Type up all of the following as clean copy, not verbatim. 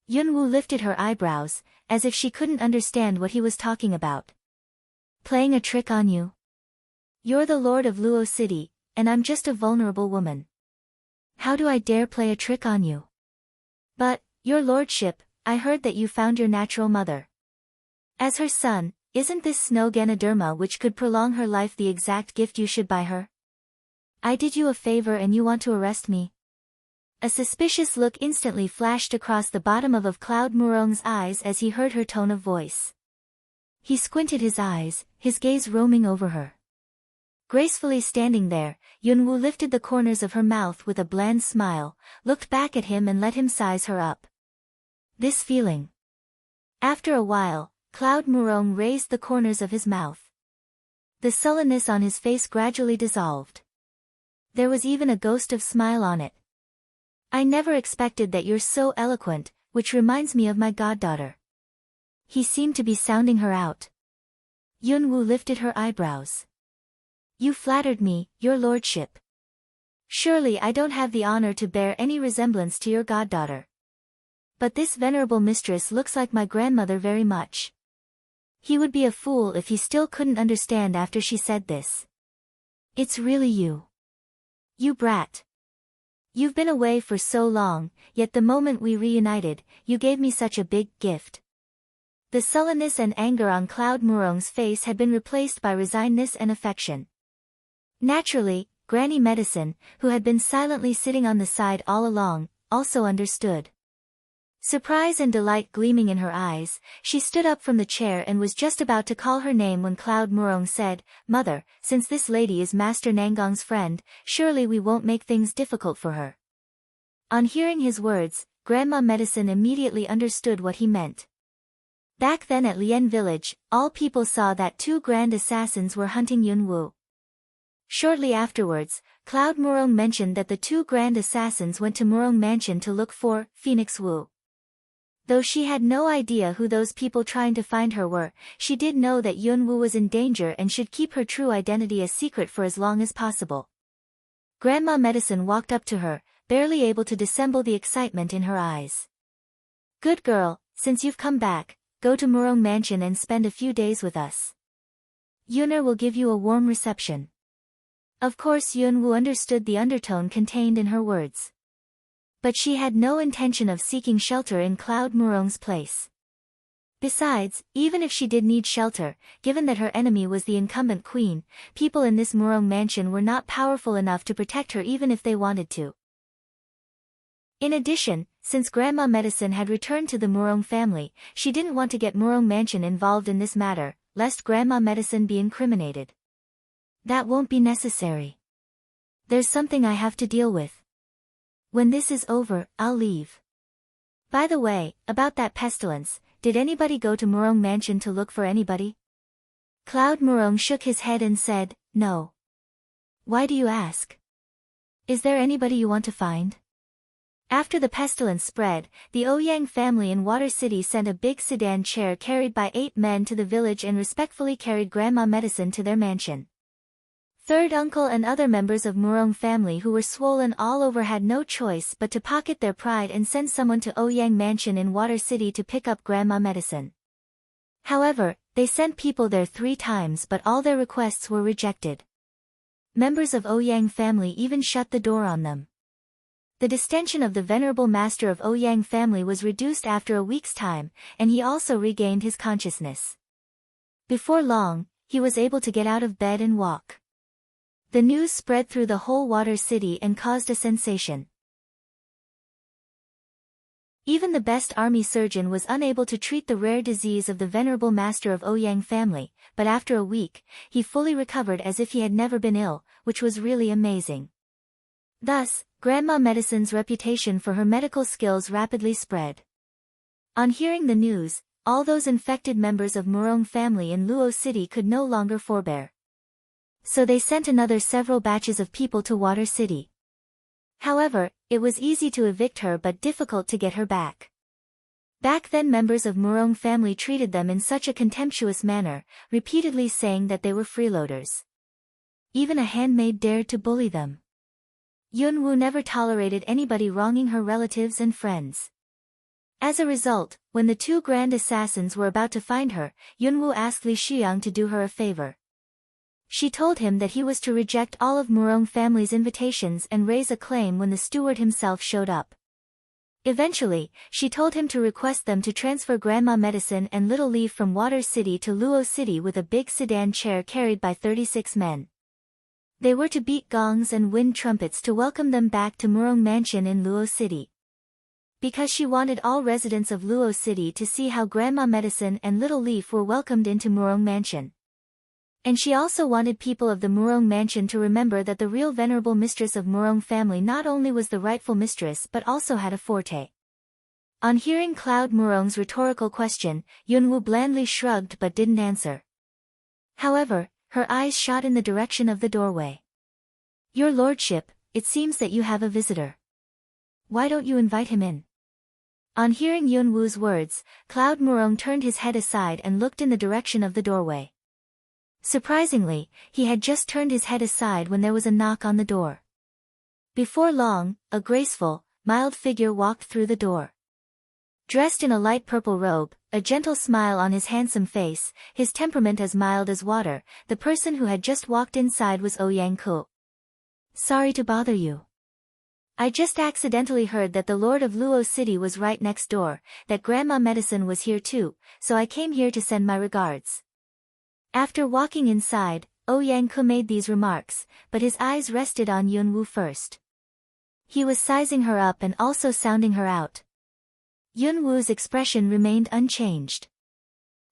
Yunwoo lifted her eyebrows, as if she couldn't understand what he was talking about. Playing a trick on you? You're the lord of Luo City, and I'm just a vulnerable woman. How do I dare play a trick on you? But, your lordship, I heard that you found your natural mother. As her son, isn't this snow Ganoderma which could prolong her life the exact gift you should buy her? I did you a favor and you want to arrest me? A suspicious look instantly flashed across the bottom of Cloud Murong's eyes as he heard her tone of voice. He squinted his eyes, his gaze roaming over her. Gracefully standing there, Yunwoo lifted the corners of her mouth with a bland smile, looked back at him and let him size her up. This feeling. After a while, Cloud Murong raised the corners of his mouth. The sullenness on his face gradually dissolved. There was even a ghost of smile on it. I never expected that you're so eloquent, which reminds me of my goddaughter. He seemed to be sounding her out. Yunwoo lifted her eyebrows. You flattered me, your lordship. Surely I don't have the honor to bear any resemblance to your goddaughter. But this venerable mistress looks like my grandmother very much. He would be a fool if he still couldn't understand after she said this. It's really you. You brat. You've been away for so long, yet the moment we reunited, you gave me such a big gift. The sullenness and anger on Cloud Murong's face had been replaced by resignedness and affection. Naturally, Granny Medicine, who had been silently sitting on the side all along, also understood. Surprise and delight gleaming in her eyes, she stood up from the chair and was just about to call her name when Cloud Murong said, Mother, since this lady is Master Nangong's friend, surely we won't make things difficult for her. On hearing his words, Grandma Medicine immediately understood what he meant. Back then at Lien Village, all people saw that two grand assassins were hunting Yunwoo. Shortly afterwards, Cloud Murong mentioned that the two grand assassins went to Murong Mansion to look for Phoenix Wu. Though she had no idea who those people trying to find her were, she did know that Yunwoo was in danger and should keep her true identity a secret for as long as possible. Grandma Medicine walked up to her, barely able to dissemble the excitement in her eyes. Good girl, since you've come back, go to Murong Mansion and spend a few days with us. Yuner will give you a warm reception. Of course Yunwoo understood the undertone contained in her words. But she had no intention of seeking shelter in Cloud Murong's place. Besides, even if she did need shelter, given that her enemy was the incumbent queen, people in this Murong mansion were not powerful enough to protect her even if they wanted to. In addition, since Grandma Medicine had returned to the Murong family, she didn't want to get Murong Mansion involved in this matter, lest Grandma Medicine be incriminated. That won't be necessary. There's something I have to deal with. When this is over, I'll leave. By the way, about that pestilence, did anybody go to Murong Mansion to look for anybody? Cloud Murong shook his head and said, No. Why do you ask? Is there anybody you want to find? After the pestilence spread, the Ouyang family in Water City sent a big sedan chair carried by 8 men to the village and respectfully carried Grandma Medicine to their mansion. Third uncle and other members of Murong family who were swollen all over had no choice but to pocket their pride and send someone to Ouyang Mansion in Water City to pick up Grandma Medicine. However, they sent people there 3 times but all their requests were rejected. Members of Ouyang family even shut the door on them. The distension of the venerable master of Ouyang family was reduced after a week's time, and he also regained his consciousness. Before long, he was able to get out of bed and walk. The news spread through the whole Water City and caused a sensation. Even the best army surgeon was unable to treat the rare disease of the venerable master of Ouyang family, but after a week, he fully recovered as if he had never been ill, which was really amazing. Thus, Grandma Medicine's reputation for her medical skills rapidly spread. On hearing the news, all those infected members of Murong family in Luo City could no longer forbear. So they sent another several batches of people to Water City. However, it was easy to evict her but difficult to get her back. Back then members of Murong family treated them in such a contemptuous manner, repeatedly saying that they were freeloaders. Even a handmaid dared to bully them. Yunwoo never tolerated anybody wronging her relatives and friends. As a result, when the two grand assassins were about to find her, Yunwu asked Li Shuyang to do her a favor. She told him that he was to reject all of Murong family's invitations and raise a claim when the steward himself showed up. Eventually, she told him to request them to transfer Grandma Medicine and Little Leaf from Water City to Luo City with a big sedan chair carried by 36 men. They were to beat gongs and wind trumpets to welcome them back to Murong Mansion in Luo City. Because she wanted all residents of Luo City to see how Grandma Medicine and Little Leaf were welcomed into Murong Mansion. And she also wanted people of the Murong Mansion to remember that the real venerable mistress of Murong family not only was the rightful mistress but also had a forte. On hearing Cloud Murong's rhetorical question, Yunwu blandly shrugged but didn't answer. However, her eyes shot in the direction of the doorway. "Your lordship, it seems that you have a visitor. Why don't you invite him in?" On hearing Yunwu's words, Cloud Murong turned his head aside and looked in the direction of the doorway. Surprisingly, he had just turned his head aside when there was a knock on the door. Before long, a graceful, mild figure walked through the door. Dressed in a light purple robe, a gentle smile on his handsome face, his temperament as mild as water, the person who had just walked inside was Ouyang Ku. "Sorry to bother you. I just accidentally heard that the Lord of Luo City was right next door, that Grandma Medicine was here too, so I came here to send my regards." After walking inside, Ouyang Ku made these remarks, but his eyes rested on Yunwu first. He was sizing her up and also sounding her out. Yunwu's expression remained unchanged.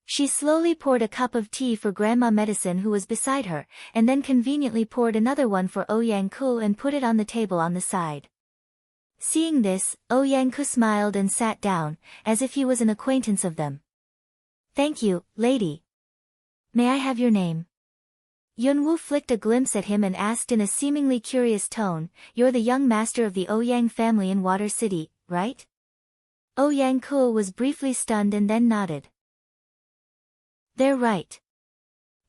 She slowly poured a cup of tea for Grandma Medicine who was beside her, and then conveniently poured another one for Ouyang Ku and put it on the table on the side. Seeing this, Ouyang Ku smiled and sat down, as if he was an acquaintance of them. "Thank you, lady. May I have your name?" Yunwu flicked a glimpse at him and asked in a seemingly curious tone, "You're the young master of the Ouyang family in Water City, right?" Ouyang Ku was briefly stunned and then nodded. "They're right.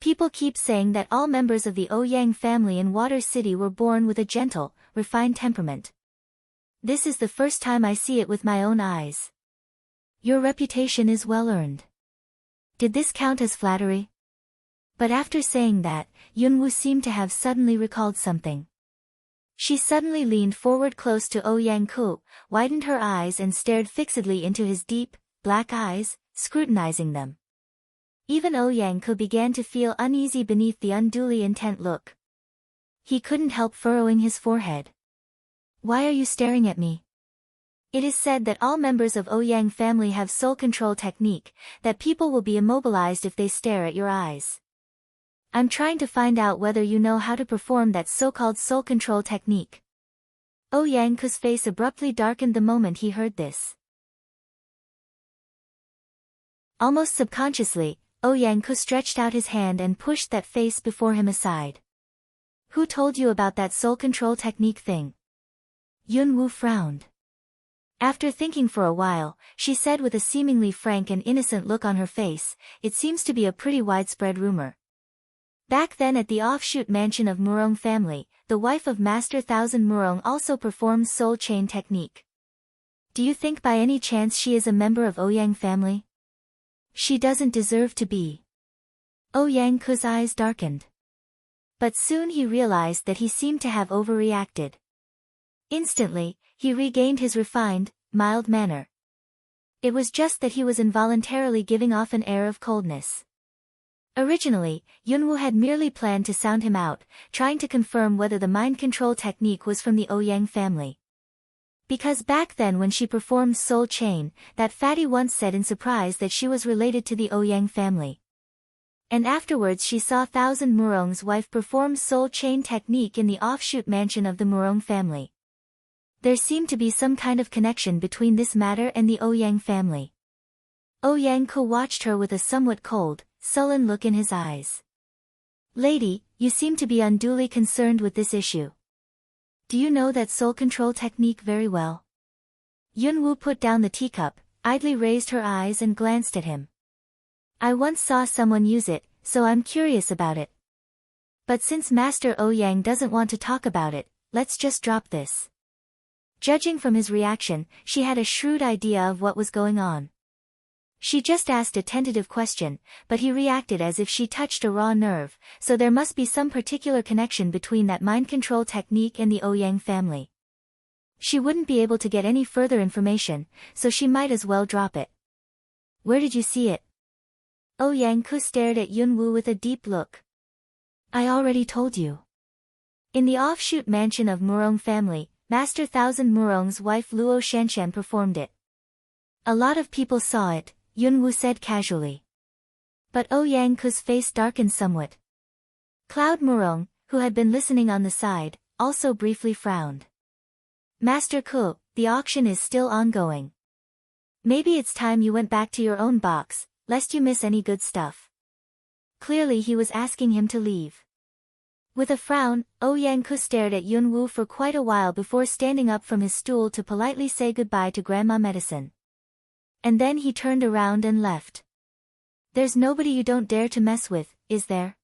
People keep saying that all members of the Ouyang family in Water City were born with a gentle, refined temperament. This is the first time I see it with my own eyes. Your reputation is well earned. Did this count as flattery?" But after saying that, Yunwu seemed to have suddenly recalled something. She suddenly leaned forward close to Ouyang Ku, widened her eyes and stared fixedly into his deep, black eyes, scrutinizing them. Even Ouyang Ku began to feel uneasy beneath the unduly intent look. He couldn't help furrowing his forehead. "Why are you staring at me?" It is said that all members of Ouyang family have soul control technique, that people will be immobilized if they stare at your eyes. I'm trying to find out whether you know how to perform that so-called soul control technique. Ouyang Ku's face abruptly darkened the moment he heard this. Almost subconsciously, Ouyang Ku stretched out his hand and pushed that face before him aside. "Who told you about that soul control technique thing?" Yunwu frowned. After thinking for a while, she said with a seemingly frank and innocent look on her face, "It seems to be a pretty widespread rumor. Back then at the offshoot mansion of Murong family, the wife of Master Thousand Murong also performs soul chain technique. Do you think by any chance she is a member of Ouyang family? She doesn't deserve to be." Ouyang Ku's eyes darkened. But soon he realized that he seemed to have overreacted. Instantly, he regained his refined, mild manner. It was just that he was involuntarily giving off an air of coldness. Originally, Yunwu had merely planned to sound him out, trying to confirm whether the mind control technique was from the Ouyang family. Because back then when she performed soul chain, that fatty once said in surprise that she was related to the Ouyang family. And afterwards she saw Thousand Murong's wife perform soul chain technique in the offshoot mansion of the Murong family. There seemed to be some kind of connection between this matter and the Ouyang family. Ouyang Ku watched her with a somewhat cold, sullen look in his eyes. "Lady, you seem to be unduly concerned with this issue. Do you know that soul control technique very well?" Yunwu put down the teacup, idly raised her eyes and glanced at him. "I once saw someone use it, so I'm curious about it. But since Master Ouyang doesn't want to talk about it, let's just drop this." Judging from his reaction, she had a shrewd idea of what was going on. She just asked a tentative question, but he reacted as if she touched a raw nerve, so there must be some particular connection between that mind control technique and the Ouyang family. She wouldn't be able to get any further information, so she might as well drop it. Where did you see it? Ouyang stared at Yunwu with a deep look. I already told you. In the offshoot mansion of Murong family, Master Thousand Murong's wife Luo Shanshan performed it. A lot of people saw it, Yunwu said casually. But Ouyang's face darkened somewhat. Cloud Murong, who had been listening on the side, also briefly frowned. Master Ku, the auction is still ongoing. Maybe it's time you went back to your own box, lest you miss any good stuff. Clearly he was asking him to leave. With a frown, Ouyang stared at Yunwu for quite a while before standing up from his stool to politely say goodbye to Grandma Medicine. And then he turned around and left. There's nobody you don't dare to mess with, is there?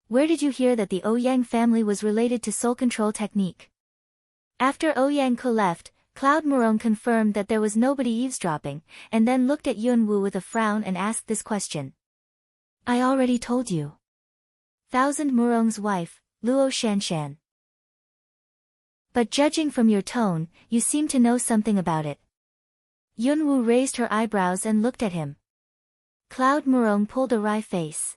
Where did you hear that the Ouyang family was related to soul control technique? After Ouyang left, Cloud Murong confirmed that there was nobody eavesdropping, and then looked at Yunwu with a frown and asked this question. I already told you. Thousand Murong's wife, Luo Shanshan. But judging from your tone, you seem to know something about it. Yunwu raised her eyebrows and looked at him. Cloud Murong pulled a wry face.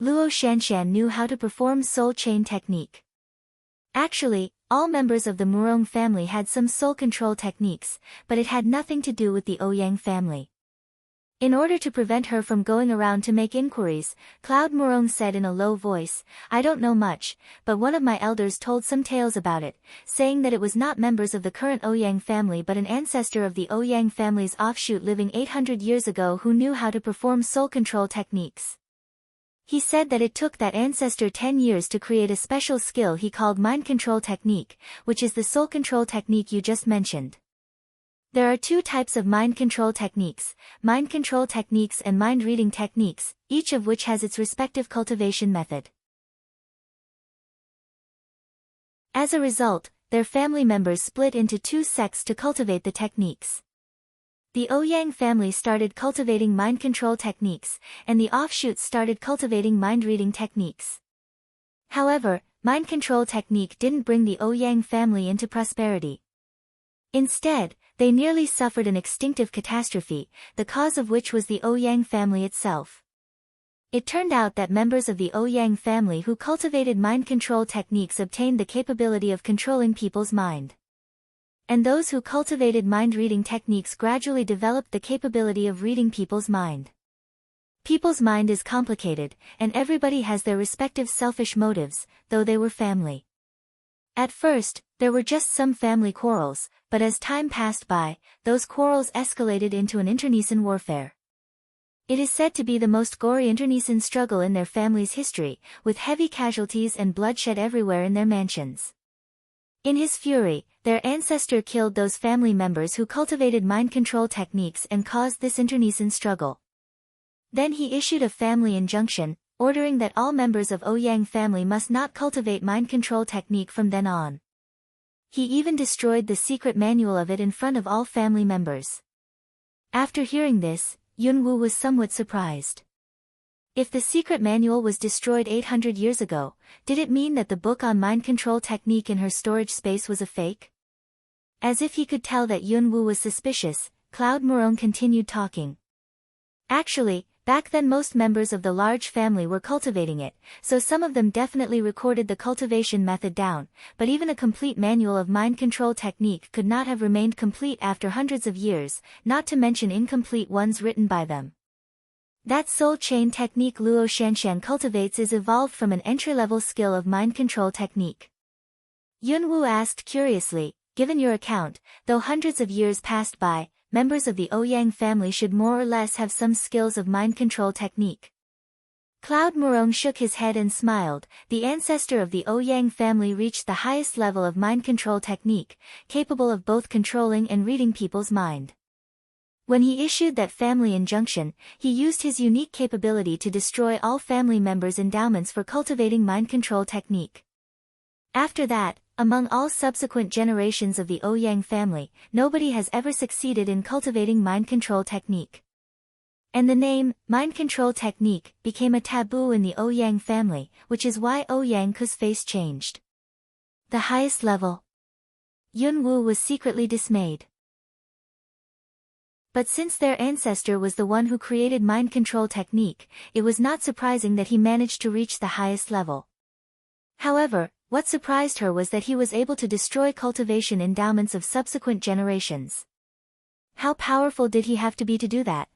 Luo Shanshan knew how to perform soul chain technique. Actually, all members of the Murong family had some soul control techniques, but it had nothing to do with the Ouyang family. In order to prevent her from going around to make inquiries, Cloud Murong said in a low voice, I don't know much, but one of my elders told some tales about it, saying that it was not members of the current Ouyang family but an ancestor of the Ouyang family's offshoot living 800 years ago who knew how to perform soul control techniques. He said that it took that ancestor 10 years to create a special skill he called mind control technique, which is the soul control technique you just mentioned. There are two types of mind control techniques and mind reading techniques, each of which has its respective cultivation method. As a result, their family members split into two sects to cultivate the techniques. The Ouyang family started cultivating mind control techniques, and the offshoots started cultivating mind reading techniques. However, mind control technique didn't bring the Ouyang family into prosperity. Instead, they nearly suffered an extinctive catastrophe, the cause of which was the Ouyang family itself. It turned out that members of the Ouyang family who cultivated mind control techniques obtained the capability of controlling people's mind. And those who cultivated mind-reading techniques gradually developed the capability of reading people's mind. People's mind is complicated, and everybody has their respective selfish motives, though they were family. At first, there were just some family quarrels, but as time passed by, those quarrels escalated into an internecine warfare. It is said to be the most gory internecine struggle in their family's history, with heavy casualties and bloodshed everywhere in their mansions. In his fury, their ancestor killed those family members who cultivated mind control techniques and caused this internecine struggle. Then he issued a family injunction, ordering that all members of Ouyang family must not cultivate mind control technique from then on. He even destroyed the secret manual of it in front of all family members. After hearing this, Yunwu was somewhat surprised. If the secret manual was destroyed 800 years ago, did it mean that the book on mind control technique in her storage space was a fake? As if he could tell that Yunwu was suspicious, Cloud Murong continued talking. Actually, back then most members of the large family were cultivating it, so some of them definitely recorded the cultivation method down, but even a complete manual of mind control technique could not have remained complete after hundreds of years, not to mention incomplete ones written by them. That soul chain technique Luo Shanshan cultivates is evolved from an entry-level skill of mind control technique. Yunwu asked curiously, given your account, though hundreds of years passed by, members of the Ouyang family should more or less have some skills of mind control technique. Cloud Murong shook his head and smiled. The ancestor of the Ouyang family reached the highest level of mind control technique, capable of both controlling and reading people's mind. When he issued that family injunction, he used his unique capability to destroy all family members' endowments for cultivating mind control technique. After that, Among all subsequent generations of the Ouyang family, nobody has ever succeeded in cultivating mind control technique. And the name, mind control technique, became a taboo in the Ouyang family, which is why Ouyang's face changed. The highest level. Yunwu was secretly dismayed. But since their ancestor was the one who created mind control technique, it was not surprising that he managed to reach the highest level. However, what surprised her was that he was able to destroy cultivation endowments of subsequent generations. How powerful did he have to be to do that?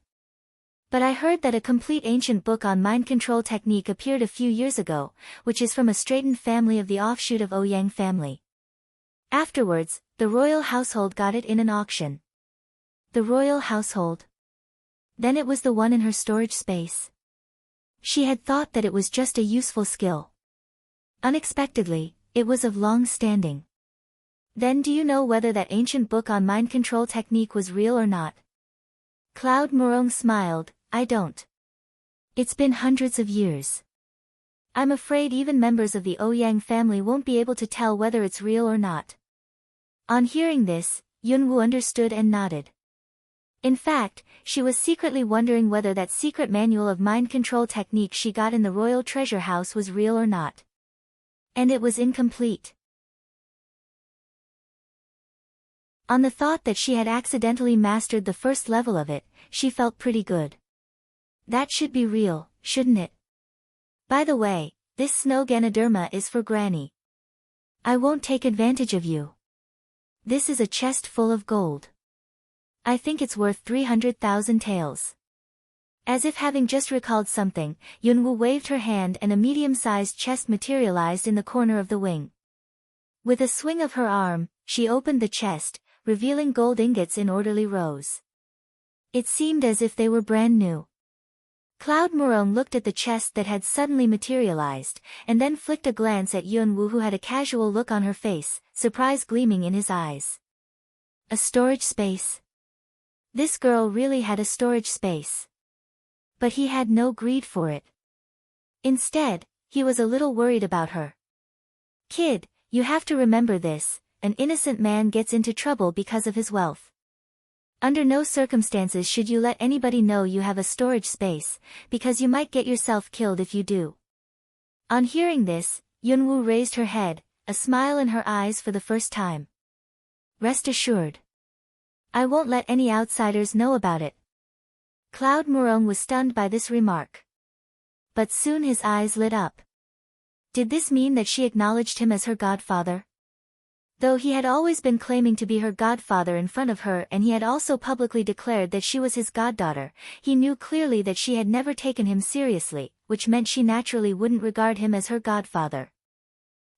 But I heard that a complete ancient book on mind control technique appeared a few years ago, which is from a straightened family of the offshoot of Ouyang family. Afterwards, the royal household got it in an auction. The royal household? Then it was the one in her storage space. She had thought that it was just a useful skill. Unexpectedly, it was of long standing. Then do you know whether that ancient book on mind control technique was real or not? Cloud Murong smiled, I don't. It's been hundreds of years. I'm afraid even members of the Ouyang family won't be able to tell whether it's real or not. On hearing this, Yunwu understood and nodded. In fact, she was secretly wondering whether that secret manual of mind control technique she got in the royal treasure house was real or not. And it was incomplete. On the thought that she had accidentally mastered the first level of it, she felt pretty good. That should be real, shouldn't it? By the way, this snow Ganoderma is for Granny. I won't take advantage of you. This is a chest full of gold. I think it's worth 300,000 taels. As if having just recalled something, Yunwu waved her hand and a medium-sized chest materialized in the corner of the wing. With a swing of her arm, she opened the chest, revealing gold ingots in orderly rows. It seemed as if they were brand new. Cloud Murong looked at the chest that had suddenly materialized, and then flicked a glance at Yunwu, who had a casual look on her face, surprise gleaming in his eyes. A storage space? This girl really had a storage space. But he had no greed for it. Instead, he was a little worried about her. Kid, you have to remember this, an innocent man gets into trouble because of his wealth. Under no circumstances should you let anybody know you have a storage space, because you might get yourself killed if you do. On hearing this, Yunwu raised her head, a smile in her eyes for the first time. Rest assured. I won't let any outsiders know about it. Cloud Murong was stunned by this remark. But soon his eyes lit up. Did this mean that she acknowledged him as her godfather? Though he had always been claiming to be her godfather in front of her, and he had also publicly declared that she was his goddaughter, he knew clearly that she had never taken him seriously, which meant she naturally wouldn't regard him as her godfather.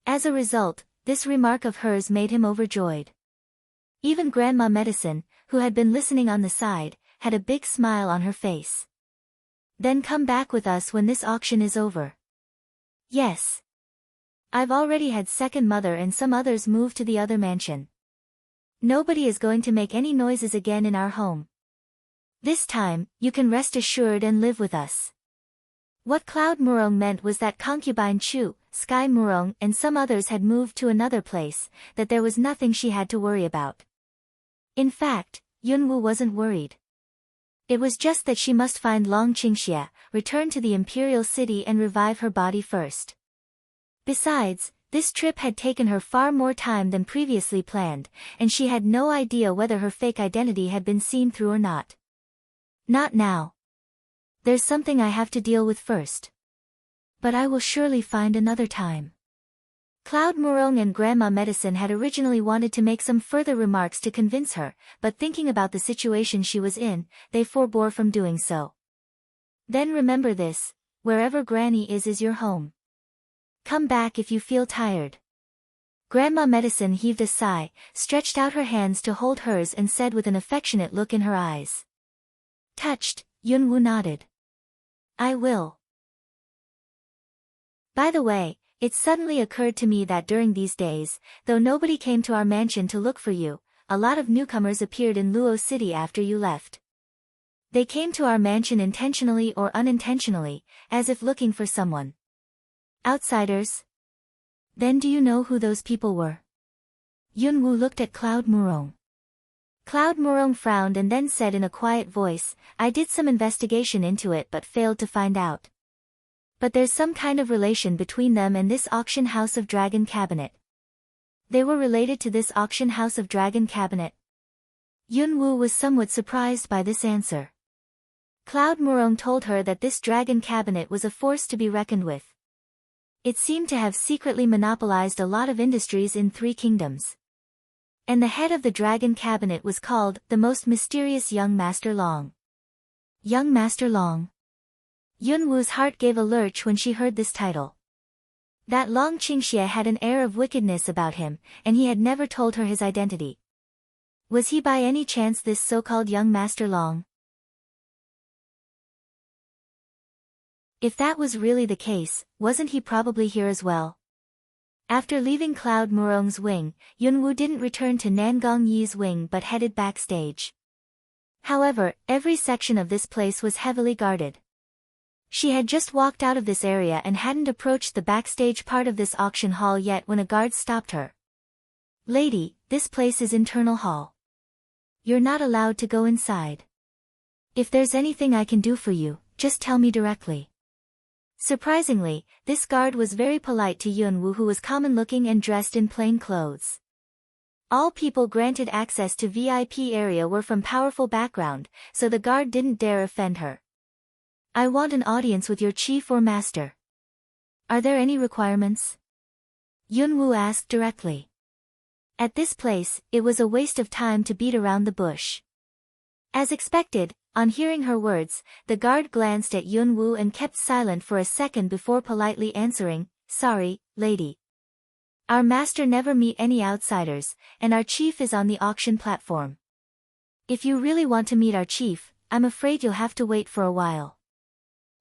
As a result, this remark of hers made him overjoyed. Even Grandma Medicine, who had been listening on the side, had a big smile on her face. Then come back with us when this auction is over. Yes. I've already had second mother and some others move to the other mansion. Nobody is going to make any noises again in our home. This time, you can rest assured and live with us. What Cloud Murong meant was that concubine Chu, Sky Murong and some others had moved to another place, that there was nothing she had to worry about. In fact, Yunwu wasn't worried. It was just that she must find Long Qingxia, return to the imperial city and revive her body first. Besides, this trip had taken her far more time than previously planned, and she had no idea whether her fake identity had been seen through or not. Not now. There's something I have to deal with first. But I will surely find another time. Cloud Murong and Grandma Medicine had originally wanted to make some further remarks to convince her, but thinking about the situation she was in, they forbore from doing so. Then remember this, wherever Granny is your home. Come back if you feel tired. Grandma Medicine heaved a sigh, stretched out her hands to hold hers and said with an affectionate look in her eyes. Touched, Yunwu nodded. I will. By the way, it suddenly occurred to me that during these days, though nobody came to our mansion to look for you, a lot of newcomers appeared in Luo City after you left. They came to our mansion intentionally or unintentionally, as if looking for someone. Outsiders? Then do you know who those people were? Yunwoo looked at Cloud Murong. Cloud Murong frowned and then said in a quiet voice, I did some investigation into it but failed to find out. But there's some kind of relation between them and this auction house of dragon cabinet. They were related to this auction house of dragon cabinet. Yunwoo was somewhat surprised by this answer. Cloud Murong told her that this dragon cabinet was a force to be reckoned with. It seemed to have secretly monopolized a lot of industries in 3 kingdoms. And the head of the dragon cabinet was called the most mysterious young Master Long. Young Master Long. Yunwoo's heart gave a lurch when she heard this title. That Long Qingxie had an air of wickedness about him, and he had never told her his identity. Was he by any chance this so-called young Master Long? If that was really the case, wasn't he probably here as well? After leaving Cloud Murong's wing, Yunwoo didn't return to Nangong Yi's wing but headed backstage. However, every section of this place was heavily guarded. She had just walked out of this area and hadn't approached the backstage part of this auction hall yet when a guard stopped her. Lady, this place is internal hall. You're not allowed to go inside. If there's anything I can do for you, just tell me directly. Surprisingly, this guard was very polite to Yunwoo, who was common-looking and dressed in plain clothes. All people granted access to VIP area were from powerful background, so the guard didn't dare offend her. I want an audience with your chief or master. Are there any requirements? Yunwoo asked directly. At this place, it was a waste of time to beat around the bush. As expected, on hearing her words, the guard glanced at Yunwoo and kept silent for a second before politely answering, Sorry, lady. Our master never meet any outsiders, and our chief is on the auction platform. If you really want to meet our chief, I'm afraid you'll have to wait for a while.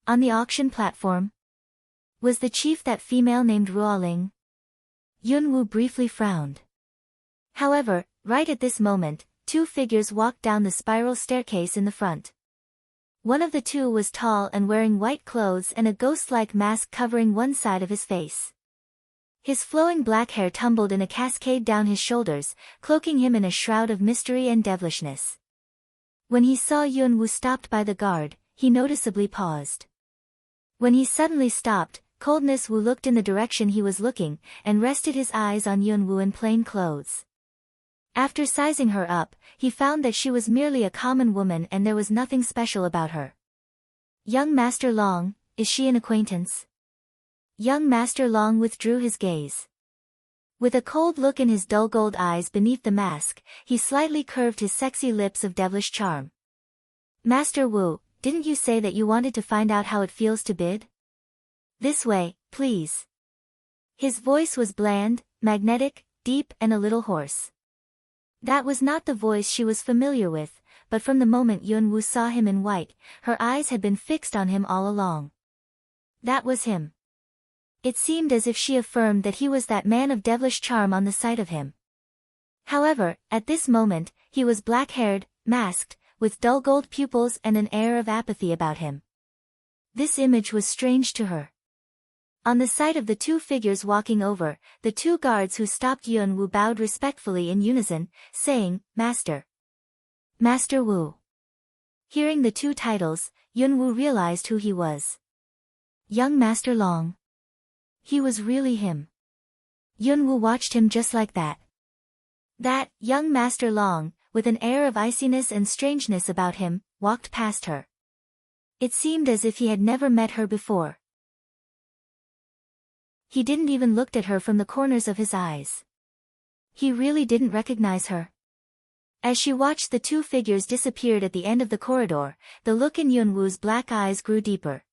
On the auction platform? Was the chief that female named Ruoling? Yunwoo briefly frowned. However, right at this moment, 2 figures walked down the spiral staircase in the front. One of the 2 was tall and wearing white clothes and a ghost-like mask covering one side of his face. His flowing black hair tumbled in a cascade down his shoulders, cloaking him in a shroud of mystery and devilishness. When he saw Yunwoo stopped by the guard, he noticeably paused. When he suddenly stopped, Coldness Wu looked in the direction he was looking, and rested his eyes on Yunwoo in plain clothes. After sizing her up, he found that she was merely a common woman and there was nothing special about her. Young Master Long, is she an acquaintance? Young Master Long withdrew his gaze. With a cold look in his dull gold eyes beneath the mask, he slightly curved his sexy lips of devilish charm. Master Wu, didn't you say that you wanted to find out how it feels to bid? This way, please. His voice was bland, magnetic, deep and a little hoarse. That was not the voice she was familiar with, but from the moment Yunwoo saw him in white, her eyes had been fixed on him all along. That was him. It seemed as if she affirmed that he was that man of devilish charm on the sight of him. However, at this moment, he was black-haired, masked, with dull gold pupils and an air of apathy about him. This image was strange to her. On the sight of the 2 figures walking over, the 2 guards who stopped Yunwoo bowed respectfully in unison, saying, Master. Master Wu. Hearing the 2 titles, Yunwoo realized who he was. Young Master Long. He was really him. Yunwoo watched him just like that. That, young Master Long, with an air of iciness and strangeness about him, walked past her. It seemed as if he had never met her before. He didn't even look at her from the corners of his eyes. He really didn't recognize her. As she watched the 2 figures disappeared at the end of the corridor, the look in Yunwoo's black eyes grew deeper.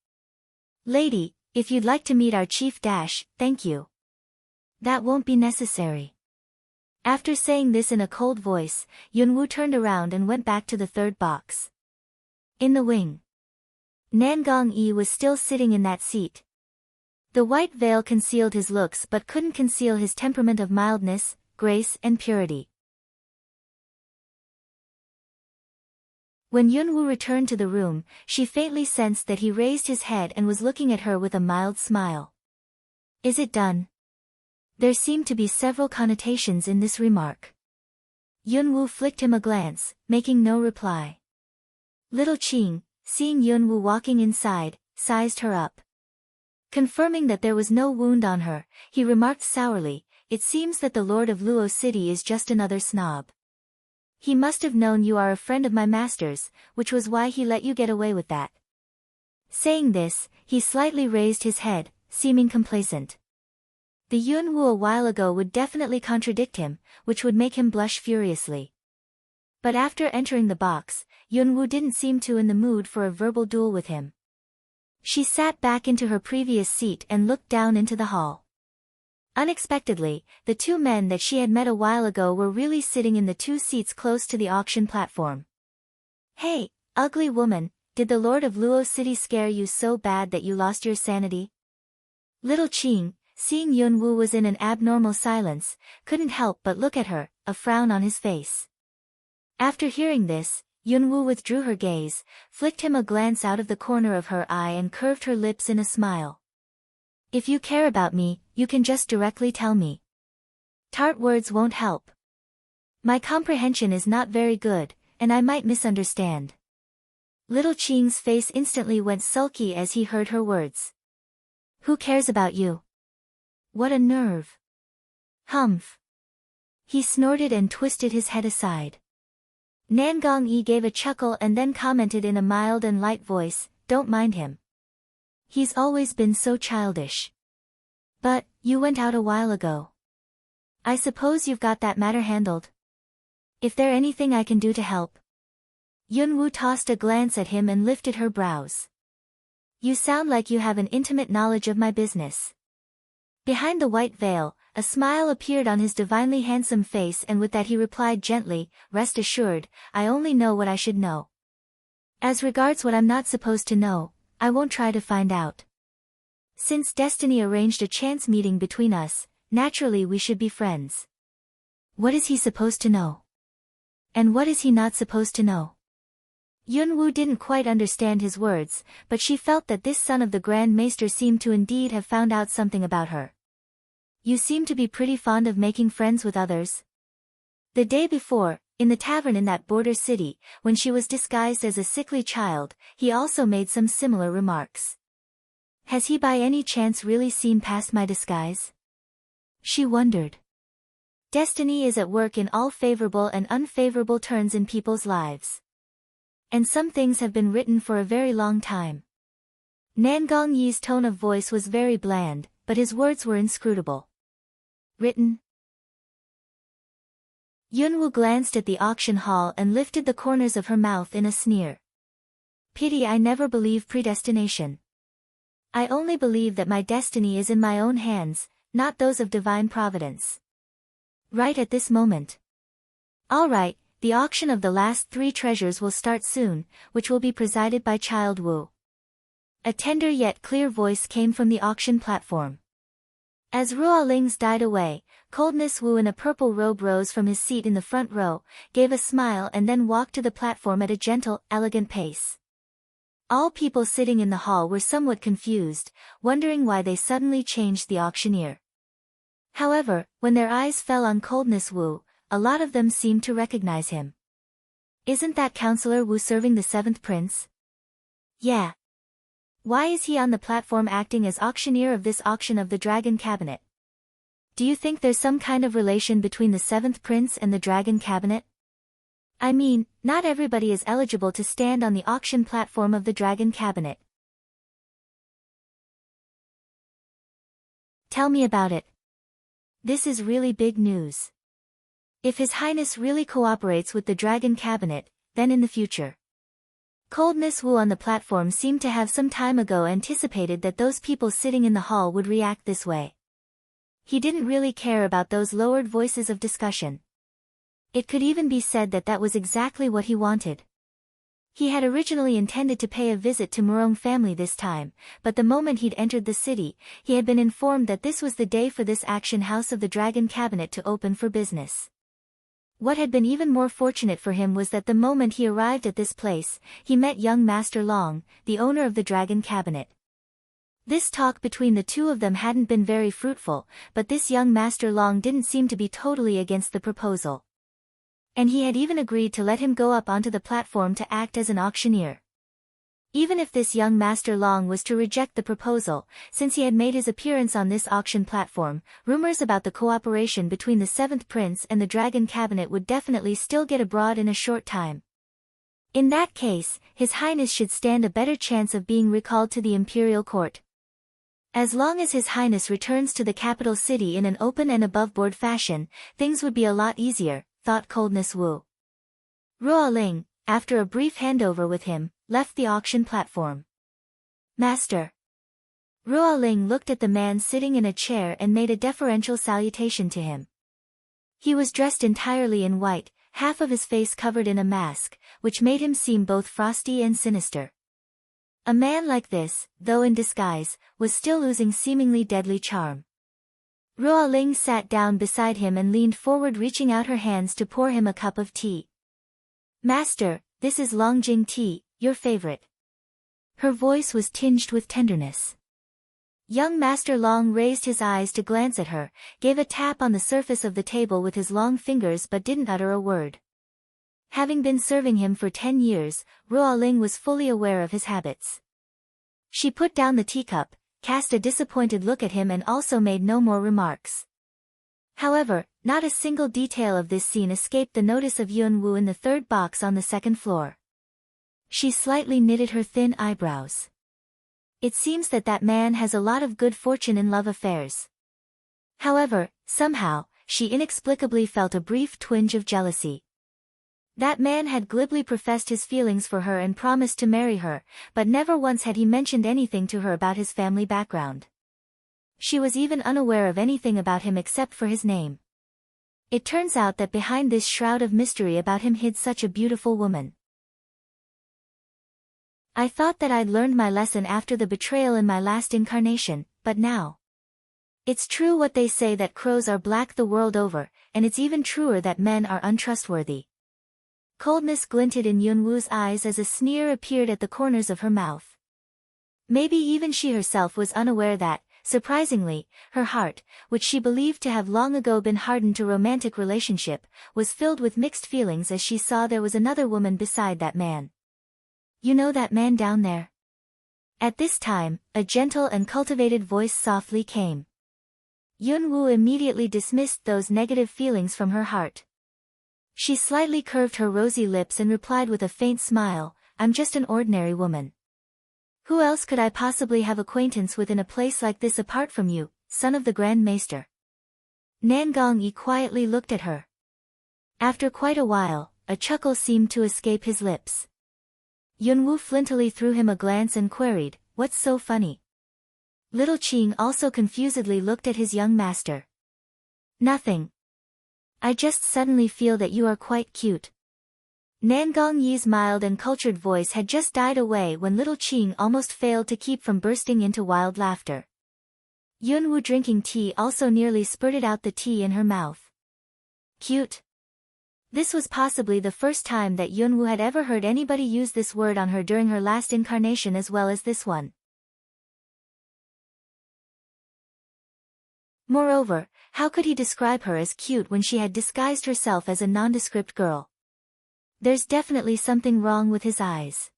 Lady, if you'd like to meet our chief thank you. That won't be necessary. After saying this in a cold voice, Yunwoo turned around and went back to the 3rd box. In the wing. Nangong Yi was still sitting in that seat. The white veil concealed his looks but couldn't conceal his temperament of mildness, grace and purity. When Yunwoo returned to the room, she faintly sensed that he raised his head and was looking at her with a mild smile. Is it done? There seemed to be several connotations in this remark. Yunwoo flicked him a glance, making no reply. Little Qing, seeing Yunwoo walking inside, sized her up. Confirming that there was no wound on her, he remarked sourly, "It seems that the Lord of Luo City is just another snob. He must have known you are a friend of my master's, which was why he let you get away with that." Saying this, he slightly raised his head, seeming complacent. The Yunwoo a while ago would definitely contradict him, which would make him blush furiously. But after entering the box, Yunwoo didn't seem in the mood for a verbal duel with him. She sat back into her previous seat and looked down into the hall. Unexpectedly, the two men that she had met a while ago were really sitting in the two seats close to the auction platform. "Hey, ugly woman, did the Lord of Luo City scare you so bad that you lost your sanity?" Little Qing, seeing Yunwoo was in an abnormal silence, couldn't help but look at her, a frown on his face. After hearing this, Yunwoo withdrew her gaze, flicked him a glance out of the corner of her eye and curved her lips in a smile. "If you care about me, you can just directly tell me. Tart words won't help. My comprehension is not very good, and I might misunderstand." Little Qing's face instantly went sulky as he heard her words. "Who cares about you? What a nerve. Humph." He snorted and twisted his head aside. Nangong Yi gave a chuckle and then commented in a mild and light voice, "Don't mind him. He's always been so childish. But, you went out a while ago. I suppose you've got that matter handled? If there anything I can do to help?" Yunwoo tossed a glance at him and lifted her brows. "You sound like you have an intimate knowledge of my business." Behind the white veil, a smile appeared on his divinely handsome face, and with that he replied gently, "Rest assured, I only know what I should know. As regards what I'm not supposed to know, I won't try to find out. Since destiny arranged a chance meeting between us, naturally we should be friends." What is he supposed to know? And what is he not supposed to know? Yunwoo didn't quite understand his words, but she felt that this son of the Grand Maester seemed to indeed have found out something about her. "You seem to be pretty fond of making friends with others." The day before, in the tavern in that border city, when she was disguised as a sickly child, he also made some similar remarks. Has he by any chance really seen past my disguise? She wondered. Destiny is at work in all favorable and unfavorable turns in people's lives. And some things have been written for a very long time. Nangong Yi's tone of voice was very bland, but his words were inscrutable. "Written?" Yunwoo glanced at the auction hall and lifted the corners of her mouth in a sneer. "Pity I never believe predestination. I only believe that my destiny is in my own hands, not those of divine providence. Right at this moment. All right, the auction of the last 3 treasures will start soon, which will be presided by Child Wu." A tender yet clear voice came from the auction platform. As Ruoling's died away, Coldness Wu in a purple robe rose from his seat in the front row, gave a smile and then walked to the platform at a gentle, elegant pace. All people sitting in the hall were somewhat confused, wondering why they suddenly changed the auctioneer. However, when their eyes fell on Coldness Wu, a lot of them seemed to recognize him. "Isn't that Counselor Wu serving the 7th prince?" "Yeah. Why is he on the platform acting as auctioneer of this auction of the Dragon Cabinet? Do you think there's some kind of relation between the 7th prince and the Dragon Cabinet? I mean, not everybody is eligible to stand on the auction platform of the Dragon Cabinet." "Tell me about it. This is really big news. If His Highness really cooperates with the Dragon Cabinet, then in the future." Coldness Wu on the platform seemed to have some time ago anticipated that those people sitting in the hall would react this way. He didn't really care about those lowered voices of discussion. It could even be said that that was exactly what he wanted. He had originally intended to pay a visit to Murong family this time, but the moment he'd entered the city, he had been informed that this was the day for this action house of the Dragon Cabinet to open for business. What had been even more fortunate for him was that the moment he arrived at this place, he met young Master Long, the owner of the Dragon Cabinet. This talk between the two of them hadn't been very fruitful, but this young Master Long didn't seem to be totally against the proposal. And he had even agreed to let him go up onto the platform to act as an auctioneer. Even if this young Master Long was to reject the proposal, since he had made his appearance on this auction platform, rumors about the cooperation between the Seventh Prince and the Dragon Cabinet would definitely still get abroad in a short time. In that case, His Highness should stand a better chance of being recalled to the imperial court. As long as His Highness returns to the capital city in an open and above-board fashion, things would be a lot easier, thought Coldness Wu. Ruo Ling, after a brief handover with him, left the auction platform. Master. Ruo Ling looked at the man sitting in a chair and made a deferential salutation to him. He was dressed entirely in white, half of his face covered in a mask, which made him seem both frosty and sinister. A man like this, though in disguise, was still losing seemingly deadly charm. Ruo Ling sat down beside him and leaned forward, reaching out her hands to pour him a cup of tea. Master, this is Longjing tea, your favorite. Her voice was tinged with tenderness. Young Master Long raised his eyes to glance at her, gave a tap on the surface of the table with his long fingers but didn't utter a word. Having been serving him for 10 years, Ruo Ling was fully aware of his habits. She put down the teacup, cast a disappointed look at him and also made no more remarks. However, not a single detail of this scene escaped the notice of Yun Wu in the third box on the second floor. She slightly knitted her thin eyebrows. It seems that man has a lot of good fortune in love affairs. However, somehow, she inexplicably felt a brief twinge of jealousy. That man had glibly professed his feelings for her and promised to marry her, but never once had he mentioned anything to her about his family background. She was even unaware of anything about him except for his name. It turns out that behind this shroud of mystery about him hid such a beautiful woman. I thought that I'd learned my lesson after the betrayal in my last incarnation, but now. It's true what they say that crows are black the world over, and it's even truer that men are untrustworthy. Coldness glinted in Yun Wu's eyes as a sneer appeared at the corners of her mouth. Maybe even she herself was unaware that, surprisingly, her heart, which she believed to have long ago been hardened to romantic relationship, was filled with mixed feelings as she saw there was another woman beside that man. You know that man down there? At this time, a gentle and cultivated voice softly came. Yun Wu immediately dismissed those negative feelings from her heart. She slightly curved her rosy lips and replied with a faint smile, I'm just an ordinary woman. Who else could I possibly have acquaintance with in a place like this apart from you, son of the Grand Maester? Nan Gongyi quietly looked at her. After quite a while, a chuckle seemed to escape his lips. Yun Wu flintily threw him a glance and queried, what's so funny? Little Qing also confusedly looked at his young master. Nothing. I just suddenly feel that you are quite cute. Nan Gongyi's mild and cultured voice had just died away when little Qing almost failed to keep from bursting into wild laughter. Yun Wu, drinking tea, also nearly spurted out the tea in her mouth. Cute. This was possibly the first time that Yun Wu had ever heard anybody use this word on her during her last incarnation as well as this one. Moreover, how could he describe her as cute when she had disguised herself as a nondescript girl? There's definitely something wrong with his eyes.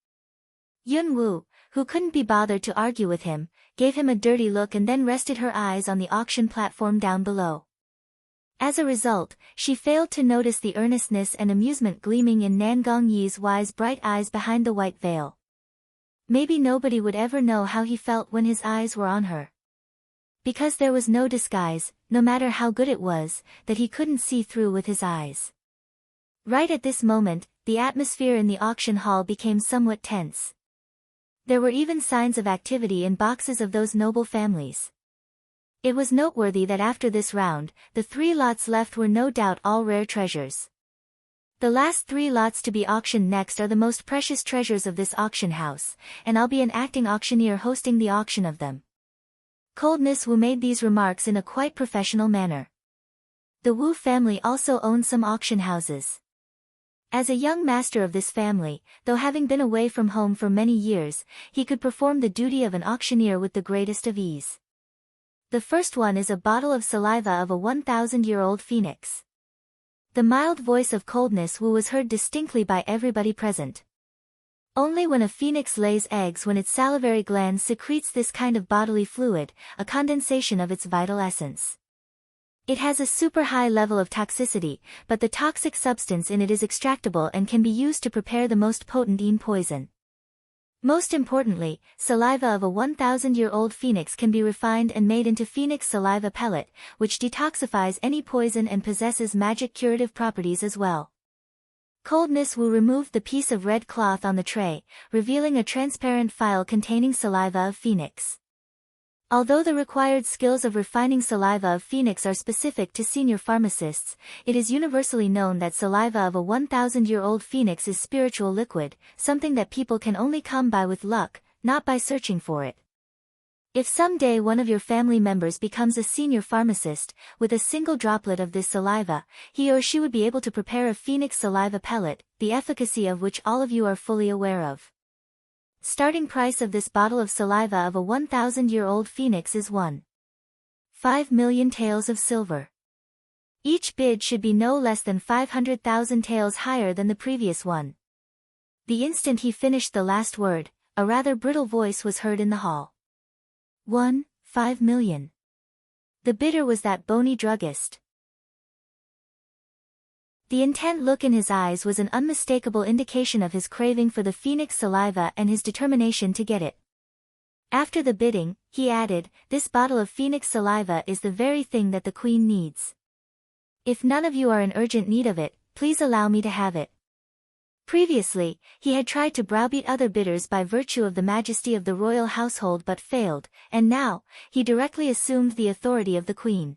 Yun Wu, who couldn't be bothered to argue with him, gave him a dirty look and then rested her eyes on the auction platform down below. As a result, she failed to notice the earnestness and amusement gleaming in Nan Gongyi's wise bright eyes behind the white veil. Maybe nobody would ever know how he felt when his eyes were on her. Because there was no disguise, no matter how good it was, that he couldn't see through with his eyes. Right at this moment, the atmosphere in the auction hall became somewhat tense. There were even signs of activity in boxes of those noble families. It was noteworthy that after this round, the 3 lots left were no doubt all rare treasures. The last 3 lots to be auctioned next are the most precious treasures of this auction house, and I'll be an acting auctioneer hosting the auction of them. Coldness Wu made these remarks in a quite professional manner. The Wu family also owned some auction houses. As a young master of this family, though having been away from home for many years, he could perform the duty of an auctioneer with the greatest of ease. The first one is a bottle of saliva of a 1,000-year-old phoenix. The mild voice of Coldness Wu was heard distinctly by everybody present. Only when a phoenix lays eggs when its salivary gland secretes this kind of bodily fluid, a condensation of its vital essence. It has a super high level of toxicity, but the toxic substance in it is extractable and can be used to prepare the most potent poison. Most importantly, saliva of a 1,000-year-old phoenix can be refined and made into phoenix saliva pellet, which detoxifies any poison and possesses magic curative properties as well. Coldness Wu removed the piece of red cloth on the tray, revealing a transparent phial containing saliva of phoenix. Although the required skills of refining saliva of phoenix are specific to senior pharmacists, it is universally known that saliva of a 1,000-year-old phoenix is spiritual liquid, something that people can only come by with luck, not by searching for it. If someday one of your family members becomes a senior pharmacist, with a single droplet of this saliva, he or she would be able to prepare a phoenix saliva pellet, the efficacy of which all of you are fully aware of. Starting price of this bottle of saliva of a 1,000-year-old phoenix is 1.5 million taels of silver. Each bid should be no less than 500,000 taels higher than the previous one. The instant he finished the last word, a rather brittle voice was heard in the hall. 1.5 million. The bidder was that bony druggist. The intent look in his eyes was an unmistakable indication of his craving for the phoenix saliva and his determination to get it. After the bidding, he added, "This bottle of phoenix saliva is the very thing that the queen needs. If none of you are in urgent need of it, please allow me to have it." Previously, he had tried to browbeat other bidders by virtue of the majesty of the royal household but failed, and now, he directly assumed the authority of the queen.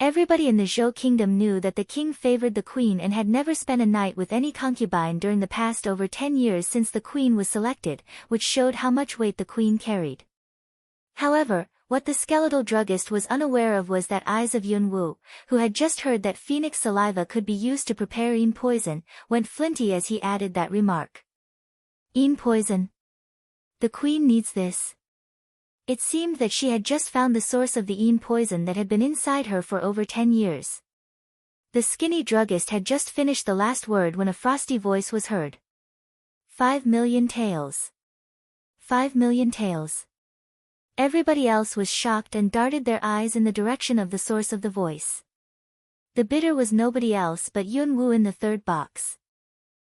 Everybody in the Zhou kingdom knew that the king favored the queen and had never spent a night with any concubine during the past over 10 years since the queen was selected, which showed how much weight the queen carried. However, what the skeletal druggist was unaware of was that eyes of Yun Wu, who had just heard that phoenix saliva could be used to prepare poison, went flinty as he added that remark. Poison? The queen needs this. It seemed that she had just found the source of the poison that had been inside her for over 10 years. The skinny druggist had just finished the last word when a frosty voice was heard. 5 million taels. 5 million taels. Everybody else was shocked and darted their eyes in the direction of the source of the voice. The bidder was nobody else but Yun Wu in the third box.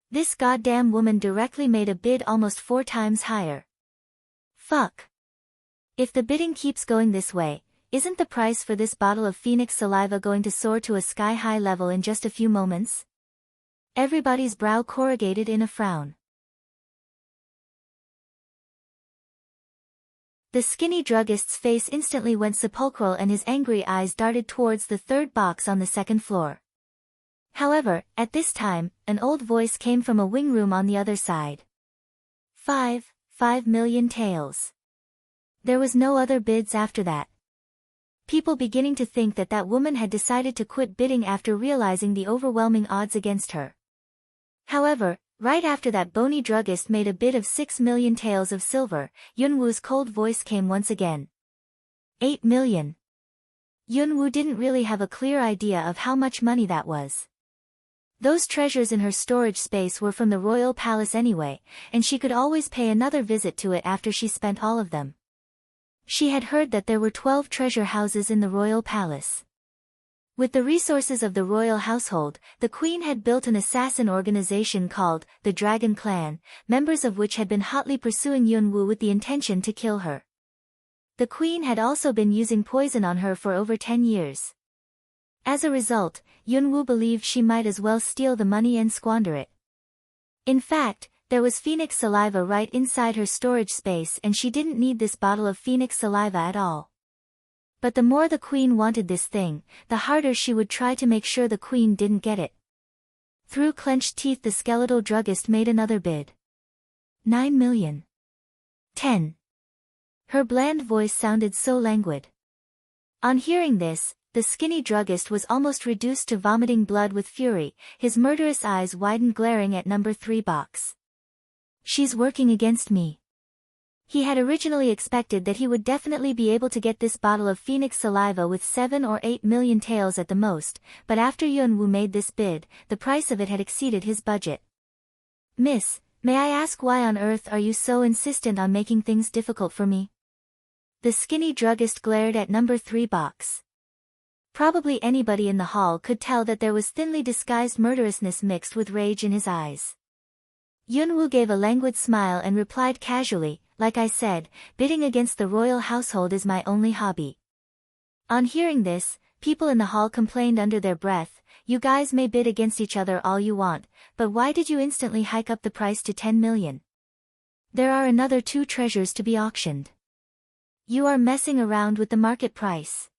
This goddamn woman directly made a bid almost 4 times higher. Fuck. If the bidding keeps going this way, isn't the price for this bottle of phoenix saliva going to soar to a sky-high level in just a few moments? Everybody's brow corrugated in a frown. The skinny druggist's face instantly went sepulchral and his angry eyes darted towards the third box on the second floor. However, at this time, an old voice came from a wing room on the other side. 5 million taels. There was no other bids after that. People beginning to think that that woman had decided to quit bidding after realizing the overwhelming odds against her. However, right after that bony druggist made a bid of 6 million taels of silver, Yun Wu's cold voice came once again. 8 million. Yun Wu didn't really have a clear idea of how much money that was. Those treasures in her storage space were from the royal palace anyway, and she could always pay another visit to it after she spent all of them. She had heard that there were 12 treasure houses in the royal palace. With the resources of the royal household, the queen had built an assassin organization called the Dragon Clan, members of which had been hotly pursuing Yun Wu with the intention to kill her. The queen had also been using poison on her for over 10 years. As a result, Yun Wu believed she might as well steal the money and squander it. In fact, there was phoenix saliva right inside her storage space and she didn't need this bottle of phoenix saliva at all. But the more the queen wanted this thing, the harder she would try to make sure the queen didn't get it. Through clenched teeth the skeletal druggist made another bid. 9 million. 10. Her bland voice sounded so languid. On hearing this, The skinny druggist was almost reduced to vomiting blood with fury, his murderous eyes widened glaring at number 3 box. She's working against me. He had originally expected that he would definitely be able to get this bottle of phoenix saliva with 7 or 8 million taels at the most, but after Yunwoo made this bid, the price of it had exceeded his budget. Miss, may I ask why on earth are you so insistent on making things difficult for me? The skinny druggist glared at number 3 box. Probably anybody in the hall could tell that there was thinly disguised murderousness mixed with rage in his eyes. Yunwoo gave a languid smile and replied casually, like I said, bidding against the royal household is my only hobby. On hearing this, people in the hall complained under their breath, you guys may bid against each other all you want, but why did you instantly hike up the price to 10 million? There are another 2 treasures to be auctioned. You are messing around with the market price.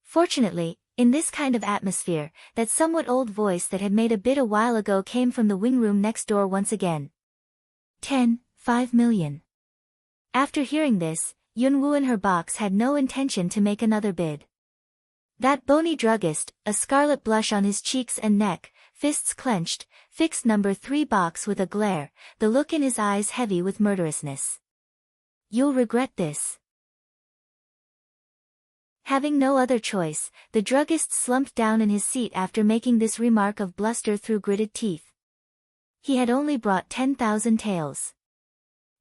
Fortunately, in this kind of atmosphere, that somewhat old voice that had made a bid a while ago came from the wing room next door once again. 5 million. After hearing this, Yunwoo and her box had no intention to make another bid. That bony druggist, a scarlet blush on his cheeks and neck, fists clenched, fixed number 3 box with a glare, the look in his eyes heavy with murderousness. You'll regret this. Having no other choice, the druggist slumped down in his seat after making this remark of bluster through gritted teeth. He had only brought 10,000 taels.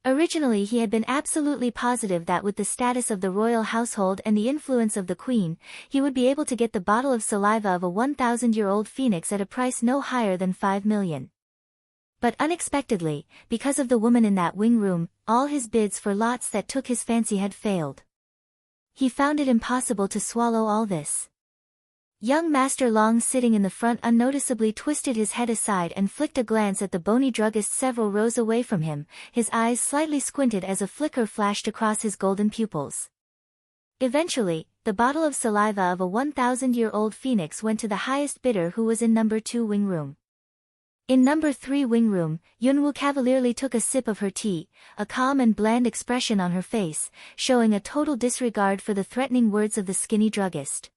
Originally he had been absolutely positive that with the status of the royal household and the influence of the queen, he would be able to get the bottle of saliva of a 1,000-year-old phoenix at a price no higher than 5 million. But unexpectedly, because of the woman in that wing room, all his bids for lots that took his fancy had failed. He found it impossible to swallow all this. Young Master Long sitting in the front unnoticeably twisted his head aside and flicked a glance at the bony druggist several rows away from him, his eyes slightly squinted as a flicker flashed across his golden pupils. Eventually, the bottle of saliva of a 1,000-year-old phoenix went to the highest bidder who was in number 2 wing room. In number 3 wing room, Yunwoo cavalierly took a sip of her tea, a calm and bland expression on her face, showing a total disregard for the threatening words of the skinny druggist.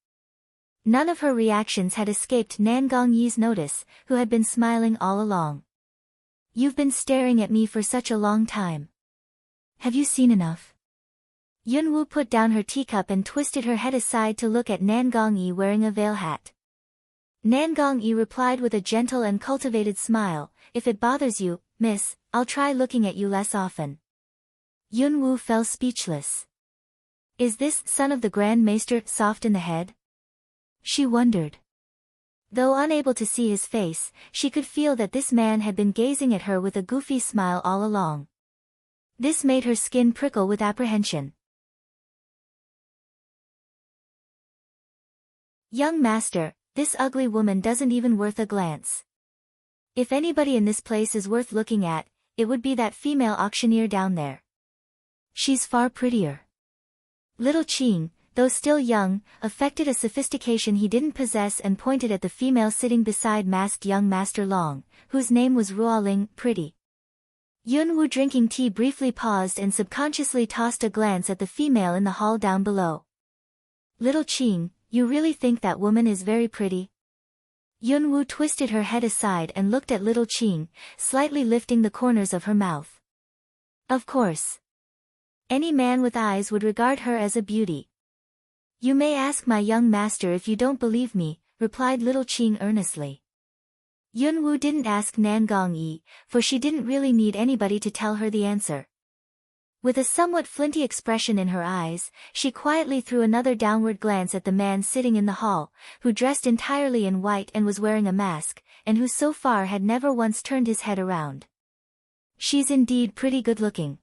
None of her reactions had escaped Nan Gongyi's notice, who had been smiling all along. You've been staring at me for such a long time. Have you seen enough? Yunwoo put down her teacup and twisted her head aside to look at Nan Gongyi wearing a veil hat. Nan Gongyi replied with a gentle and cultivated smile, if it bothers you, miss, I'll try looking at you less often. Yunwoo fell speechless. Is this son of the Grand Maester soft in the head? She wondered. Though unable to see his face, she could feel that this man had been gazing at her with a goofy smile all along. This made her skin prickle with apprehension. Young master, this ugly woman doesn't even worth a glance. If anybody in this place is worth looking at, it would be that female auctioneer down there. She's far prettier. Little Qing, though still young, affected a sophistication he didn't possess and pointed at the female sitting beside masked young Master Long, whose name was Ruoling, pretty. Yunwoo drinking tea briefly paused and subconsciously tossed a glance at the female in the hall down below. Little Qing, you really think that woman is very pretty? Yunwoo twisted her head aside and looked at little Qing, slightly lifting the corners of her mouth. Of course. Any man with eyes would regard her as a beauty. You may ask my young master if you don't believe me, replied little Qing earnestly. Yunwoo didn't ask Nan Gongyi, for she didn't really need anybody to tell her the answer. With a somewhat flinty expression in her eyes, she quietly threw another downward glance at the man sitting in the hall, who dressed entirely in white and was wearing a mask, and who so far had never once turned his head around. She's indeed pretty good-looking.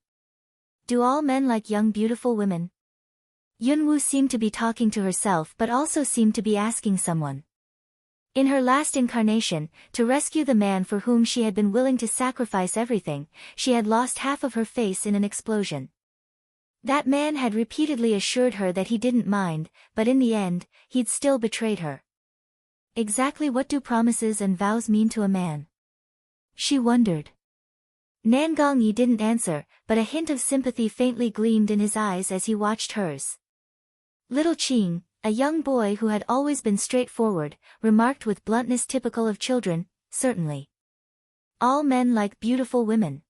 Do all men like young beautiful women? Yunwoo seemed to be talking to herself but also seemed to be asking someone. In her last incarnation, to rescue the man for whom she had been willing to sacrifice everything, she had lost half of her face in an explosion. That man had repeatedly assured her that he didn't mind, but in the end, he'd still betrayed her. Exactly what do promises and vows mean to a man? She wondered. Nan Gongyi didn't answer, but a hint of sympathy faintly gleamed in his eyes as he watched hers. Little Qing, a young boy who had always been straightforward, remarked with bluntness typical of children, "Certainly. All men like beautiful women.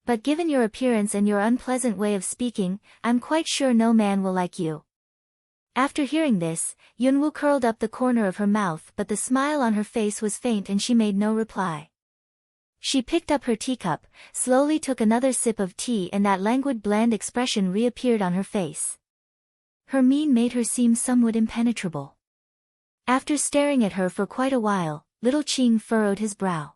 But given your appearance and your unpleasant way of speaking, I'm quite sure no man will like you." After hearing this, Yunwoo curled up the corner of her mouth, but the smile on her face was faint and she made no reply. She picked up her teacup, slowly took another sip of tea, and that languid bland expression reappeared on her face. Her mien made her seem somewhat impenetrable. After staring at her for quite a while, little Ching furrowed his brow.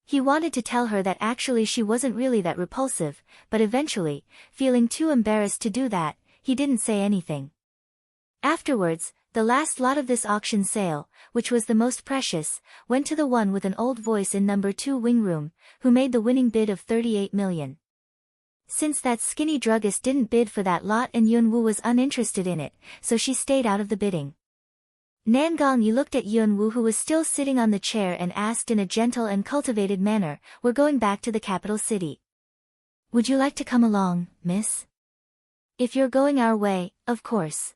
He wanted to tell her that actually she wasn't really that repulsive, but eventually, feeling too embarrassed to do that, he didn't say anything. Afterwards, the last lot of this auction sale, which was the most precious, went to the one with an old voice in number 2 wing room, who made the winning bid of 38 million. Since that skinny druggist didn't bid for that lot and Yunwoo was uninterested in it, so she stayed out of the bidding. Nangongyi looked at Yunwoo, who was still sitting on the chair, and asked in a gentle and cultivated manner, "We're going back to the capital city. Would you like to come along, miss? If you're going our way, of course."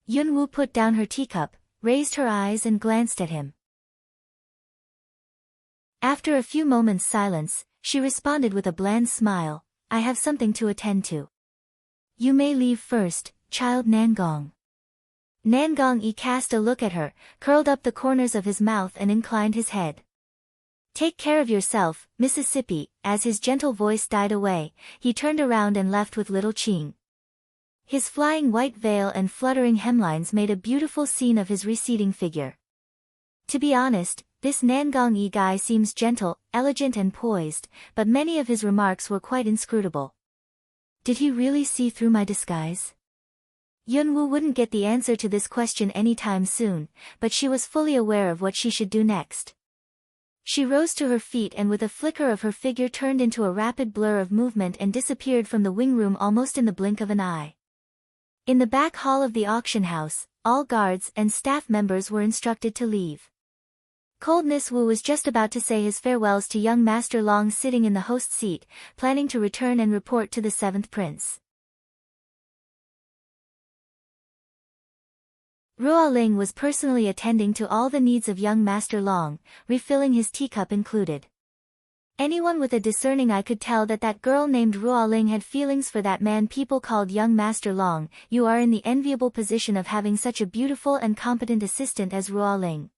Yunwoo put down her teacup, raised her eyes and glanced at him. After a few moments' silence, she responded with a bland smile, "I have something to attend to. You may leave first, child Nangong." Nangong-yi cast a look at her, curled up the corners of his mouth and inclined his head. "Take care of yourself, Mississippi." As his gentle voice died away, he turned around and left with little Ching. His flying white veil and fluttering hemlines made a beautiful scene of his receding figure. To be honest, this Nangong-yi guy seems gentle, elegant and poised, but many of his remarks were quite inscrutable. Did he really see through my disguise? Yunwoo wouldn't get the answer to this question anytime soon, but she was fully aware of what she should do next. She rose to her feet and with a flicker of her figure turned into a rapid blur of movement and disappeared from the wing room almost in the blink of an eye. In the back hall of the auction house, all guards and staff members were instructed to leave. Coldness Wu was just about to say his farewells to young Master Long sitting in the host seat, planning to return and report to the 7th prince. Ruo Ling was personally attending to all the needs of young Master Long, refilling his teacup included. Anyone with a discerning eye could tell that that girl named Ruo Ling had feelings for that man people called young Master Long. You are in the enviable position of having such a beautiful and competent assistant as Ruo Ling.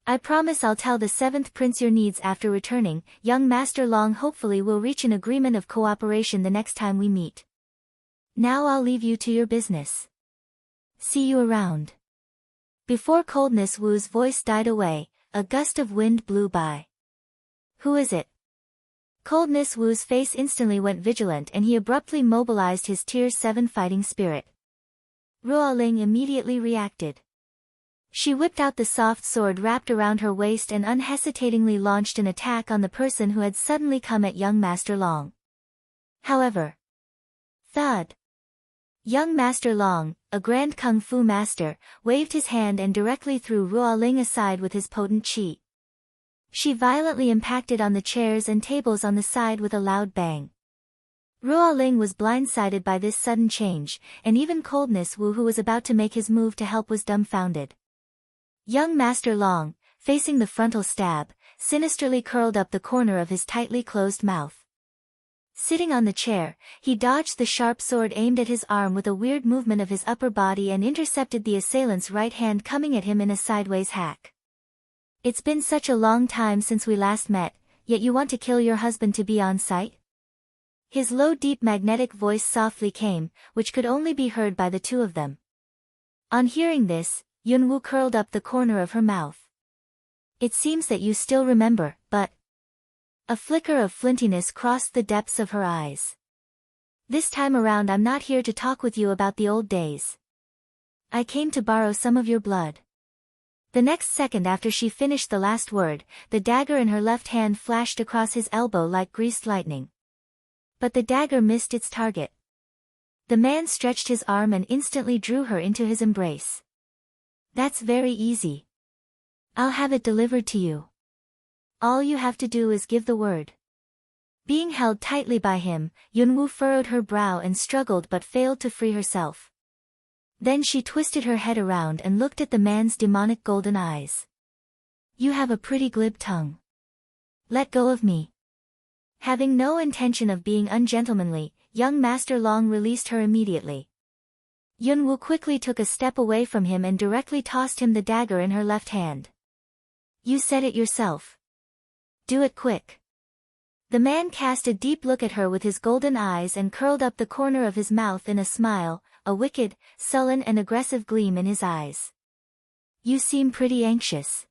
I promise I'll tell the 7th prince your needs after returning. Young Master Long hopefully will reach an agreement of cooperation the next time we meet. Now I'll leave you to your business. See you around. Before Coldness Wu's voice died away, a gust of wind blew by. Who is it? Coldness Wu's face instantly went vigilant and he abruptly mobilized his Tier 7 fighting spirit. Ruo Ling immediately reacted. She whipped out the soft sword wrapped around her waist and unhesitatingly launched an attack on the person who had suddenly come at young Master Long. However, thud. Young Master Long, a grand kung fu master, waved his hand and directly threw Ruo Ling aside with his potent qi. She violently impacted on the chairs and tables on the side with a loud bang. Ruo Ling was blindsided by this sudden change, and even Coldness Wu, who was about to make his move to help, was dumbfounded. Young Master Long, facing the frontal stab, sinisterly curled up the corner of his tightly closed mouth. Sitting on the chair, he dodged the sharp sword aimed at his arm with a weird movement of his upper body and intercepted the assailant's right hand coming at him in a sideways hack. It's been such a long time since we last met, yet you want to kill your husband to be on sight? His low deep magnetic voice softly came, which could only be heard by the two of them. On hearing this, Yunwoo curled up the corner of her mouth. It seems that you still remember, but... A flicker of flintiness crossed the depths of her eyes. This time around I'm not here to talk with you about the old days. I came to borrow some of your blood. The next second after she finished the last word, the dagger in her left hand flashed across his elbow like greased lightning. But the dagger missed its target. The man stretched his arm and instantly drew her into his embrace. That's very easy. I'll have it delivered to you. All you have to do is give the word. Being held tightly by him, Yunwoo furrowed her brow and struggled but failed to free herself. Then she twisted her head around and looked at the man's demonic golden eyes. You have a pretty glib tongue. Let go of me. Having no intention of being ungentlemanly, young Master Long released her immediately. Yunwoo quickly took a step away from him and directly tossed him the dagger in her left hand. You said it yourself. Do it quick. The man cast a deep look at her with his golden eyes and curled up the corner of his mouth in a smile, a wicked, sullen and aggressive gleam in his eyes. You seem pretty anxious.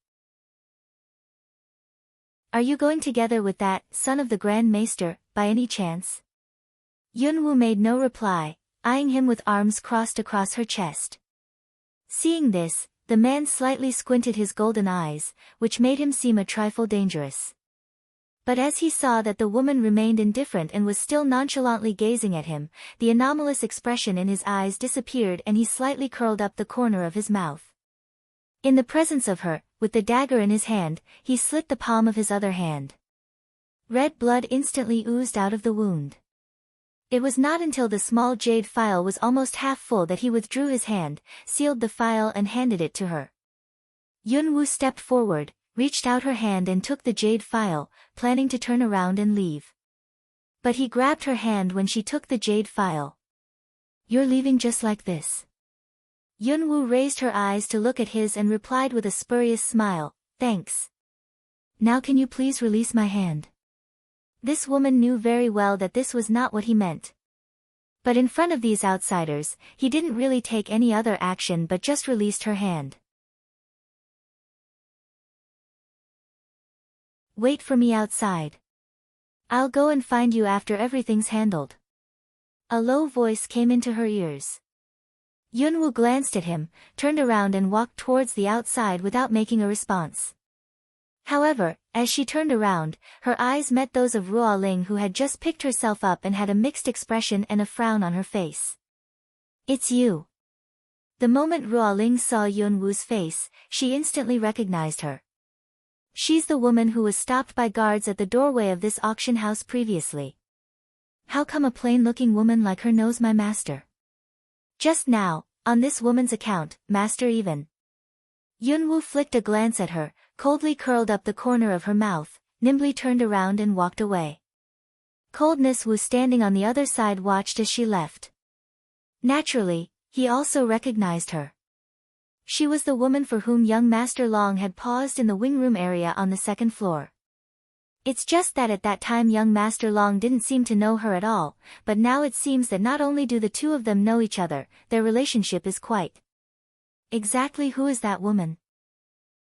Are you going together with that, son of the Grand Maester, by any chance? Yunwoo made no reply, eyeing him with arms crossed across her chest. Seeing this, the man slightly squinted his golden eyes, which made him seem a trifle dangerous. But as he saw that the woman remained indifferent and was still nonchalantly gazing at him, the anomalous expression in his eyes disappeared and he slightly curled up the corner of his mouth. In the presence of her, with the dagger in his hand, he slit the palm of his other hand. Red blood instantly oozed out of the wound. It was not until the small jade phial was almost half full that he withdrew his hand, sealed the phial and handed it to her. Yunwoo stepped forward, reached out her hand and took the jade phial, planning to turn around and leave. But he grabbed her hand when she took the jade phial. You're leaving just like this? Yunwoo raised her eyes to look at his and replied with a spurious smile, thanks. Now can you please release my hand? This woman knew very well that this was not what he meant. But in front of these outsiders, he didn't really take any other action but just released her hand. Wait for me outside. I'll go and find you after everything's handled. A low voice came into her ears. Yunwoo glanced at him, turned around and walked towards the outside without making a response. However, as she turned around, her eyes met those of Ruo Ling, who had just picked herself up and had a mixed expression and a frown on her face. It's you. The moment Ruo Ling saw Yunwoo's face, she instantly recognized her. She's the woman who was stopped by guards at the doorway of this auction house previously. How come a plain-looking woman like her knows my master? Just now, on this woman's account, master even. Yunwoo flicked a glance at her, coldly curled up the corner of her mouth, nimbly turned around and walked away. Coldness Wu standing on the other side watched as she left. Naturally, he also recognized her. She was the woman for whom young Master Long had paused in the wing room area on the second floor. It's just that at that time young Master Long didn't seem to know her at all, but now it seems that not only do the two of them know each other, their relationship is quite. Exactly who is that woman?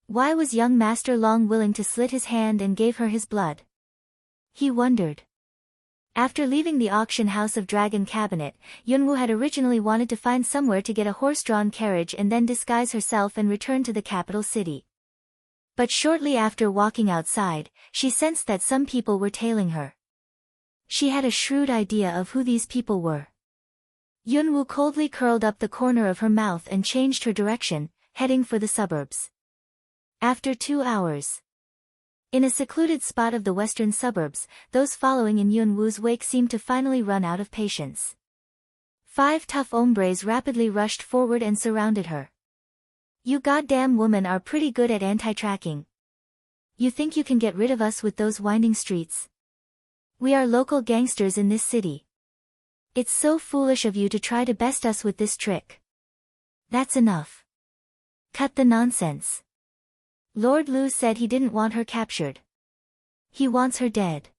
Why was young Master Long willing to slit his hand and gave her his blood? He wondered. After leaving the auction house of Dragon Cabinet, Yunwoo had originally wanted to find somewhere to get a horse-drawn carriage and then disguise herself and return to the capital city. But shortly after walking outside, she sensed that some people were tailing her. She had a shrewd idea of who these people were. Yunwoo coldly curled up the corner of her mouth and changed her direction, heading for the suburbs. After 2 hours. In a secluded spot of the western suburbs, those following in Yunwoo's wake seemed to finally run out of patience. 5 tough hombres rapidly rushed forward and surrounded her. You goddamn women are pretty good at anti-tracking. You think you can get rid of us with those winding streets? We are local gangsters in this city. It's so foolish of you to try to best us with this trick. That's enough. Cut the nonsense. Lord Lu said he didn't want her captured. He wants her dead.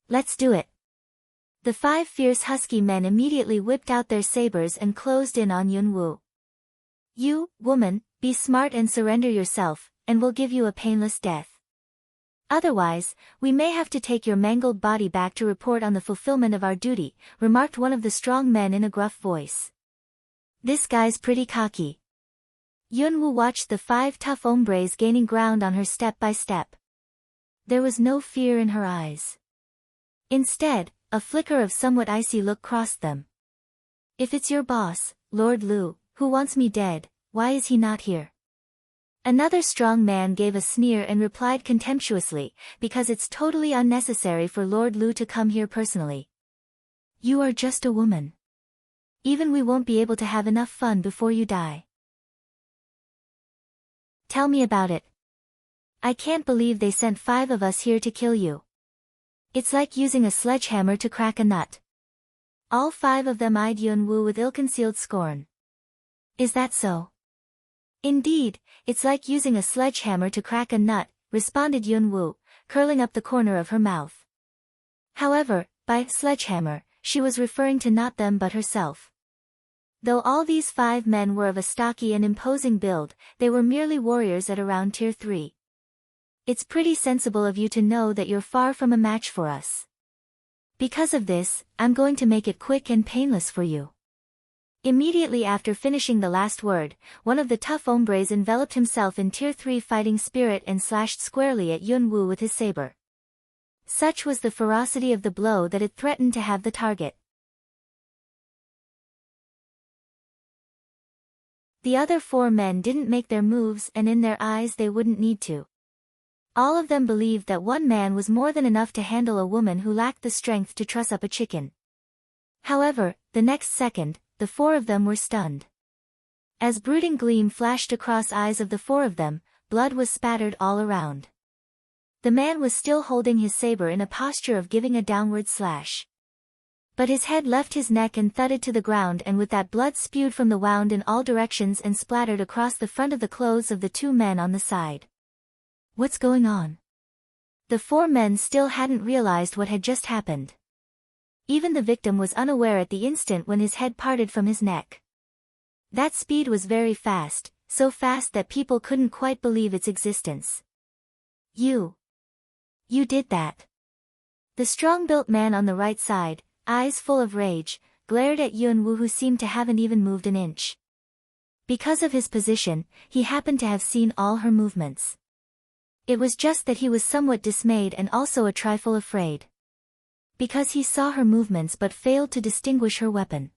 Let's do it. The 5 fierce husky men immediately whipped out their sabers and closed in on Yunwoo. You, woman, be smart and surrender yourself, and we'll give you a painless death. Otherwise, we may have to take your mangled body back to report on the fulfillment of our duty, remarked one of the strong men in a gruff voice. This guy's pretty cocky. Yunwoo watched the 5 tough hombres gaining ground on her step by step. There was no fear in her eyes. Instead, a flicker of somewhat icy look crossed them. If it's your boss, Lord Lu, who wants me dead, why is he not here? Another strong man gave a sneer and replied contemptuously, because it's totally unnecessary for Lord Lu to come here personally. You are just a woman. Even we won't be able to have enough fun before you die. Tell me about it. I can't believe they sent 5 of us here to kill you. It's like using a sledgehammer to crack a nut. All 5 of them eyed Yunwoo with ill-concealed scorn. Is that so? Indeed, it's like using a sledgehammer to crack a nut, responded Yunwoo, curling up the corner of her mouth. However, by sledgehammer, she was referring to not them but herself. Though all these 5 men were of a stocky and imposing build, they were merely warriors at around tier 3. It's pretty sensible of you to know that you're far from a match for us. Because of this, I'm going to make it quick and painless for you. Immediately after finishing the last word, one of the tough hombres enveloped himself in tier 3 fighting spirit and slashed squarely at Yunwoo with his saber. Such was the ferocity of the blow that it threatened to have the target. The other 4 men didn't make their moves, and in their eyes they wouldn't need to. All of them believed that one man was more than enough to handle a woman who lacked the strength to truss up a chicken. However, the next second, the 4 of them were stunned. As brooding gleam flashed across eyes of the 4 of them, blood was spattered all around. The man was still holding his saber in a posture of giving a downward slash. But his head left his neck and thudded to the ground, and with that blood spewed from the wound in all directions and splattered across the front of the clothes of the 2 men on the side. What's going on? The 4 men still hadn't realized what had just happened. Even the victim was unaware at the instant when his head parted from his neck. That speed was very fast, so fast that people couldn't quite believe its existence. You did that. The strong-built man on the right side, eyes full of rage, glared at Yunwoo, who seemed to haven't even moved an inch. Because of his position, he happened to have seen all her movements. It was just that he was somewhat dismayed and also a trifle afraid. Because he saw her movements but failed to distinguish her weapon.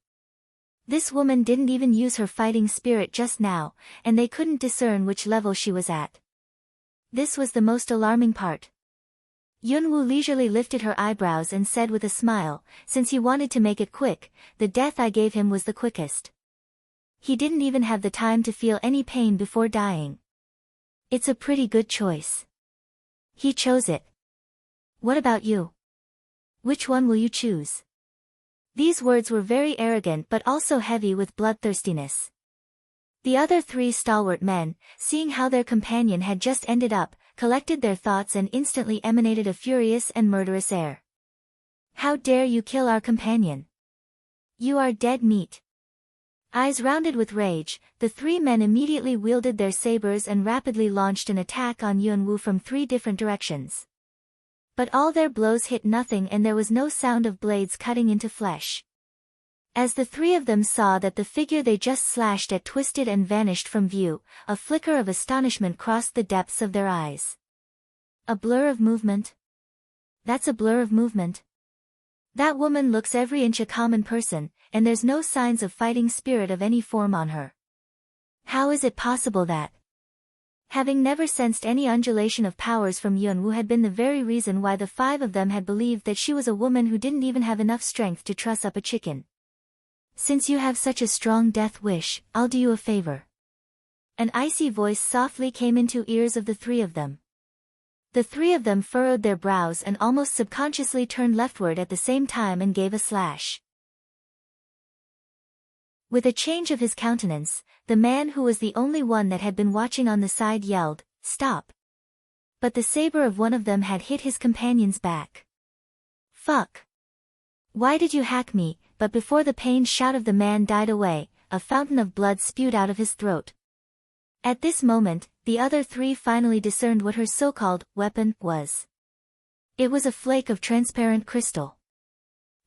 This woman didn't even use her fighting spirit just now, and they couldn't discern which level she was at. This was the most alarming part. Yunwoo leisurely lifted her eyebrows and said with a smile, since he wanted to make it quick, the death I gave him was the quickest. He didn't even have the time to feel any pain before dying. It's a pretty good choice. He chose it. What about you? Which one will you choose? These words were very arrogant but also heavy with bloodthirstiness. The other 3 stalwart men, seeing how their companion had just ended up, collected their thoughts and instantly emanated a furious and murderous air. How dare you kill our companion? You are dead meat. Eyes rounded with rage, the 3 men immediately wielded their sabers and rapidly launched an attack on Yunwoo from 3 different directions. But all their blows hit nothing, and there was no sound of blades cutting into flesh. As the 3 of them saw that the figure they just slashed at twisted and vanished from view, a flicker of astonishment crossed the depths of their eyes. A blur of movement? That's a blur of movement. That woman looks every inch a common person, and there's no signs of fighting spirit of any form on her. How is it possible that? Having never sensed any undulation of powers from Yunwoo had been the very reason why the 5 of them had believed that she was a woman who didn't even have enough strength to truss up a chicken. Since you have such a strong death wish, I'll do you a favor. An icy voice softly came into ears of the 3 of them. The 3 of them furrowed their brows and almost subconsciously turned leftward at the same time and gave a slash. With a change of his countenance, the man who was the only one that had been watching on the side yelled, "Stop!" But the saber of one of them had hit his companion's back. "Fuck! Why did you hack me?" But before the pained shout of the man died away, a fountain of blood spewed out of his throat. At this moment, the other 3 finally discerned what her so-called weapon was. It was a flake of transparent crystal.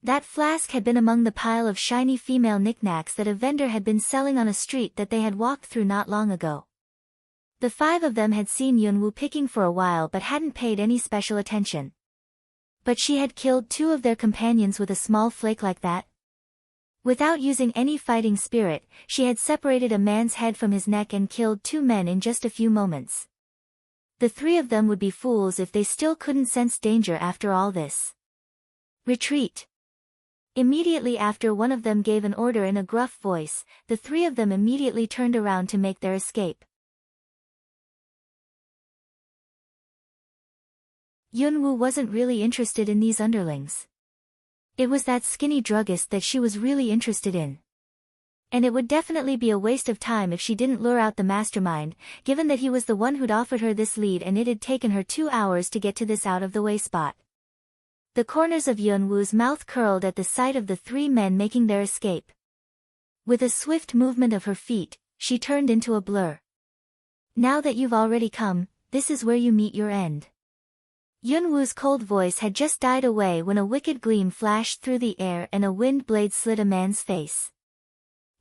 That flask had been among the pile of shiny female knickknacks that a vendor had been selling on a street that they had walked through not long ago. The 5 of them had seen Yunwoo picking for a while but hadn't paid any special attention. But she had killed 2 of their companions with a small flake like that? Without using any fighting spirit, she had separated a man's head from his neck and killed 2 men in just a few moments. The 3 of them would be fools if they still couldn't sense danger after all this. Retreat! Immediately after one of them gave an order in a gruff voice, the three of them immediately turned around to make their escape. Yunwoo wasn't really interested in these underlings. It was that skinny druggist that she was really interested in. And it would definitely be a waste of time if she didn't lure out the mastermind, given that he was the one who'd offered her this lead and it had taken her 2 hours to get to this out-of-the-way spot. The corners of Yunwoo's mouth curled at the sight of the three men making their escape. With a swift movement of her feet, she turned into a blur. Now that you've already come, this is where you meet your end. Yunwoo's cold voice had just died away when a wicked gleam flashed through the air and a wind blade slit a man's face.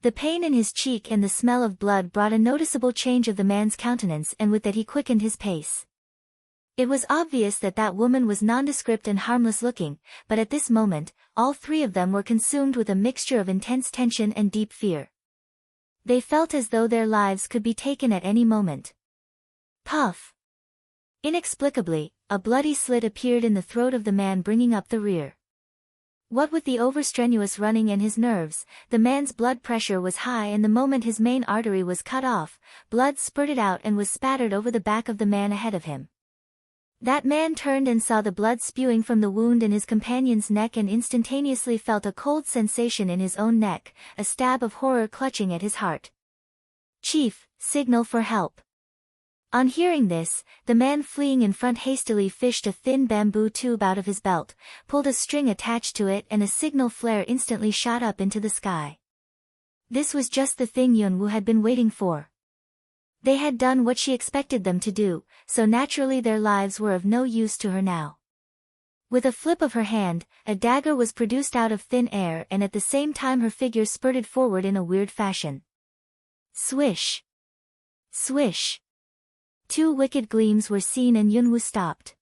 The pain in his cheek and the smell of blood brought a noticeable change of the man's countenance, and with that he quickened his pace. It was obvious that that woman was nondescript and harmless looking, but at this moment, all three of them were consumed with a mixture of intense tension and deep fear. They felt as though their lives could be taken at any moment. Puff! Inexplicably, a bloody slit appeared in the throat of the man bringing up the rear. What with the overstrenuous running and his nerves, the man's blood pressure was high, and the moment his main artery was cut off, blood spurted out and was spattered over the back of the man ahead of him. That man turned and saw the blood spewing from the wound in his companion's neck and instantaneously felt a cold sensation in his own neck, a stab of horror clutching at his heart. "Chief, signal for help." On hearing this, the man fleeing in front hastily fished a thin bamboo tube out of his belt, pulled a string attached to it, and a signal flare instantly shot up into the sky. This was just the thing Yunwoo had been waiting for. They had done what she expected them to do, so naturally their lives were of no use to her now. With a flip of her hand, a dagger was produced out of thin air, and at the same time her figure spurted forward in a weird fashion. Swish! Swish! 2 wicked gleams were seen and Yunwoo stopped.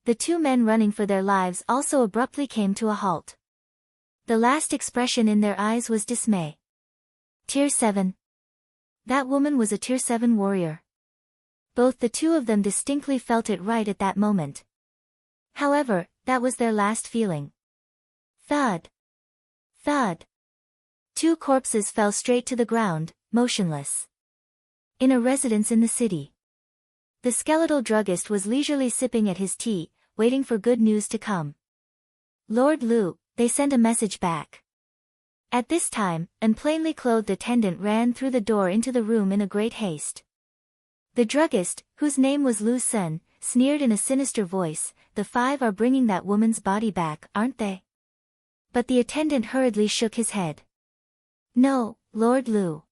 The 2 men running for their lives also abruptly came to a halt. The last expression in their eyes was dismay. Tier 7. That woman was a Tier 7 warrior. Both the 2 of them distinctly felt it right at that moment. However, that was their last feeling. Thud! Thud! 2 corpses fell straight to the ground, motionless. In a residence in the city. The skeletal druggist was leisurely sipping at his tea, waiting for good news to come. "Lord Liu," they sent a message back. At this time, an plainly clothed attendant ran through the door into the room in a great haste. The druggist, whose name was Lu Sun, sneered in a sinister voice, "The 5 are bringing that woman's body back, aren't they?" But the attendant hurriedly shook his head. "No, Lord Liu.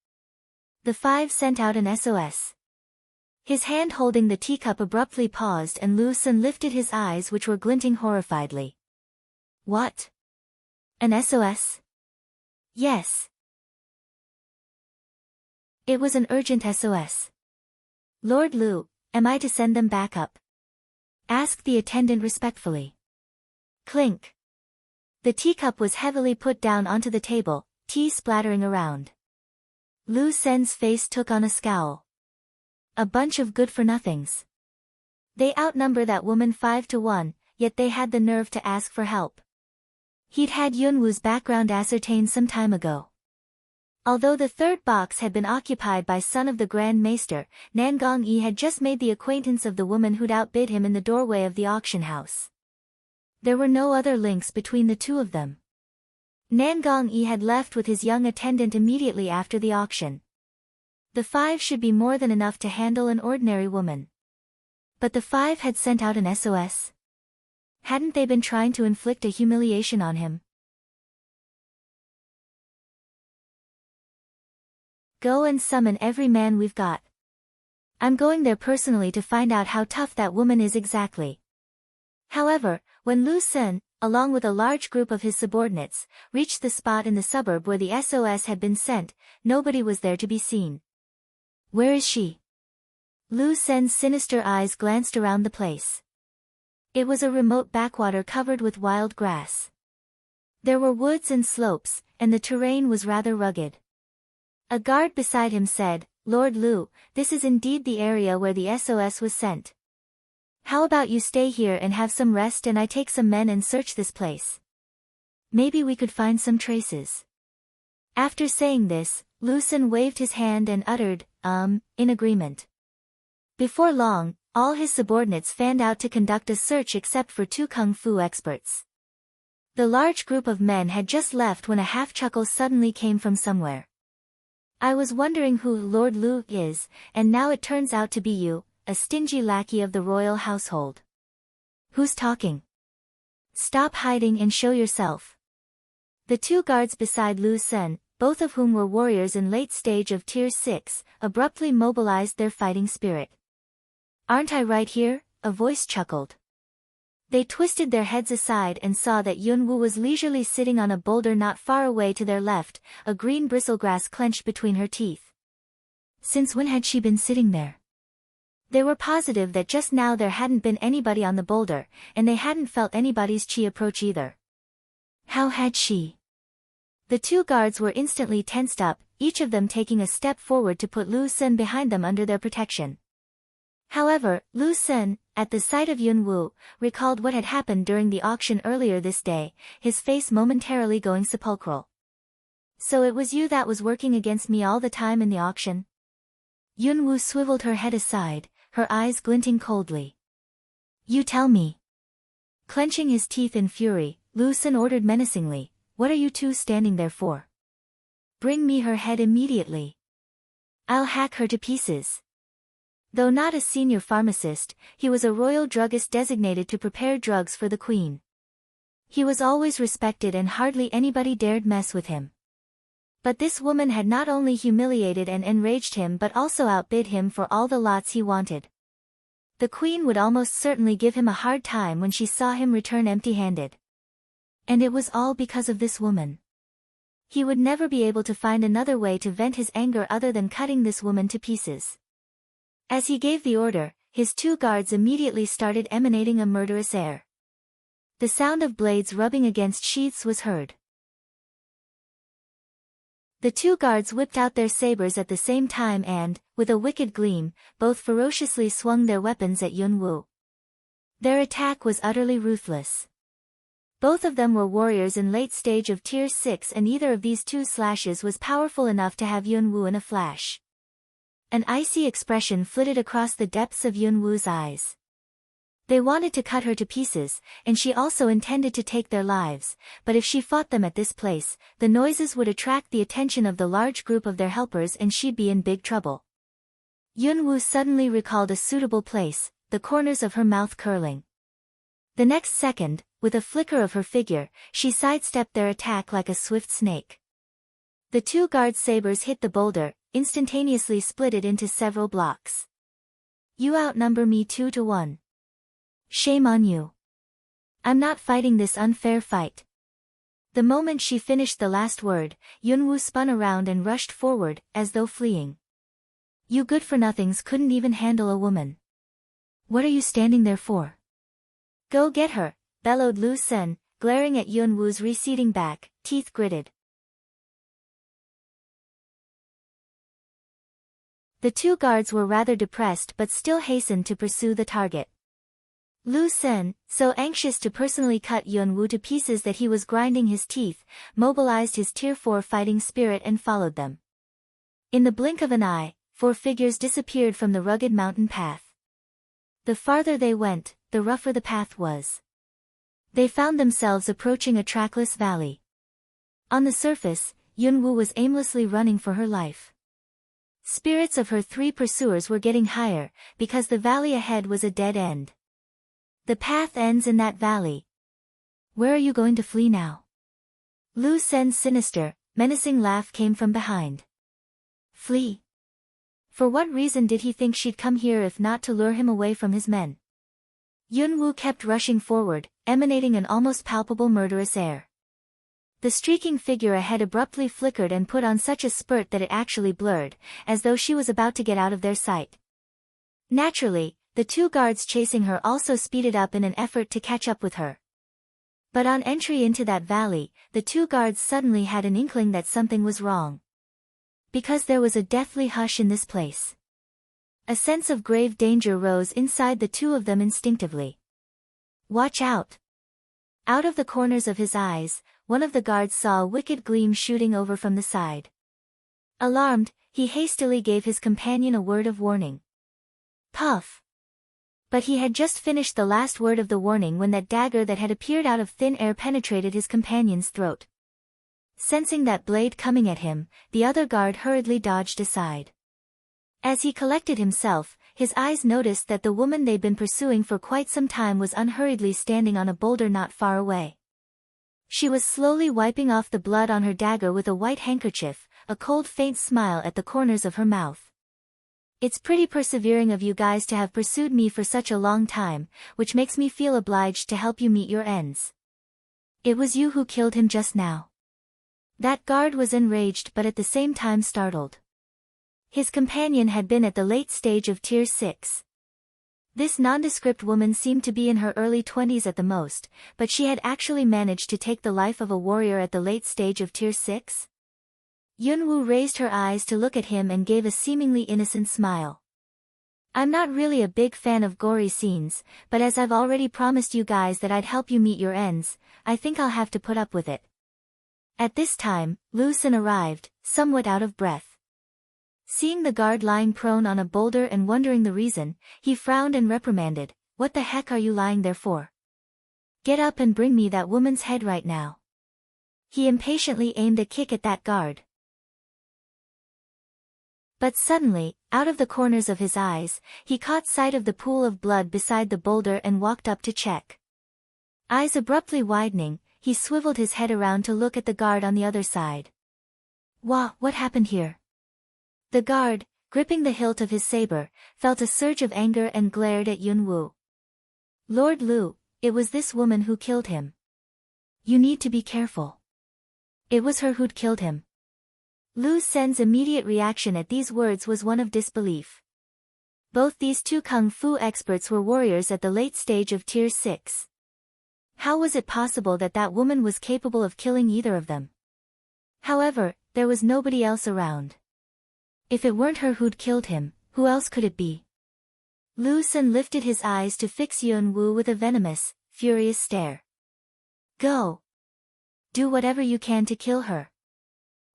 The 5 sent out an SOS. His hand holding the teacup abruptly paused, and Lu Sun lifted his eyes, which were glinting horrifiedly. "What? An SOS? Yes. It was an urgent SOS. Lord Liu, am I to send them back up?" asked the attendant respectfully. Clink. The teacup was heavily put down onto the table, tea splattering around. Lu Sen's face took on a scowl. A bunch of good-for-nothings. They outnumber that woman 5 to 1, yet they had the nerve to ask for help. He'd had Yunwoo's background ascertained some time ago. Although the 3rd box had been occupied by son of the Grand Maester, Nangong Yi had just made the acquaintance of the woman who'd outbid him in the doorway of the auction house. There were no other links between the 2 of them. Nangong Yi had left with his young attendant immediately after the auction. The 5 should be more than enough to handle an ordinary woman. But the 5 had sent out an SOS? Hadn't they been trying to inflict a humiliation on him? "Go and summon every man we've got. I'm going there personally to find out how tough that woman is exactly." However, when Lu Sun, along with a large group of his subordinates, reached the spot in the suburb where the SOS had been sent, nobody was there to be seen. "Where is she?" Lu Sen's sinister eyes glanced around the place. It was a remote backwater covered with wild grass. There were woods and slopes, and the terrain was rather rugged. A guard beside him said, "Lord Liu, this is indeed the area where the SOS was sent. How about you stay here and have some rest, and I take some men and search this place?" Maybe we could find some traces. After saying this, Lu Sen waved his hand and uttered, in agreement. Before long, all his subordinates fanned out to conduct a search except for 2 kung fu experts. The large group of men had just left when a half-chuckle suddenly came from somewhere. I was wondering who Lord Lu is, and now it turns out to be you, a stingy lackey of the royal household. Who's talking? Stop hiding and show yourself. The 2 guards beside Lu Sen, both of whom were warriors in late stage of Tier 6, abruptly mobilized their fighting spirit. Aren't I right here? A voice chuckled. They twisted their heads aside and saw that Yunwu was leisurely sitting on a boulder not far away to their left, a green bristlegrass clenched between her teeth. Since when had she been sitting there? They were positive that just now there hadn't been anybody on the boulder, and they hadn't felt anybody's chi approach either. How had she? The 2 guards were instantly tensed up, each of them taking a step forward to put Lu Sen behind them under their protection. However, Lu Sen, at the sight of Yunwu, recalled what had happened during the auction earlier this day, his face momentarily going sepulchral. So it was you that was working against me all the time in the auction? Yunwu swiveled her head aside, her eyes glinting coldly. You tell me. Clenching his teeth in fury, Lu Sen ordered menacingly, what are you 2 standing there for? Bring me her head immediately. I'll hack her to pieces. Though not a senior pharmacist, he was a royal druggist designated to prepare drugs for the queen. He was always respected and hardly anybody dared mess with him. But this woman had not only humiliated and enraged him but also outbid him for all the lots he wanted. The queen would almost certainly give him a hard time when she saw him return empty-handed. And it was all because of this woman. He would never be able to find another way to vent his anger other than cutting this woman to pieces. As he gave the order, his 2 guards immediately started emanating a murderous air. The sound of blades rubbing against sheaths was heard. The 2 guards whipped out their sabers at the same time and, with a wicked gleam, both ferociously swung their weapons at Yunwu. Their attack was utterly ruthless. Both of them were warriors in late stage of Tier 6 and either of these 2 slashes was powerful enough to have Yunwu in a flash. An icy expression flitted across the depths of Yunwu's eyes. They wanted to cut her to pieces, and she also intended to take their lives, but if she fought them at this place, the noises would attract the attention of the large group of their helpers and she'd be in big trouble. Yunwu suddenly recalled a suitable place, the corners of her mouth curling. The next second, with a flicker of her figure, she sidestepped their attack like a swift snake. The 2 guards' sabers hit the boulder, instantaneously split it into several blocks. You outnumber me 2 to 1. Shame on you. I'm not fighting this unfair fight. The moment she finished the last word, Yunwu spun around and rushed forward, as though fleeing. You good-for-nothings couldn't even handle a woman. What are you standing there for? Go get her, bellowed Lu Sen, glaring at Yunwu's receding back, teeth gritted. The 2 guards were rather depressed but still hastened to pursue the target. Lu Sen, so anxious to personally cut Yunwu to pieces that he was grinding his teeth, mobilized his Tier 4 fighting spirit and followed them. In the blink of an eye, 4 figures disappeared from the rugged mountain path. The farther they went, the rougher the path was. They found themselves approaching a trackless valley. On the surface, Yunwu was aimlessly running for her life. Spirits of her 3 pursuers were getting higher, because the valley ahead was a dead end. The path ends in that valley. Where are you going to flee now? Lu Sen's sinister, menacing laugh came from behind. Flee? For what reason did he think she'd come here if not to lure him away from his men? Yunwu kept rushing forward, emanating an almost palpable murderous air. The streaking figure ahead abruptly flickered and put on such a spurt that it actually blurred, as though she was about to get out of their sight. Naturally, the 2 guards chasing her also speeded up in an effort to catch up with her. But on entry into that valley, the 2 guards suddenly had an inkling that something was wrong. Because there was a deathly hush in this place. A sense of grave danger rose inside the 2 of them instinctively. Watch out! Out of the corners of his eyes, one of the guards saw a wicked gleam shooting over from the side. Alarmed, he hastily gave his companion a word of warning. Puff! But he had just finished the last word of the warning when that dagger that had appeared out of thin air penetrated his companion's throat. Sensing that blade coming at him, the other guard hurriedly dodged aside. As he collected himself, his eyes noticed that the woman they'd been pursuing for quite some time was unhurriedly standing on a boulder not far away. She was slowly wiping off the blood on her dagger with a white handkerchief, a cold faint smile at the corners of her mouth. It's pretty persevering of you guys to have pursued me for such a long time, which makes me feel obliged to help you meet your ends. It was you who killed him just now. That guard was enraged but at the same time startled. His companion had been at the late stage of Tier 6. This nondescript woman seemed to be in her early 20s at the most, but she had actually managed to take the life of a warrior at the late stage of Tier 6? Yunwoo raised her eyes to look at him and gave a seemingly innocent smile. I'm not really a big fan of gory scenes, but as I've already promised you guys that I'd help you meet your ends, I think I'll have to put up with it. At this time, Lu Sin arrived, somewhat out of breath. Seeing the guard lying prone on a boulder and wondering the reason, he frowned and reprimanded, "What the heck are you lying there for? Get up and bring me that woman's head right now." He impatiently aimed a kick at that guard. But suddenly, out of the corners of his eyes, he caught sight of the pool of blood beside the boulder and walked up to check. Eyes abruptly widening, he swiveled his head around to look at the guard on the other side. What happened here? The guard, gripping the hilt of his saber, felt a surge of anger and glared at Yunwoo. Lord Lu, it was this woman who killed him. You need to be careful. It was her who'd killed him. Lu Sen's immediate reaction at these words was one of disbelief. Both these two kung fu experts were warriors at the late stage of Tier 6. How was it possible that that woman was capable of killing either of them? However, there was nobody else around. If it weren't her who'd killed him, who else could it be? Lu Sen lifted his eyes to fix Yunwoo with a venomous, furious stare. Go! Do whatever you can to kill her.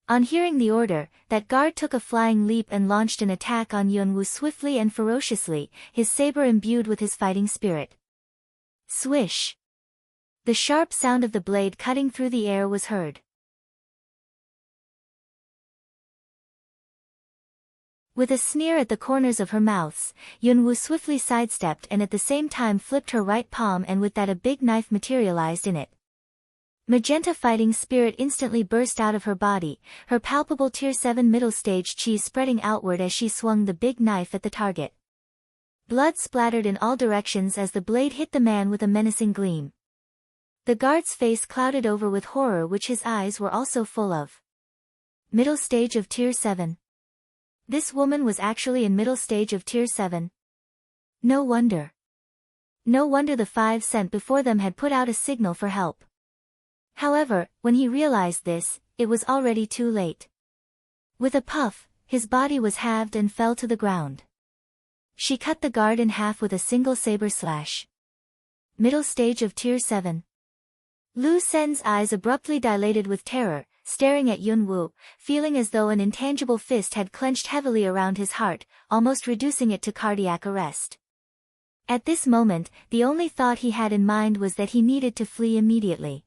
On hearing the order, that guard took a flying leap and launched an attack on Yunwoo swiftly and ferociously, his saber imbued with his fighting spirit. Swish! The sharp sound of the blade cutting through the air was heard. With a sneer at the corners of her mouths, Yunwoo swiftly sidestepped and at the same time flipped her right palm, and with that a big knife materialized in it. Magenta fighting spirit instantly burst out of her body, her palpable Tier 7 middle stage chi spreading outward as she swung the big knife at the target. Blood splattered in all directions as the blade hit the man with a menacing gleam. The guard's face clouded over with horror, which his eyes were also full of. Middle stage of Tier 7. This woman was actually in middle stage of Tier 7. No wonder. No wonder the 5 sent before them had put out a signal for help. However, when he realized this, it was already too late. With a puff, his body was halved and fell to the ground. She cut the guard in half with a single saber slash. Middle stage of Tier 7. Lu Sen's eyes abruptly dilated with terror, staring at Yunwoo, feeling as though an intangible fist had clenched heavily around his heart, almost reducing it to cardiac arrest. At this moment, the only thought he had in mind was that he needed to flee immediately.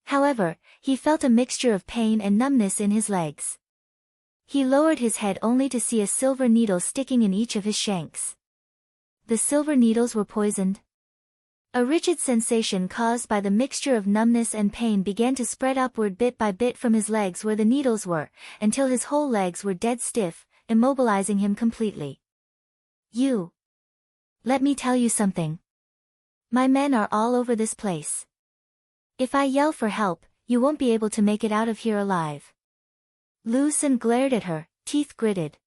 However, he felt a mixture of pain and numbness in his legs. He lowered his head only to see a silver needle sticking in each of his shanks. The silver needles were poisoned. A rigid sensation caused by the mixture of numbness and pain began to spread upward bit by bit from his legs where the needles were, until his whole legs were dead stiff, immobilizing him completely. Let me tell you something. My men are all over this place. If I yell for help, you won't be able to make it out of here alive. Lu Sen glared at her, teeth gritted.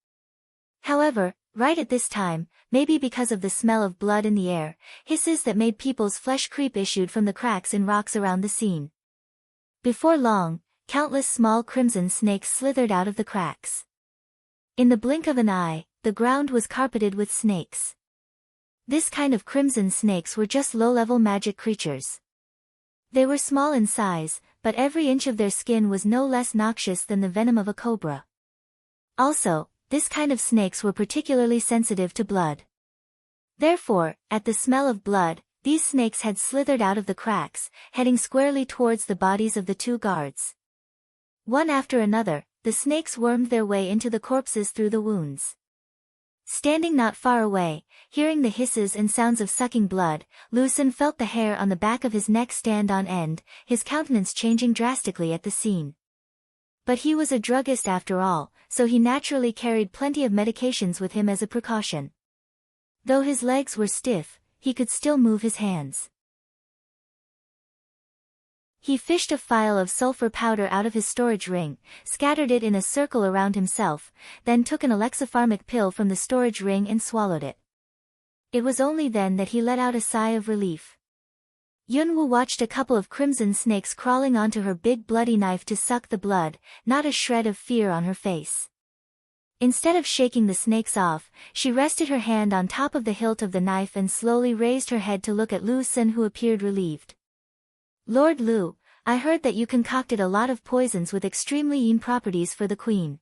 However, right at this time, maybe because of the smell of blood in the air, hisses that made people's flesh creep issued from the cracks in rocks around the scene. Before long, countless small crimson snakes slithered out of the cracks. In the blink of an eye, the ground was carpeted with snakes. This kind of crimson snakes were just low-level magic creatures. They were small in size, but every inch of their skin was no less noxious than the venom of a cobra. Also, this kind of snakes were particularly sensitive to blood. Therefore, at the smell of blood, these snakes had slithered out of the cracks, heading squarely towards the bodies of the two guards. One after another, the snakes wormed their way into the corpses through the wounds. Standing not far away, hearing the hisses and sounds of sucking blood, Lucen felt the hair on the back of his neck stand on end, his countenance changing drastically at the scene. But he was a druggist after all, so he naturally carried plenty of medications with him as a precaution. Though his legs were stiff, he could still move his hands. He fished a phial of sulfur powder out of his storage ring, scattered it in a circle around himself, then took an alexipharmic pill from the storage ring and swallowed it. It was only then that he let out a sigh of relief. Yunwoo watched a couple of crimson snakes crawling onto her big bloody knife to suck the blood, not a shred of fear on her face. Instead of shaking the snakes off, she rested her hand on top of the hilt of the knife and slowly raised her head to look at Lu Sen, who appeared relieved. "Lord Lu, I heard that you concocted a lot of poisons with extremely yin properties for the queen.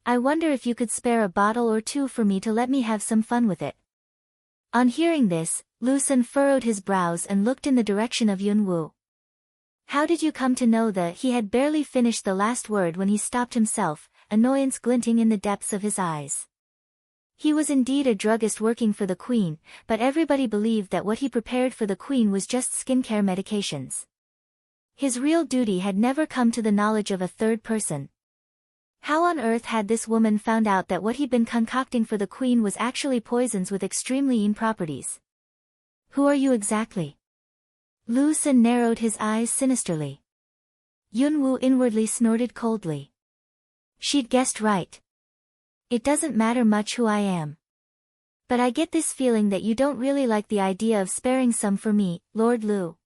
I wonder if you could spare a bottle or two for me to let me have some fun with it." On hearing this, Lu Sen furrowed his brows and looked in the direction of Yunwoo. "How did you come to know the—" He had barely finished the last word when he stopped himself, annoyance glinting in the depths of his eyes. He was indeed a druggist working for the queen, but everybody believed that what he prepared for the queen was just skincare medications. His real duty had never come to the knowledge of a third person. How on earth had this woman found out that what he'd been concocting for the queen was actually poisons with extremely yin properties? "Who are you exactly?" Lu Sen narrowed his eyes sinisterly. Yunwoo inwardly snorted coldly. She'd guessed right. "It doesn't matter much who I am. But I get this feeling that you don't really like the idea of sparing some for me, Lord Lu."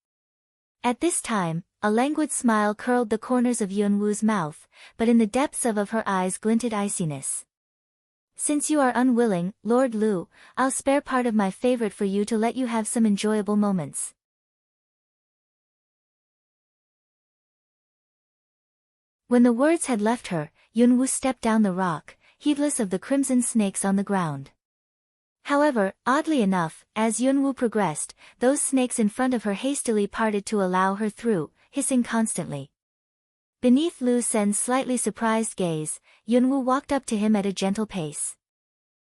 At this time, a languid smile curled the corners of Yunwoo's mouth, but in the depths of her eyes glinted iciness. "Since you are unwilling, Lord Lu, I'll spare part of my favorite for you to let you have some enjoyable moments." When the words had left her, Yunwoo stepped down the rock, heedless of the crimson snakes on the ground. However, oddly enough, as Yunwoo progressed, those snakes in front of her hastily parted to allow her through, hissing constantly. Beneath Lu Sen's slightly surprised gaze, Yunwoo walked up to him at a gentle pace.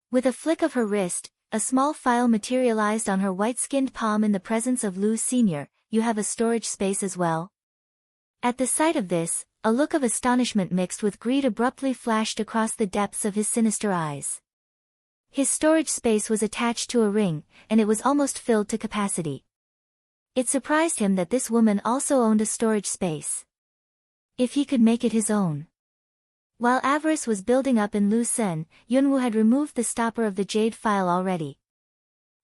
With a flick of her wrist, a small file materialized on her white-skinned palm in the presence of Lu Sr. "You have a storage space as well?" At the sight of this, a look of astonishment mixed with greed abruptly flashed across the depths of his sinister eyes. His storage space was attached to a ring, and it was almost filled to capacity. It surprised him that this woman also owned a storage space. If he could make it his own. While avarice was building up in Lu Sen, Yunwoo had removed the stopper of the jade file already.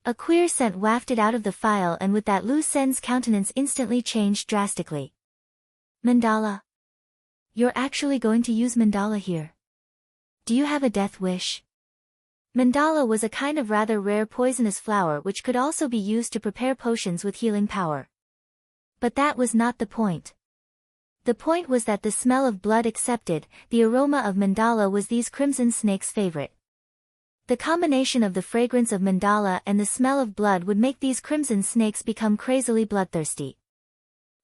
A queer scent wafted out of the file, and with that Lu Sen's countenance instantly changed drastically. "Mandala. You're actually going to use mandala here? Do you have a death wish?" Mandala was a kind of rather rare poisonous flower which could also be used to prepare potions with healing power. But that was not the point. The point was that the smell of blood accepted, the aroma of mandala was these crimson snakes' favorite. The combination of the fragrance of mandala and the smell of blood would make these crimson snakes become crazily bloodthirsty.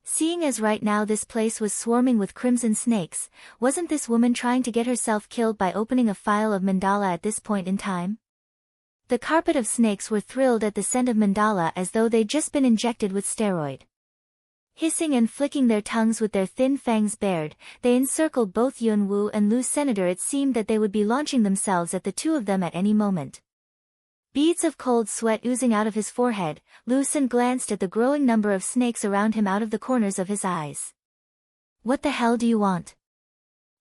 Seeing as right now this place was swarming with crimson snakes, wasn't this woman trying to get herself killed by opening a phial of mandala at this point in time? The carpet of snakes were thrilled at the scent of mandala as though they'd just been injected with steroid. Hissing and flicking their tongues with their thin fangs bared, they encircled both Yunwoo and Lu Senator. It seemed that they would be launching themselves at the two of them at any moment. Beads of cold sweat oozing out of his forehead, Lu Sen glanced at the growing number of snakes around him out of the corners of his eyes. "What the hell do you want?"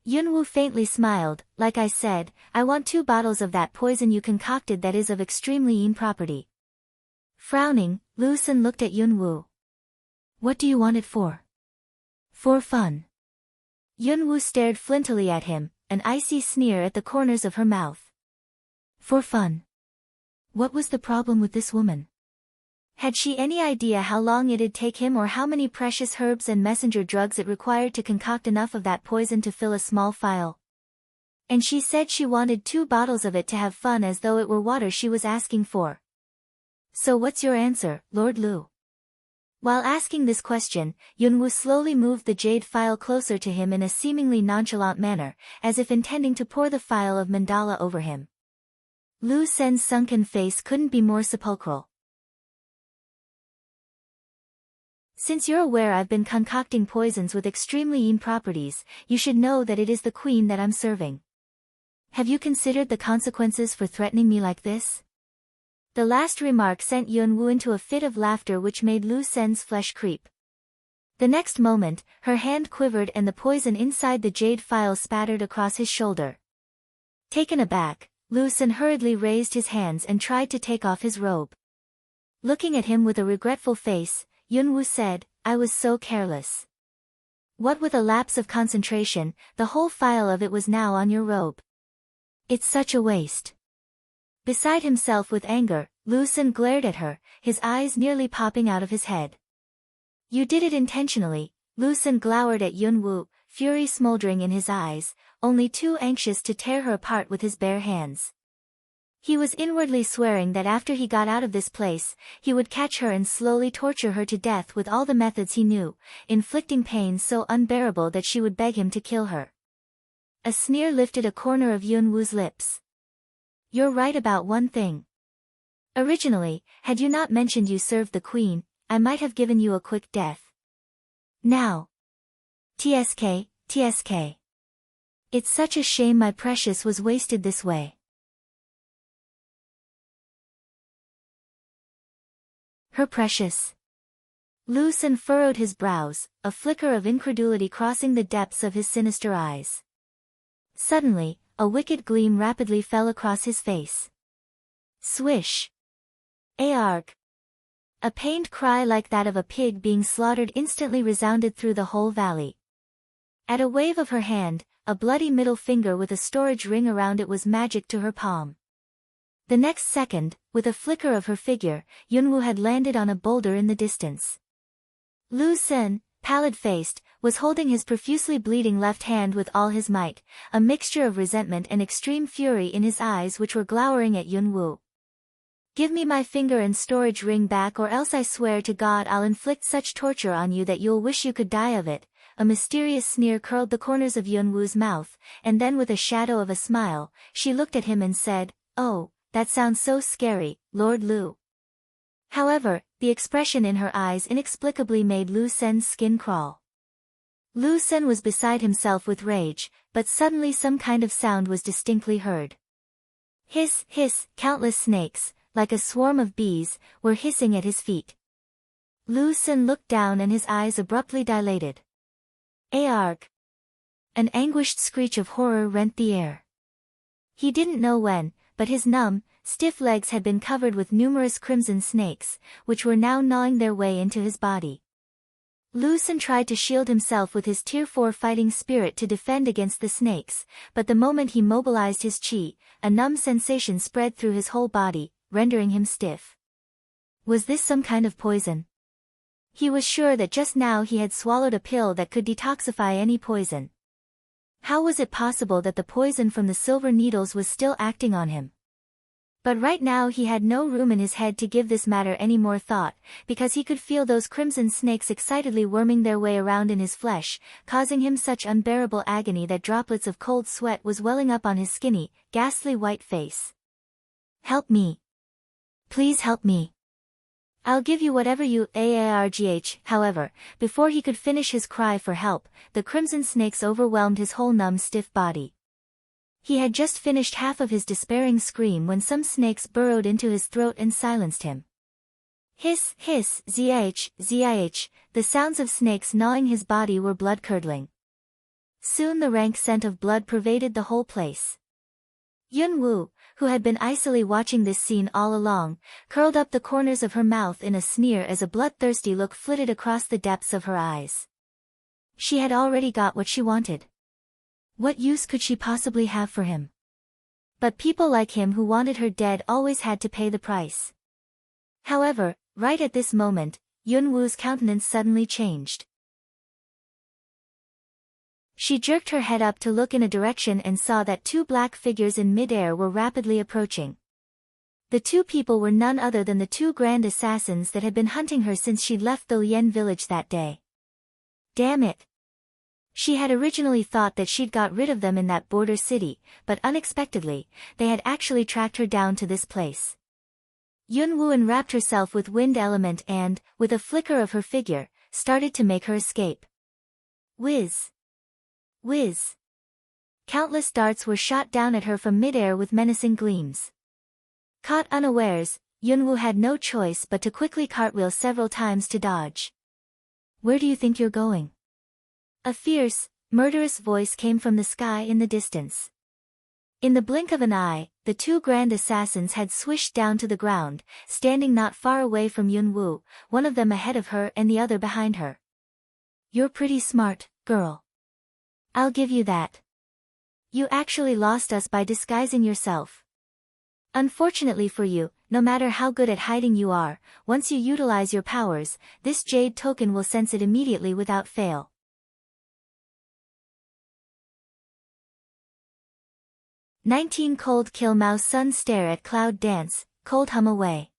Yunwoo faintly smiled. "Like I said, I want 2 bottles of that poison you concocted that is of extremely yin property." Frowning, Lu Sen looked at Yunwoo. "What do you want it for?" "For fun." Yunwoo stared flintily at him, an icy sneer at the corners of her mouth. "For fun? What was the problem with this woman? Had she any idea how long it'd take him or how many precious herbs and messenger drugs it required to concoct enough of that poison to fill a small phial? And she said she wanted 2 bottles of it to have fun, as though it were water she was asking for. So what's your answer, Lord Lu? While asking this question, Yunwu slowly moved the jade phial closer to him in a seemingly nonchalant manner, as if intending to pour the phial of mandala over him. Lu Sen's sunken face couldn't be more sepulchral. Since you're aware I've been concocting poisons with extremely yin properties, you should know that it is the queen that I'm serving. Have you considered the consequences for threatening me like this? The last remark sent Yunwu into a fit of laughter which made Lu Sen's flesh creep. The next moment, her hand quivered and the poison inside the jade phial spattered across his shoulder. Taken aback, Lu Sen hurriedly raised his hands and tried to take off his robe. Looking at him with a regretful face, Yunwu said, I was so careless. What with a lapse of concentration, the whole phial of it was now on your robe. It's such a waste. Beside himself with anger, Lu Sen glared at her, his eyes nearly popping out of his head. You did it intentionally. Lu Sen glowered at Yunwu, fury smoldering in his eyes, only too anxious to tear her apart with his bare hands. He was inwardly swearing that after he got out of this place, he would catch her and slowly torture her to death with all the methods he knew, inflicting pain so unbearable that she would beg him to kill her. A sneer lifted a corner of Yunwu's lips. You're right about one thing. Originally, had you not mentioned you served the queen, I might have given you a quick death. Now. TSK. It's such a shame my precious was wasted this way. Her precious. Lu Sen furrowed his brows, a flicker of incredulity crossing the depths of his sinister eyes. Suddenly, a wicked gleam rapidly fell across his face. Swish. Arg. A pained cry like that of a pig being slaughtered instantly resounded through the whole valley. At a wave of her hand, a bloody middle finger with a storage ring around it was magic to her palm. The next second, with a flicker of her figure, Yunwu had landed on a boulder in the distance. Lu Sen, pallid-faced, was holding his profusely bleeding left hand with all his might, a mixture of resentment and extreme fury in his eyes which were glowering at Yunwu. Give me my finger and storage ring back, or else I swear to God I'll inflict such torture on you that you'll wish you could die of it. A mysterious sneer curled the corners of Yunwu's mouth, and then with a shadow of a smile, she looked at him and said, Oh, that sounds so scary, Lord Lu. However, the expression in her eyes inexplicably made Lu Sen's skin crawl. Lu Sen was beside himself with rage, but suddenly some kind of sound was distinctly heard. Hiss, hiss, countless snakes, like a swarm of bees, were hissing at his feet. Lu Sen looked down and his eyes abruptly dilated. Arg! An anguished screech of horror rent the air. He didn't know when, but his numb, stiff legs had been covered with numerous crimson snakes, which were now gnawing their way into his body. Lu Sen tried to shield himself with his Tier 4 fighting spirit to defend against the snakes, but the moment he mobilized his chi, a numb sensation spread through his whole body, rendering him stiff. Was this some kind of poison? He was sure that just now he had swallowed a pill that could detoxify any poison. How was it possible that the poison from the silver needles was still acting on him? But right now he had no room in his head to give this matter any more thought, because he could feel those crimson snakes excitedly worming their way around in his flesh, causing him such unbearable agony that droplets of cold sweat was welling up on his skinny, ghastly white face. Help me. Please help me. I'll give you whatever you argh. However, before he could finish his cry for help, the crimson snakes overwhelmed his whole numb stiff body. He had just finished half of his despairing scream when some snakes burrowed into his throat and silenced him. Hiss, hiss, zih, the sounds of snakes gnawing his body were blood-curdling. Soon the rank scent of blood pervaded the whole place. Yunwu, who had been icily watching this scene all along, curled up the corners of her mouth in a sneer as a bloodthirsty look flitted across the depths of her eyes. She had already got what she wanted. What use could she possibly have for him? But people like him who wanted her dead always had to pay the price. However, Right at this moment, Yunwoo's countenance suddenly changed. She jerked her head up to look in a direction and saw that two black figures in mid-air were rapidly approaching. The two people were none other than the two grand assassins that had been hunting her since she'd left the Lien village that day. Damn it! She had originally thought that she'd got rid of them in that border city, but unexpectedly, they had actually tracked her down to this place. Yunwoo enwrapped herself with wind element and, with a flicker of her figure, started to make her escape. Whiz! Whiz! Countless darts were shot down at her from midair with menacing gleams. Caught unawares, Yunwoo had no choice but to quickly cartwheel several times to dodge. Where do you think you're going? A fierce, murderous voice came from the sky in the distance. In the blink of an eye, the two grand assassins had swished down to the ground, standing not far away from Yunwoo, one of them ahead of her and the other behind her. You're pretty smart, girl. I'll give you that. You actually lost us by disguising yourself. Unfortunately for you, no matter how good at hiding you are, once you utilize your powers, this jade token will sense it immediately without fail. 19 Cold Kill Mao's son stare at cloud dance, cold hum away.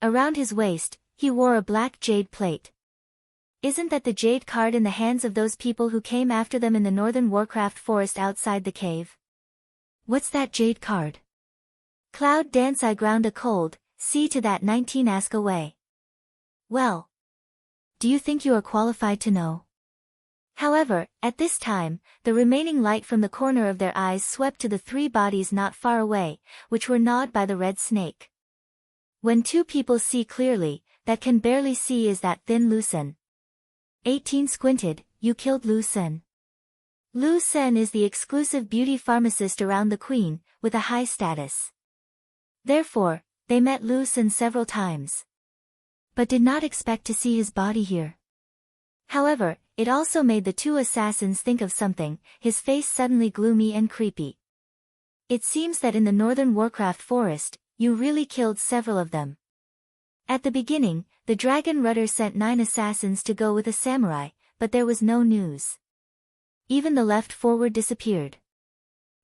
Around his waist, he wore a black jade plate. Isn't that the jade card in the hands of those people who came after them in the northern Warcraft forest outside the cave? What's that jade card? Cloud dance I ground a cold, see to that 19 ask away. Well. Do you think you are qualified to know? However, at this time, the remaining light from the corner of their eyes swept to the three bodies not far away, which were gnawed by the red snake. When two people see clearly, that can barely see is that thin Lu Sen. 18 squinted, you killed Lu Sen. Lu Sen is the exclusive beauty pharmacist around the queen, with a high status. Therefore, they met Lu Sen several times. But did not expect to see his body here. However, it also made the two assassins think of something, his face suddenly gloomy and creepy. It seems that in the northern Warcraft forest, you really killed several of them. At the beginning, the dragon rudder sent 9 assassins to go with a samurai, but there was no news. Even the left forward disappeared.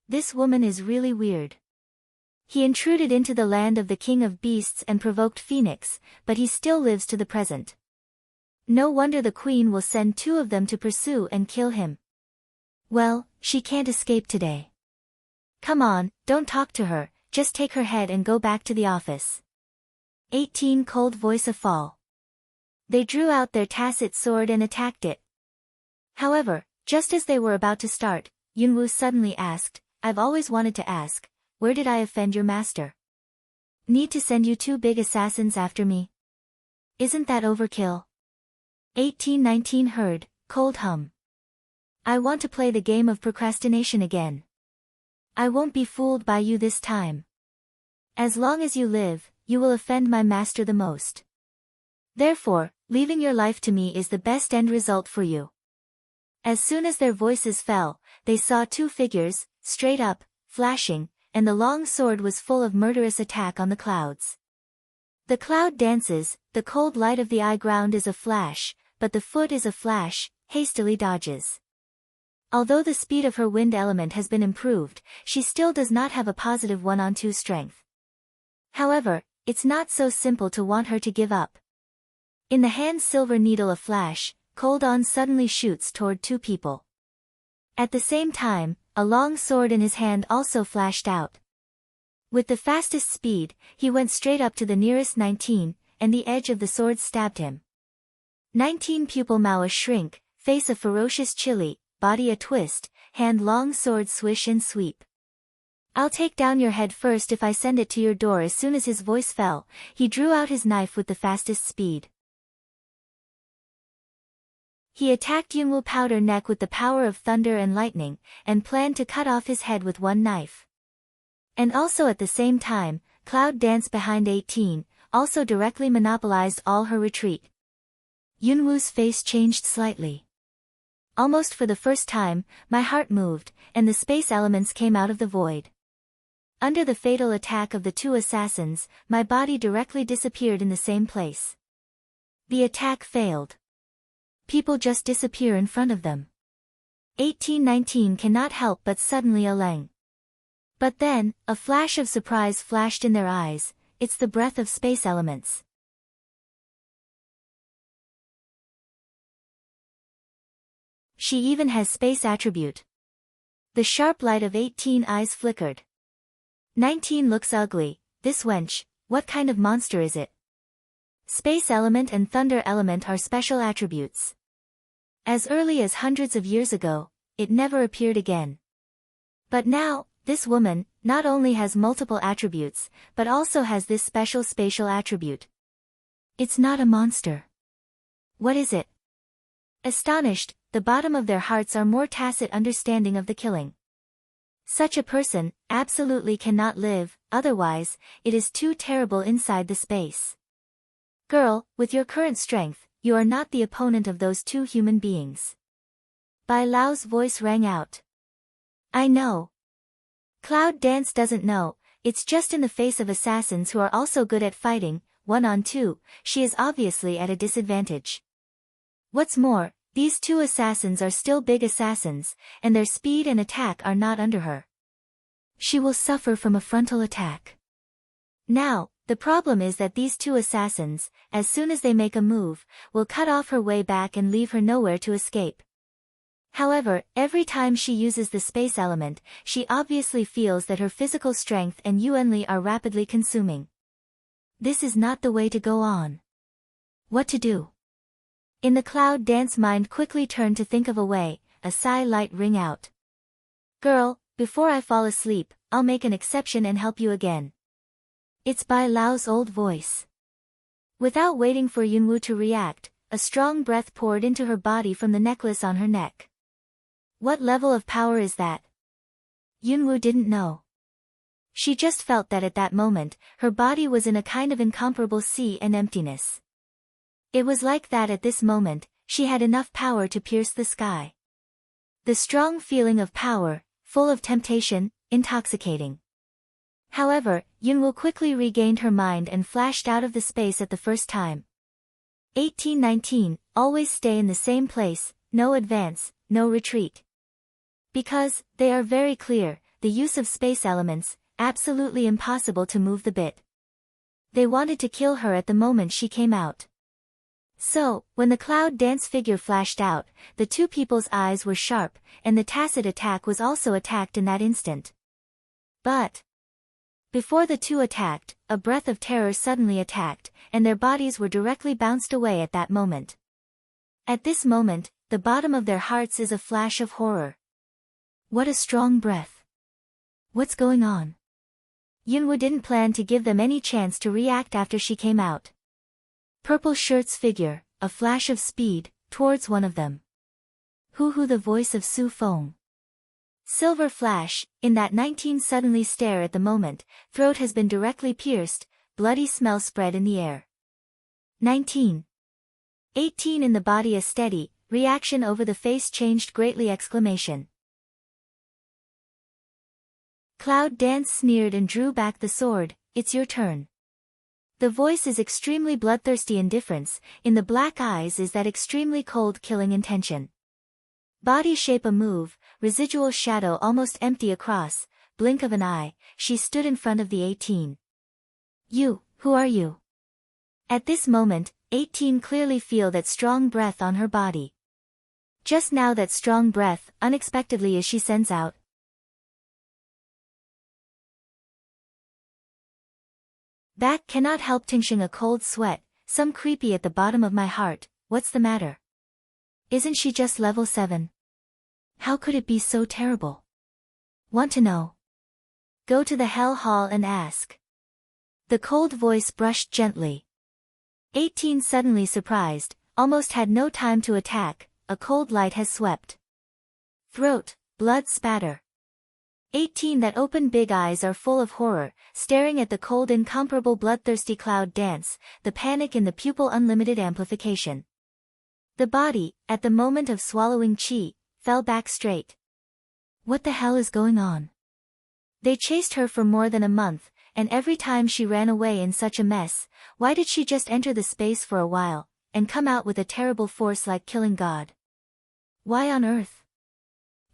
This woman is really weird. He intruded into the land of the king of beasts and provoked Phoenix, but he still lives to the present. No wonder the queen will send 2 of them to pursue and kill him. Well, she can't escape today. Come on, don't talk to her, just take her head and go back to the office. 18 Cold voice a fall. They drew out their tacit sword and attacked it. However, just as they were about to start, Yunwoo suddenly asked, I've always wanted to ask, where did I offend your master? Need to send you 2 big assassins after me? Isn't that overkill? 1819 heard, cold hum. I want to play the game of procrastination again. I won't be fooled by you this time. As long as you live, you will offend my master the most. Therefore, leaving your life to me is the best end result for you. As soon as their voices fell, they saw 2 figures, straight up, flashing, and the long sword was full of murderous attack on the clouds. The cloud dances, the cold light of the eye ground is a flash, but the foot is a flash, hastily dodges. Although the speed of her wind element has been improved, she still does not have a positive 1-on-2 strength. However, it's not so simple to want her to give up. In the hand silver needle a flash, Cold On suddenly shoots toward 2 people. At the same time, a long sword in his hand also flashed out. With the fastest speed, he went straight up to the nearest 19, and the edge of the sword stabbed him. 19 pupil Mao a shrink, face a ferocious chili, body a twist, hand long sword swish and sweep. I'll take down your head first if I send it to your door. As soon as his voice fell, he drew out his knife with the fastest speed. He attacked Yunwoo Powder Neck with the power of thunder and lightning, and planned to cut off his head with one knife. And also at the same time, Cloud Dance behind 18, also directly monopolized all her retreat. Yunwoo's face changed slightly. Almost for the first time, my heart moved, and the space elements came out of the void. Under the fatal attack of the two assassins, my body directly disappeared in the same place. The attack failed. People just disappear in front of them. 1819 cannot help but suddenly alang. But then, a flash of surprise flashed in their eyes. It's the breath of space elements. She even has space attribute. The sharp light of 18 eyes flickered. 19 looks ugly, this wench, what kind of monster is it? Space element and thunder element are special attributes. As early as hundreds of years ago, it never appeared again. But now, this woman, not only has multiple attributes, but also has this special spatial attribute. It's not a monster. What is it? Astonished, the bottom of their hearts are more tacit understanding of the killing. Such a person, absolutely cannot live, otherwise, it is too terrible inside the space. Girl, with your current strength, you are not the opponent of those two human beings. Bai Lao's voice rang out. I know. Cloud Dance doesn't know, it's just in the face of assassins who are also good at fighting, 1-on-2, she is obviously at a disadvantage. What's more, these two assassins are still big assassins, and their speed and attack are not under her. She will suffer from a frontal attack. Now, the problem is that these two assassins, as soon as they make a move, will cut off her way back and leave her nowhere to escape. However, every time she uses the space element, she obviously feels that her physical strength and Yuanli are rapidly consuming. This is not the way to go on. What to do? In the Cloud Dance mind quickly turned to think of a way, a sigh light ring out. Girl, before I fall asleep, I'll make an exception and help you again. It's Bai Lao's old voice. Without waiting for Yunwu to react, a strong breath poured into her body from the necklace on her neck. What level of power is that? Yunwu didn't know. She just felt that at that moment, her body was in a kind of incomparable sea and emptiness. It was like that at this moment, she had enough power to pierce the sky. The strong feeling of power, full of temptation, intoxicating. However, Yunwu quickly regained her mind and flashed out of the space at the first time. 1819, always stay in the same place, no advance, no retreat. Because, they are very clear, the use of space elements, absolutely impossible to move the bit. They wanted to kill her at the moment she came out. So, when the Cloud Dance figure flashed out, the two people's eyes were sharp, and the tacit attack was also attacked in that instant. But before the two attacked, a breath of terror suddenly attacked, and their bodies were directly bounced away at that moment. At this moment, the bottom of their hearts is a flash of horror. What a strong breath. What's going on? Yunwu didn't plan to give them any chance to react after she came out. Purple shirt's figure, a flash of speed, towards one of them. Hu the voice of Su Feng. Silver flash, in that 19 suddenly stare at the moment, throat has been directly pierced, bloody smell spread in the air. 19. 18 in the body a steady, reaction over the face changed greatly exclamation. Cloud Dance sneered and drew back the sword, it's your turn. The voice is extremely bloodthirsty indifference, in the black eyes is that extremely cold killing intention. Body shape a move, residual shadow almost empty across, blink of an eye, she stood in front of the 18. You, who are you? At this moment, 18 clearly feel that strong breath on her body. Just now that strong breath, unexpectedly as she sends out. Back cannot help tinching a cold sweat, some creepy at the bottom of my heart, what's the matter? Isn't she just level 7? How could it be so terrible? Want to know? Go to the Hell Hall and ask. The cold voice brushed gently. 18 suddenly surprised, almost had no time to attack, a cold light has swept. Throat, blood spatter. 18 that open big eyes are full of horror, staring at the cold incomparable bloodthirsty Cloud Dance, the panic in the pupil unlimited amplification. The body, at the moment of swallowing chi, fell back straight. What the hell is going on? They chased her for more than a month, and every time she ran away in such a mess, why did she just enter the space for a while, and come out with a terrible force like killing God? Why on earth?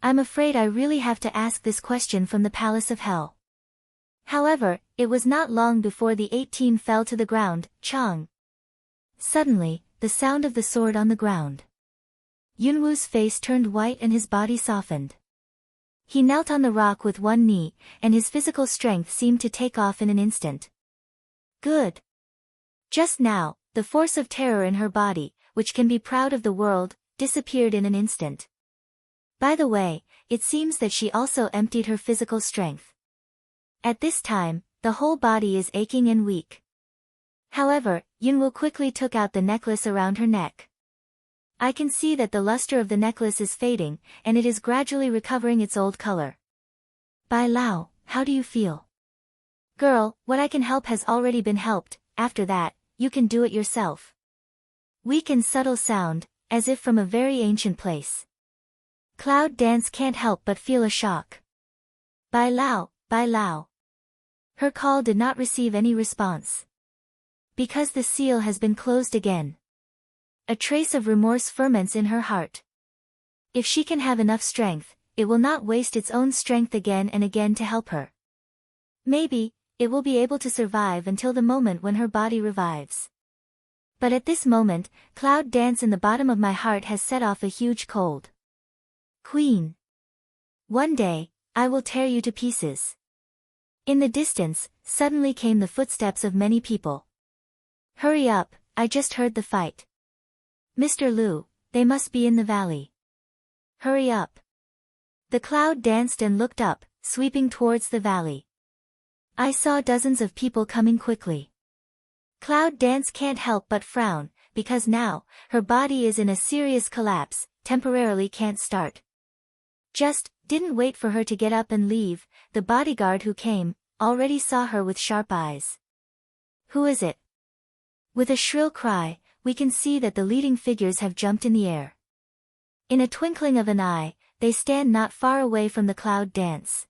I'm afraid I really have to ask this question from the Palace of Hell. However, it was not long before the 18 fell to the ground. Chong! Suddenly, the sound of the sword on the ground. Yunwoo's face turned white and his body softened. He knelt on the rock with one knee, and his physical strength seemed to take off in an instant. Good. Just now, the force of terror in her body, which can be proud of the world, disappeared in an instant. By the way, it seems that she also emptied her physical strength. At this time, the whole body is aching and weak. However, Yunwoo quickly took out the necklace around her neck. I can see that the luster of the necklace is fading, and it is gradually recovering its old color. Bai Lao, how do you feel? Girl, what I can help has already been helped, after that, you can do it yourself. Weak and subtle sound, as if from a very ancient place. Cloud Dance can't help but feel a shock. Bai Lao, Bai Lao. Her call did not receive any response. Because the seal has been closed again. A trace of remorse ferments in her heart. If she can have enough strength, it will not waste its own strength again and again to help her. Maybe, it will be able to survive until the moment when her body revives. But at this moment, Cloud Dance in the bottom of my heart has set off a huge cold. Queen. One day, I will tear you to pieces. In the distance, suddenly came the footsteps of many people. Hurry up, I just heard the fight. Mr. Liu, they must be in the valley. Hurry up. The cloud danced and looked up, sweeping towards the valley. I saw dozens of people coming quickly. Cloud Dance can't help but frown, because now, her body is in a serious collapse, temporarily can't start. Just, didn't wait for her to get up and leave, the bodyguard who came, already saw her with sharp eyes. Who is it? With a shrill cry, we can see that the leading figures have jumped in the air. In a twinkling of an eye, they stand not far away from the cloud dance.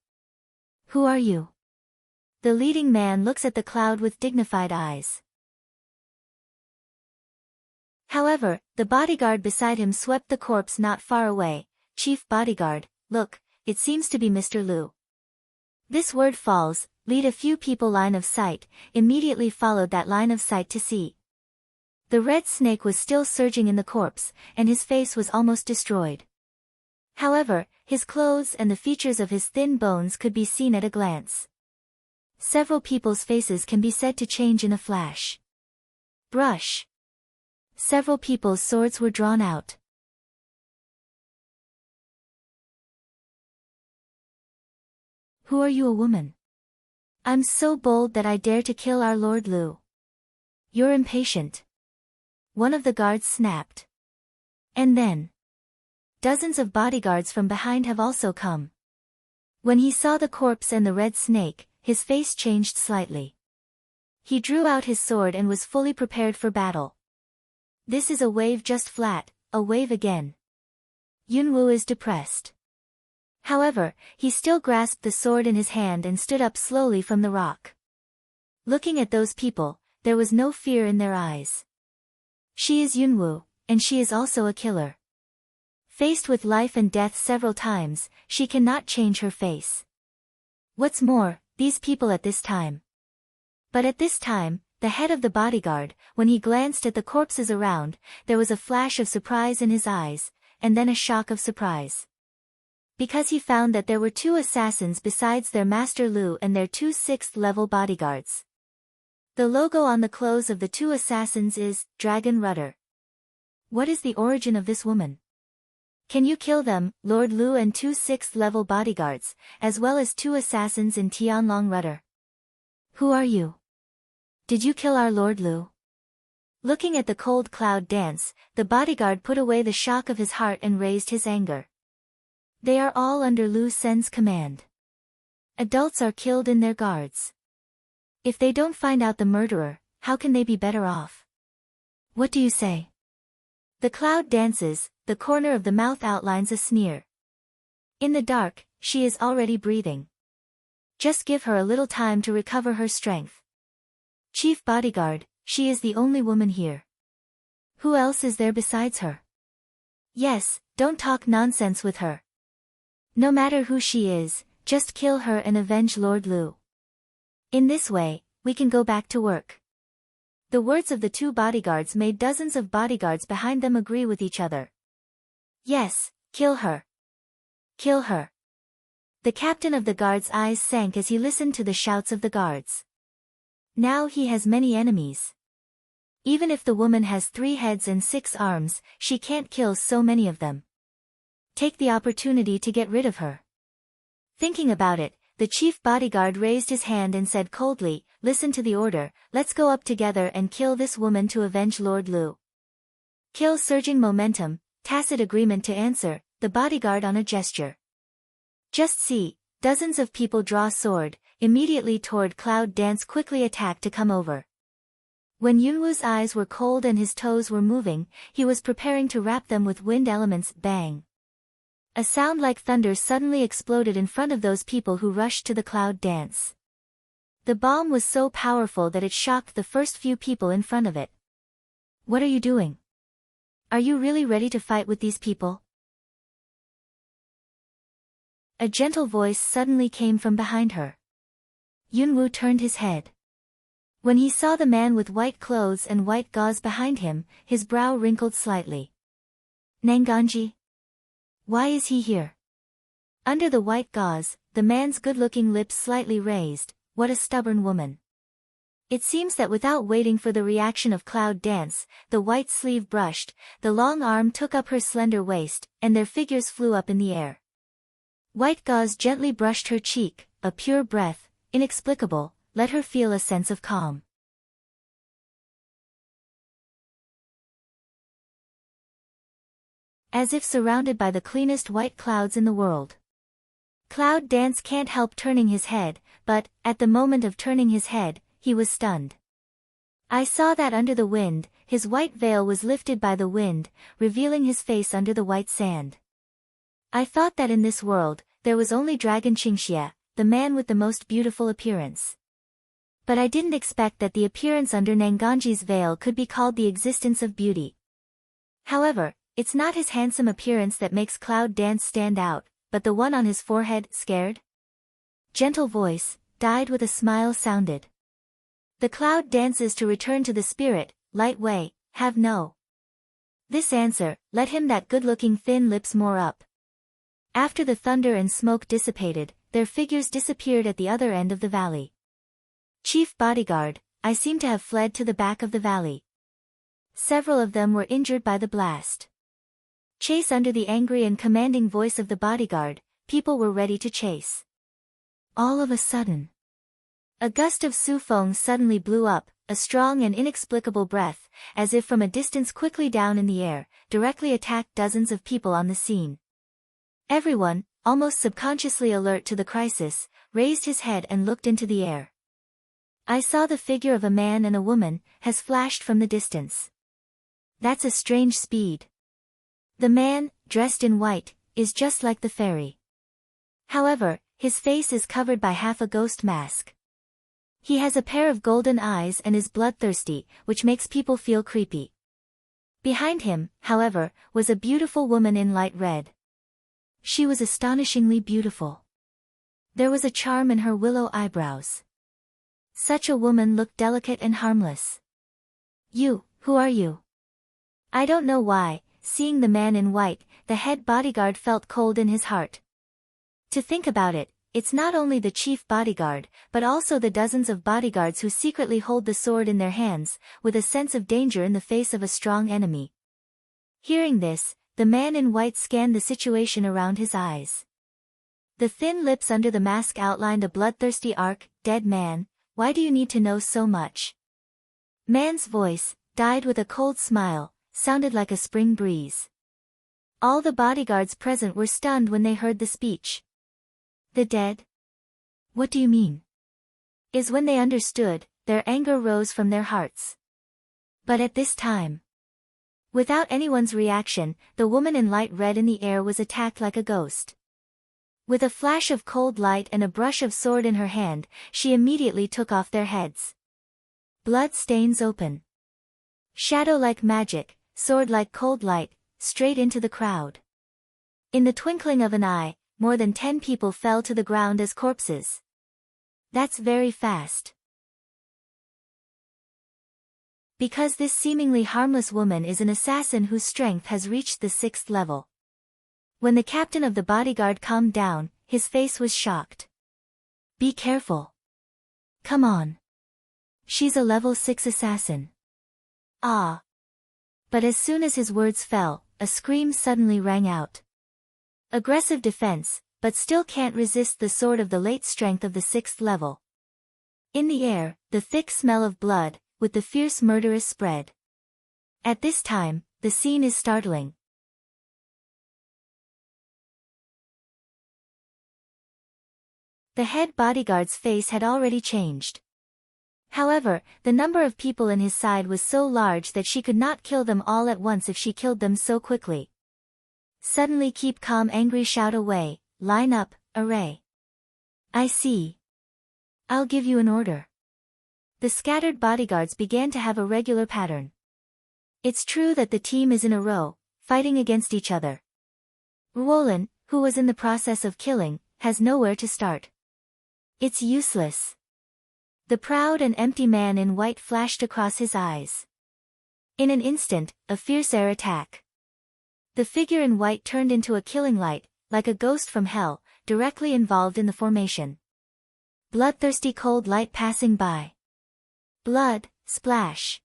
Who are you? The leading man looks at the cloud with dignified eyes. However, the bodyguard beside him swept the corpse not far away. Chief bodyguard, look, it seems to be Mr. Liu. This word falls, lead a few people line of sight, immediately followed that line of sight to see. The red snake was still surging in the corpse, and his face was almost destroyed. However, his clothes and the features of his thin bones could be seen at a glance. Several people's faces can be said to change in a flash. Brush. Several people's swords were drawn out. Who are you, a woman? I'm so bold that I dare to kill our Lord Liu. You're impatient. One of the guards snapped. And then, dozens of bodyguards from behind have also come. When he saw the corpse and the red snake, his face changed slightly. He drew out his sword and was fully prepared for battle. This is a wave just flat, a wave again. Yunwoo is depressed. However, he still grasped the sword in his hand and stood up slowly from the rock. Looking at those people, there was no fear in their eyes. She is Yunwoo, and she is also a killer. Faced with life and death several times, she cannot change her face. What's more, these people at this time. But at this time, the head of the bodyguard, when he glanced at the corpses around, there was a flash of surprise in his eyes, and then a shock of surprise. Because he found that there were 2 assassins besides their master Liu and their 2 6th-level bodyguards. The logo on the clothes of the 2 assassins is Dragon Rudder. What is the origin of this woman? Can you kill them, Lord Liu and 2 6th-level bodyguards, as well as 2 assassins in Tianlong Rudder? Who are you? Did you kill our Lord Liu? Looking at the cold cloud dance, the bodyguard put away the shock of his heart and raised his anger. They are all under Liu Sen's command. Adults are killed in their guards. If they don't find out the murderer, how can they be better off? What do you say? The cloud dances, the corner of the mouth outlines a sneer. In the dark, she is already breathing. Just give her a little time to recover her strength. Chief bodyguard, she is the only woman here. Who else is there besides her? Yes, don't talk nonsense with her. No matter who she is, just kill her and avenge Lord Lu. In this way, we can go back to work. The words of the two bodyguards made dozens of bodyguards behind them agree with each other. Yes, kill her. Kill her. The captain of the guard's eyes sank as he listened to the shouts of the guards. Now he has many enemies. Even if the woman has 3 heads and 6 arms, she can't kill so many of them. Take the opportunity to get rid of her. Thinking about it, the chief bodyguard raised his hand and said coldly, listen to the order, let's go up together and kill this woman to avenge Lord Lu. Kill surging momentum, tacit agreement to answer, the bodyguard on a gesture. Just see, dozens of people draw sword, immediately toward Cloud Dance quickly attack to come over. When Yunwu's eyes were cold and his toes were moving, he was preparing to wrap them with wind elements. Bang! A sound like thunder suddenly exploded in front of those people who rushed to the Cloud Dance. The bomb was so powerful that it shocked the first few people in front of it. What are you doing? Are you really ready to fight with these people? A gentle voice suddenly came from behind her. Yunwu turned his head. When he saw the man with white clothes and white gauze behind him, his brow wrinkled slightly. Nanganji? Why is he here? Under the white gauze, the man's good-looking lips slightly raised. What a stubborn woman. It seems that without waiting for the reaction of Cloud Dance, the white sleeve brushed, the long arm took up her slender waist, and their figures flew up in the air. White gauze gently brushed her cheek, a pure breath, inexplicable, let her feel a sense of calm. As if surrounded by the cleanest white clouds in the world. Cloud Dance can't help turning his head, but, at the moment of turning his head, he was stunned. I saw that under the wind, his white veil was lifted by the wind, revealing his face under the white sand. I thought that in this world, there was only Dragon Qingxia, the man with the most beautiful appearance. But I didn't expect that the appearance under Nanganji's veil could be called the existence of beauty. However, it's not his handsome appearance that makes Cloud Dance stand out, but the one on his forehead. Scared? Gentle voice, dyed with a smile sounded. The Cloud Dances to return to the spirit, light way, have no. This answer, let him that good-looking thin lips more up. After the thunder and smoke dissipated, their figures disappeared at the other end of the valley. Chief bodyguard, I seem to have fled to the back of the valley. Several of them were injured by the blast. Chase under the angry and commanding voice of the bodyguard, people were ready to chase. All of a sudden, a gust of sufeng suddenly blew up, a strong and inexplicable breath, as if from a distance quickly down in the air, directly attacked dozens of people on the scene. Everyone, almost subconsciously alert to the crisis, raised his head and looked into the air. I saw the figure of a man and a woman, has flashed from the distance. That's a strange speed. The man, dressed in white, is just like the fairy. However, his face is covered by half a ghost mask. He has a pair of golden eyes and is bloodthirsty, which makes people feel creepy. Behind him, however, was a beautiful woman in light red. She was astonishingly beautiful. There was a charm in her willow eyebrows. Such a woman looked delicate and harmless. You, who are you? I don't know why, seeing the man in white, the head bodyguard felt cold in his heart. To think about it, it's not only the chief bodyguard, but also the dozens of bodyguards who secretly hold the sword in their hands, with a sense of danger in the face of a strong enemy. Hearing this, the man in white scanned the situation around his eyes. The thin lips under the mask outlined a bloodthirsty arc. Dead man, why do you need to know so much? Man's voice, dyed with a cold smile, sounded like a spring breeze. All the bodyguards present were stunned when they heard the speech. The dead? What do you mean? Is when they understood, their anger rose from their hearts. But at this time, without anyone's reaction, the woman in light red in the air was attacked like a ghost. With a flash of cold light and a brush of sword in her hand, she immediately took off their heads. Blood stains open. Shadow like magic, sword like cold light, straight into the crowd. In the twinkling of an eye, more than 10 people fell to the ground as corpses. That's very fast. Because this seemingly harmless woman is an assassin whose strength has reached the 6th level. When the captain of the bodyguard calmed down, his face was shocked. Be careful. Come on. She's a level 6 assassin. Ah. But as soon as his words fell, a scream suddenly rang out. Aggressive defense, but still can't resist the sword of the late strength of the 6th level. In the air, the thick smell of blood, with the fierce murderous spread. At this time, the scene is startling. The head bodyguard's face had already changed. However, the number of people in his side was so large that she could not kill them all at once if she killed them so quickly. Suddenly keep calm, angry, shout away, line up, array. I see. I'll give you an order. The scattered bodyguards began to have a regular pattern. It's true that the team is in a row, fighting against each other. Ruthless, who was in the process of killing, has nowhere to start. It's useless. The proud and empty man in white flashed across his eyes. In an instant, a fierce air attack. The figure in white turned into a killing light, like a ghost from hell, directly involved in the formation. Bloodthirsty cold light passing by. Blood, splash.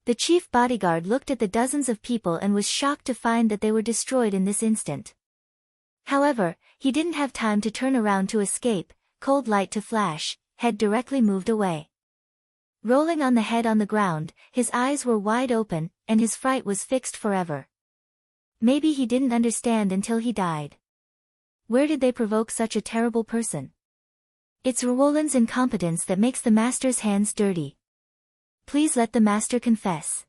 The chief bodyguard looked at the dozens of people and was shocked to find that they were destroyed in this instant. However, he didn't have time to turn around to escape, cold light to flash, head directly moved away. Rolling on the head on the ground, his eyes were wide open, and his fright was fixed forever. Maybe he didn't understand until he died. Where did they provoke such a terrible person? It's Ruthless's incompetence that makes the master's hands dirty. Please let the master confess.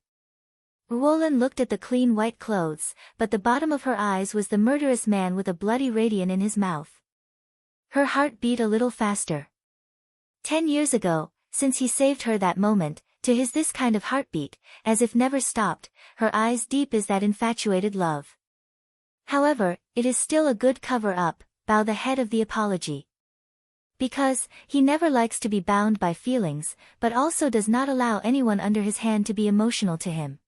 Ruthless looked at the clean white clothes, but the bottom of her eyes was the murderous man with a bloody radiant in his mouth. Her heart beat a little faster. 10 years ago, since he saved her that moment, to his this kind of heartbeat, as if never stopped, her eyes deep as that infatuated love. However, it is still a good cover-up, bow the head of the apology. Because, he never likes to be bound by feelings, but also does not allow anyone under his hand to be emotional to him.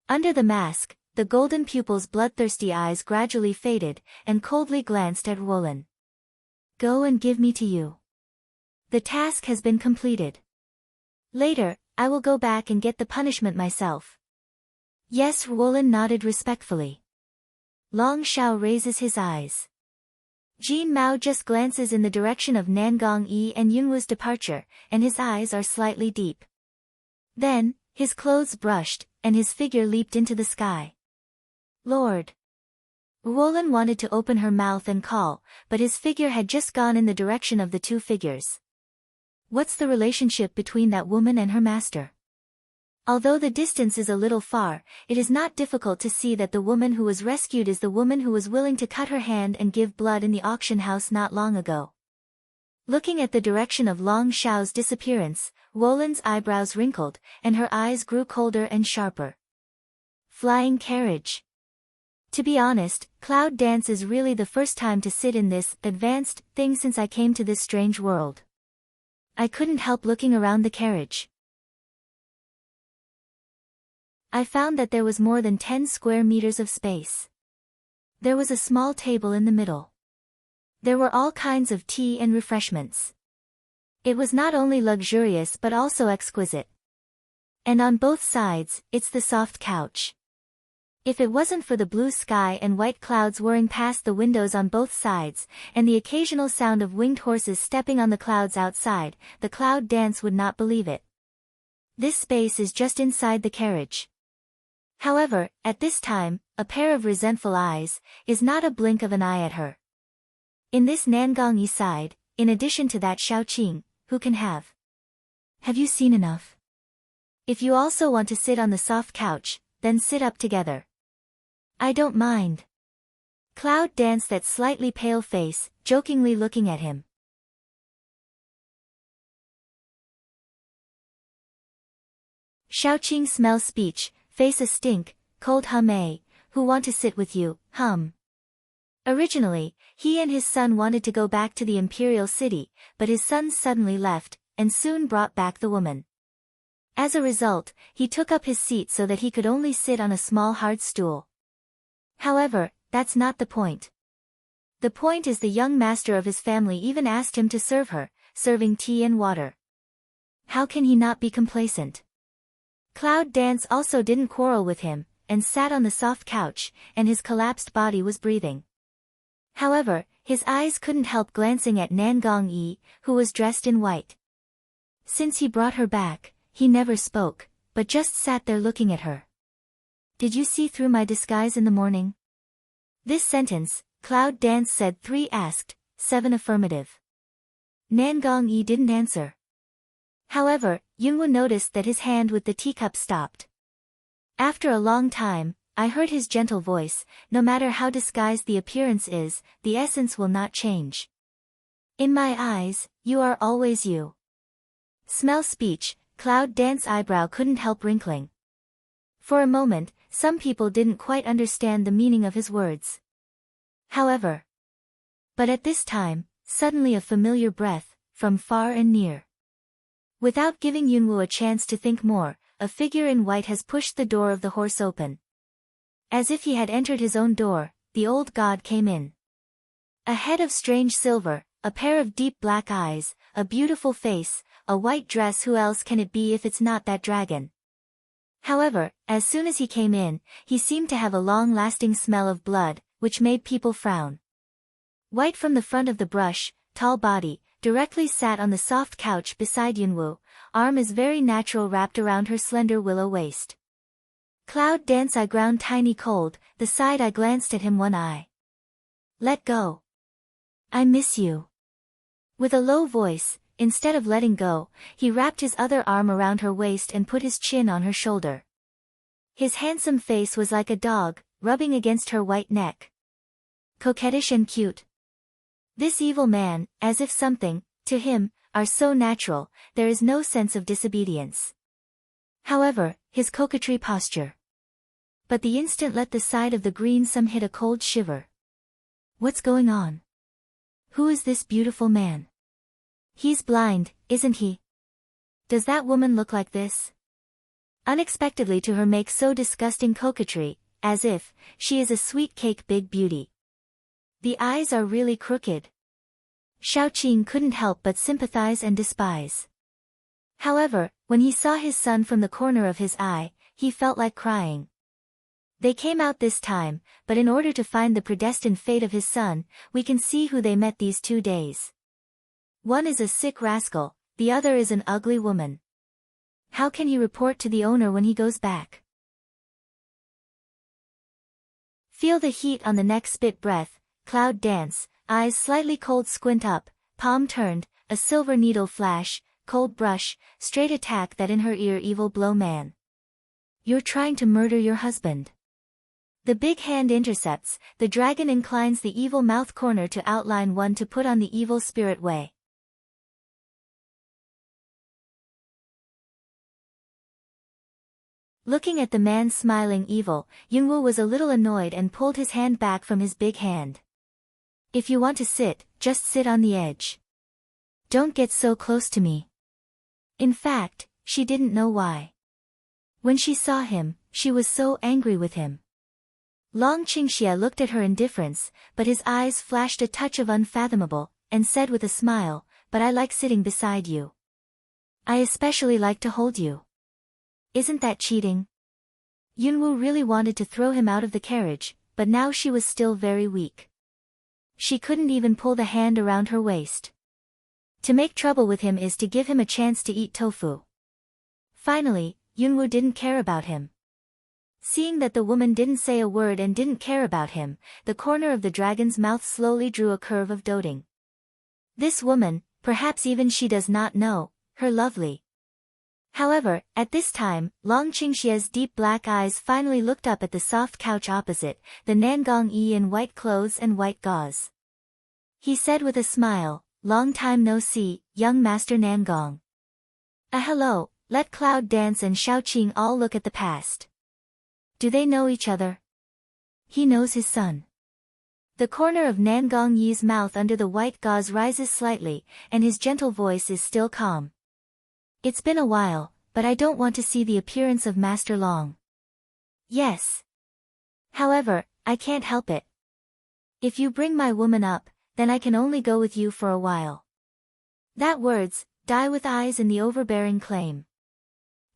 Under the mask, the golden pupil's bloodthirsty eyes gradually faded, and coldly glanced at Ruthless. Go and give me to you. The task has been completed. Later, I will go back and get the punishment myself. Yes, Ruthless nodded respectfully. Long Shao raises his eyes. Jin Mao just glances in the direction of Nangong Yi and Yunwu's departure, and his eyes are slightly deep. Then, his clothes brushed, and his figure leaped into the sky. Lord! Ruthless wanted to open her mouth and call, but his figure had just gone in the direction of the two figures. What's the relationship between that woman and her master? Although the distance is a little far, it is not difficult to see that the woman who was rescued is the woman who was willing to cut her hand and give blood in the auction house not long ago. Looking at the direction of Long Shao's disappearance, Ruthless's eyebrows wrinkled, and her eyes grew colder and sharper. Flying carriage. To be honest, cloud dance is really the first time to sit in this advanced thing since I came to this strange world. I couldn't help looking around the carriage. I found that there was more than 10 square meters of space. There was a small table in the middle. There were all kinds of tea and refreshments. It was not only luxurious but also exquisite. And on both sides, it's the soft couch. If it wasn't for the blue sky and white clouds whirring past the windows on both sides, and the occasional sound of winged horses stepping on the clouds outside, the cloud dance would not believe it. This space is just inside the carriage. However, at this time, a pair of resentful eyes, is not a blink of an eye at her. In this Nangong Yi side, in addition to that Shaoqing, who can have? Have you seen enough? If you also want to sit on the soft couch, then sit up together. I don't mind. Cloud danced that slightly pale face, jokingly looking at him. Xiaoqing smell speech, face a stink, cold who want to sit with you, Originally, he and his son wanted to go back to the imperial city, but his son suddenly left, and soon brought back the woman. As a result, he took up his seat so that he could only sit on a small hard stool. However, that's not the point. The point is the young master of his family even asked him to serve her, serving tea and water. How can he not be complacent? Cloud Dance also didn't quarrel with him, and sat on the soft couch, and his collapsed body was breathing. However, his eyes couldn't help glancing at Nangong Yi, who was dressed in white. Since he brought her back, he never spoke, but just sat there looking at her. Did you see through my disguise in the morning? This sentence, Cloud Dance said 3 asked, 7 affirmative. Nangong Yi didn't answer. However, Yunwu noticed that his hand with the teacup stopped. After a long time, I heard his gentle voice, no matter how disguised the appearance is, the essence will not change. In my eyes, you are always you. Smell speech, Cloud Dance eyebrow couldn't help wrinkling. For a moment, some people didn't quite understand the meaning of his words. However. But at this time, suddenly a familiar breath, from far and near. Without giving Yunwu a chance to think more, a figure in white has pushed the door of the horse open. As if he had entered his own door, the old god came in. A head of strange silver, a pair of deep black eyes, a beautiful face, a white dress. Who else can it be if it's not that dragon? However, as soon as he came in, he seemed to have a long-lasting smell of blood, which made people frown. White from the front of the brush, tall body, directly sat on the soft couch beside Yunwu, arm is very natural wrapped around her slender willow waist. Cloud Dance eye ground tiny cold, the side I glanced at him one eye. Let go. I miss you. With a low voice, instead of letting go, he wrapped his other arm around her waist and put his chin on her shoulder. His handsome face was like a dog, rubbing against her white neck. Coquettish and cute. This evil man, as if something, to him, are so natural, there is no sense of disobedience. However, his coquetry posture. But the instant let the side of the green some hit a cold shiver. What's going on? Who is this beautiful man? He's blind, isn't he? Does that woman look like this? Unexpectedly to her make so disgusting coquetry, as if, she is a sweet cake big beauty. The eyes are really crooked. Xiaoqing couldn't help but sympathize and despise. However, when he saw his son from the corner of his eye, he felt like crying. They came out this time, but in order to find the predestined fate of his son, we can see who they met these 2 days. One is a sick rascal, the other is an ugly woman. How can he report to the owner when he goes back? Feel the heat on the neck, spit breath, Cloud Dance, eyes slightly cold, squint up, palm turned, a silver needle flash, cold brush, straight attack that in her ear, evil blow man. You're trying to murder your husband. The big hand intercepts, the dragon inclines the evil mouth corner to outline one to put on the evil spirit way. Looking at the man smiling evil, Yunwu was a little annoyed and pulled his hand back from his big hand. If you want to sit, just sit on the edge. Don't get so close to me. In fact, she didn't know why. When she saw him, she was so angry with him. Long Qingxia looked at her indifference, but his eyes flashed a touch of unfathomable, and said with a smile, but I like sitting beside you. I especially like to hold you. Isn't that cheating? Yunwu really wanted to throw him out of the carriage, but now she was still very weak. She couldn't even pull the hand around her waist. To make trouble with him is to give him a chance to eat tofu. Finally, Yunwu didn't care about him. Seeing that the woman didn't say a word and didn't care about him, the corner of the dragon's mouth slowly drew a curve of doting. This woman, perhaps even she does not know, her lovely. However, at this time, Long Qingxia's deep black eyes finally looked up at the soft couch opposite, the Nangong Yi in white clothes and white gauze. He said with a smile, "Long time no see, young Master Nangong." Hello, let Cloud Dance and Xiaoqing all look at the past. Do they know each other? He knows his son. The corner of Nangong Yi's mouth under the white gauze rises slightly, and his gentle voice is still calm. It's been a while, but I don't want to see the appearance of Master Long. Yes. However, I can't help it. If you bring my woman up, then I can only go with you for a while. That words, die with eyes in the overbearing claim.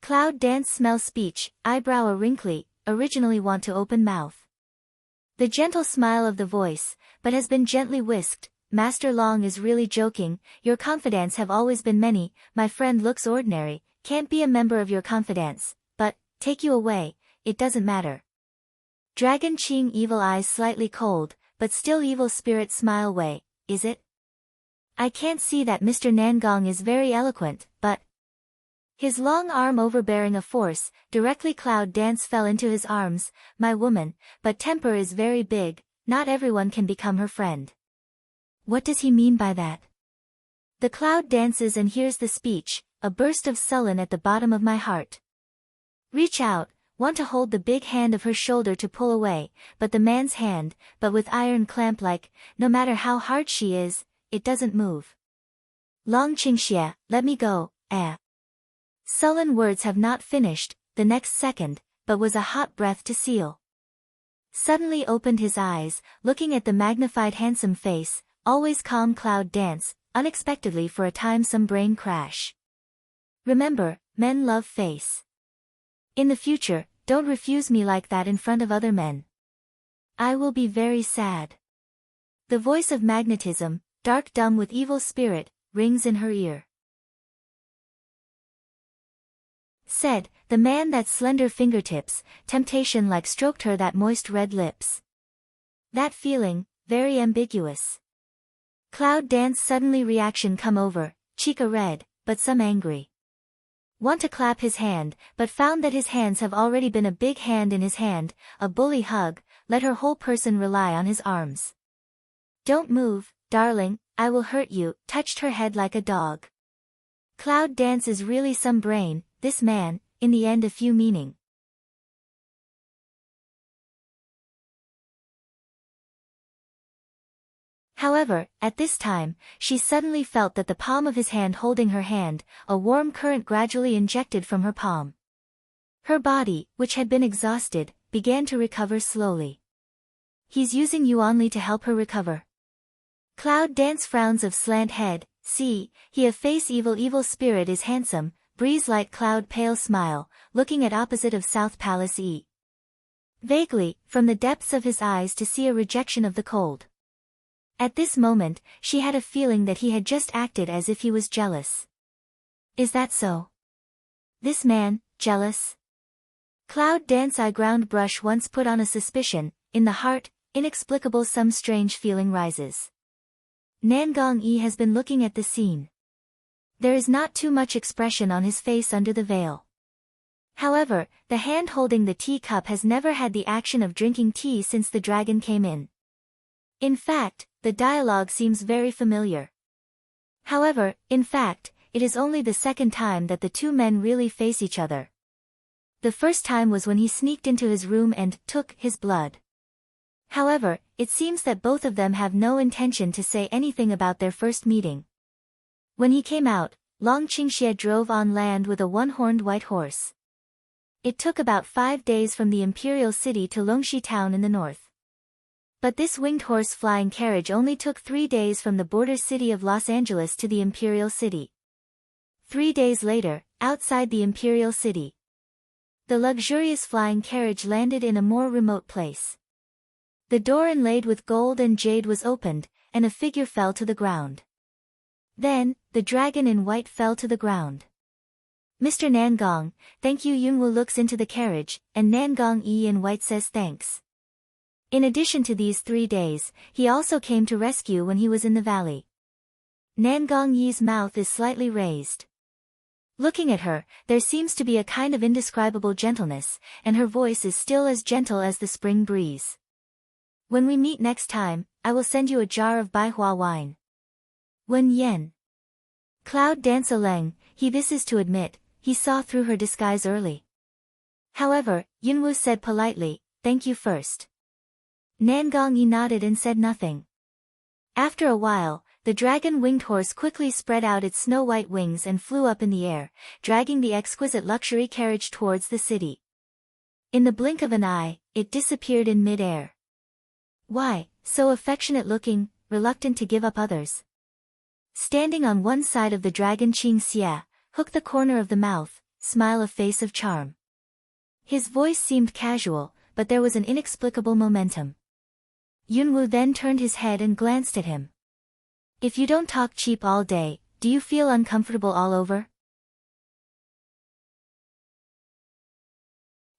Cloud Dance smell speech, eyebrow a wrinkly, originally want to open mouth. The gentle smile of the voice, but has been gently whisked. Master Long is really joking, your confidants have always been many, my friend looks ordinary, can't be a member of your confidants, but, take you away, it doesn't matter. Dragon Qing evil eyes slightly cold, but still evil spirit smile way, is it? I can't see that Mr. Nangong is very eloquent, but... His long arm overbearing a force, directly Cloud Dance fell into his arms, my woman, but temper is very big, not everyone can become her friend. What does he mean by that? The Cloud dances and hears the speech, a burst of sullen at the bottom of my heart. Reach out, want to hold the big hand of her shoulder to pull away, but the man's hand, but with iron clamp like, no matter how hard she is, it doesn't move. Long Qingxia, let me go, ah. Sullen words have not finished, the next second, but was a hot breath to seal. Suddenly opened his eyes, looking at the magnified handsome face, always calm Cloud Dance, unexpectedly for a time some brain crash. Remember, men love face. In the future, don't refuse me like that in front of other men. I will be very sad. The voice of magnetism, dark dumb with evil spirit, rings in her ear. Said, the man that slender fingertips, temptation like stroked her that moist red lips. That feeling, very ambiguous. Cloud Dance suddenly reaction come over, cheek a red, but some angry. Want to clap his hand, but found that his hands have already been a big hand in his hand, a bully hug, let her whole person rely on his arms. Don't move, darling, I will hurt you, touched her head like a dog. Cloud Dance is really some brain, this man, in the end a few meaning. However, at this time, she suddenly felt that the palm of his hand holding her hand, a warm current gradually injected from her palm. Her body, which had been exhausted, began to recover slowly. He's using you only to help her recover. Cloud Dance frowns of slant head, see, he of face evil spirit is handsome, breeze light cloud pale smile, looking at opposite of South Palace E. Vaguely, from the depths of his eyes to see a rejection of the cold. At this moment, she had a feeling that he had just acted as if he was jealous. Is that so? This man, jealous? Cloud Dance eye ground brush once put on a suspicion, in the heart, inexplicable some strange feeling rises. Nangong Yi has been looking at the scene. There is not too much expression on his face under the veil. However, the hand holding the tea cup has never had the action of drinking tea since the dragon came in. In fact, the dialogue seems very familiar. However, in fact, it is only the second time that the two men really face each other. The first time was when he sneaked into his room and took his blood. However, it seems that both of them have no intention to say anything about their first meeting. When he came out, Long Qingxia drove on land with a one-horned white horse. It took about 5 days from the imperial city to Longxi town in the north. But this winged horse flying carriage only took 3 days from the border city of Los Angeles to the imperial city. 3 days later, outside the imperial city, the luxurious flying carriage landed in a more remote place. The door inlaid with gold and jade was opened, and a figure fell to the ground. Then, the dragon in white fell to the ground. Mr. Nangong, thank you. Yungwu looks into the carriage, and Nangong Yi in white says thanks. In addition to these 3 days, he also came to rescue when he was in the valley. Nangong Yi's mouth is slightly raised. Looking at her, there seems to be a kind of indescribable gentleness, and her voice is still as gentle as the spring breeze. When we meet next time, I will send you a jar of Baihua wine. Wen Yen. Cloud Dance Leng, this is to admit, he saw through her disguise early. However, Yunwu said politely, thank you first. Nangong Yi nodded and said nothing. After a while, the dragon-winged horse quickly spread out its snow-white wings and flew up in the air, dragging the exquisite luxury carriage towards the city. In the blink of an eye, it disappeared in mid-air. Why, so affectionate-looking, reluctant to give up others? Standing on one side of the dragon Qing Xie, hook the corner of the mouth, smile a face of charm. His voice seemed casual, but there was an inexplicable momentum. Yunwu then turned his head and glanced at him. If you don't talk cheap all day, do you feel uncomfortable all over?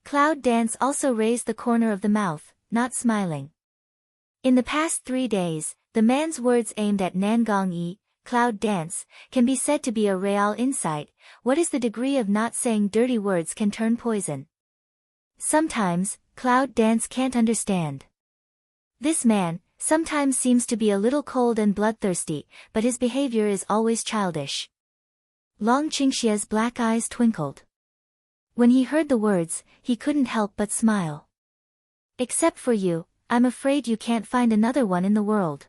Cloud Dance also raised the corner of the mouth, not smiling. In the past 3 days, the man's words aimed at Nangong Yi, Cloud Dance, can be said to be a real insight. What is the degree of not saying dirty words can turn poison? Sometimes, Cloud Dance can't understand. This man sometimes seems to be a little cold and bloodthirsty, but his behavior is always childish. Long Qingxie's black eyes twinkled. When he heard the words, he couldn't help but smile. Except for you, I'm afraid you can't find another one in the world.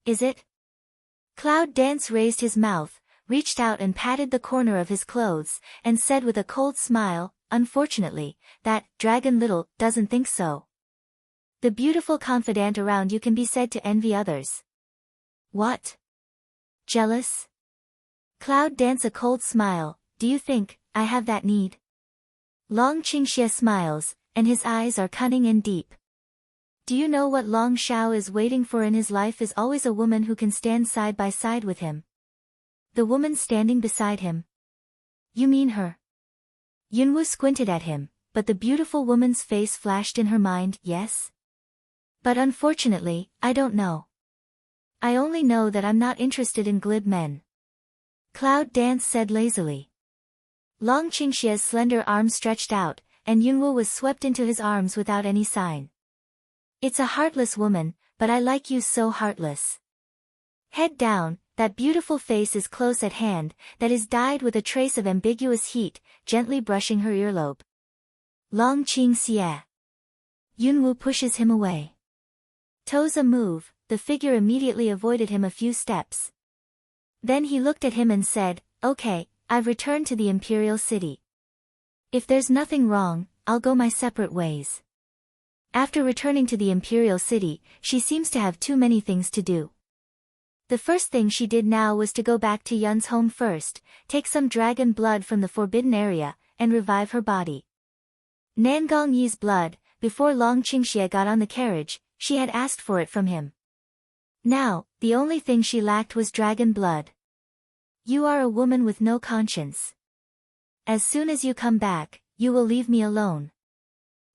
Is it? Cloud Dance raised his mouth, reached out and patted the corner of his clothes, and said with a cold smile, unfortunately, that dragon little doesn't think so. The beautiful confidant around you can be said to envy others. What? Jealous? Cloud Dance a cold smile, do you think I have that need? Long Qingxie smiles, and his eyes are cunning and deep. Do you know what Long Shao is waiting for in his life is always a woman who can stand side by side with him. The woman standing beside him. You mean her? Yunwu squinted at him, but the beautiful woman's face flashed in her mind, yes? But unfortunately, I don't know. I only know that I'm not interested in glib men. Cloud Dance said lazily. Long Qingxie's slender arm stretched out, and Yunwu was swept into his arms without any sign. It's a heartless woman, but I like you so heartless. Head down, that beautiful face is close at hand, that is dyed with a trace of ambiguous heat, gently brushing her earlobe. Long Qingxie. Yunwu pushes him away. Toes a move, the figure immediately avoided him a few steps. Then he looked at him and said, okay, I've returned to the Imperial City. If there's nothing wrong, I'll go my separate ways. After returning to the Imperial City, she seems to have too many things to do. The first thing she did now was to go back to Yun's home first, take some dragon blood from the forbidden area, and revive her body. Nangong Yi's blood, before Long Qingxie got on the carriage, she had asked for it from him. Now, the only thing she lacked was dragon blood. You are a woman with no conscience. As soon as you come back, you will leave me alone.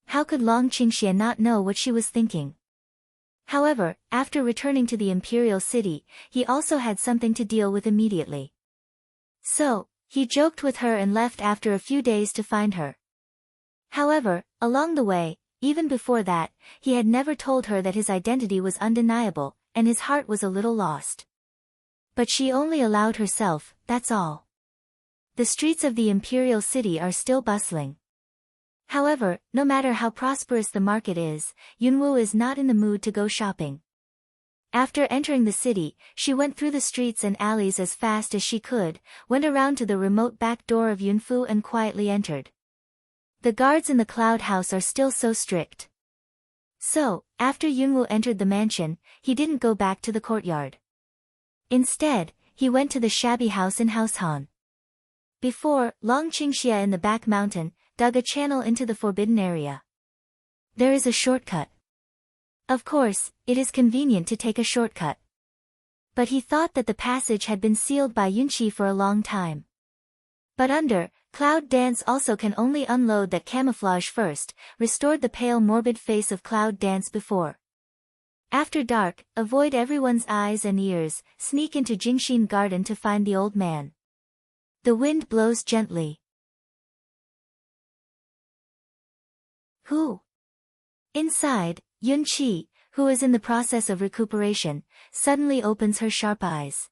How could Long Qingxie not know what she was thinking? However, after returning to the Imperial City, he also had something to deal with immediately. So, he joked with her and left after a few days to find her. However, along the way, even before that, he had never told her that his identity was undeniable, and his heart was a little lost. But she only allowed herself, that's all. The streets of the Imperial City are still bustling. However, no matter how prosperous the market is, Yunwu is not in the mood to go shopping. After entering the city, she went through the streets and alleys as fast as she could, went around to the remote back door of Yunfu and quietly entered. The guards in the Cloud House are still so strict. So, after Yunwu entered the mansion, he didn't go back to the courtyard. Instead, he went to the shabby house in Househan. Before, Long Qingxie in the back mountain, dug a channel into the forbidden area. There is a shortcut. Of course, it is convenient to take a shortcut. But he thought that the passage had been sealed by Yunqi for a long time. But Cloud Dance also can only unload that camouflage first, restored the pale morbid face of Cloud Dance before. After dark, avoid everyone's eyes and ears, sneak into Jingxin garden to find the old man. The wind blows gently. Who? Inside, Yunqi, who is in the process of recuperation, suddenly opens her sharp eyes.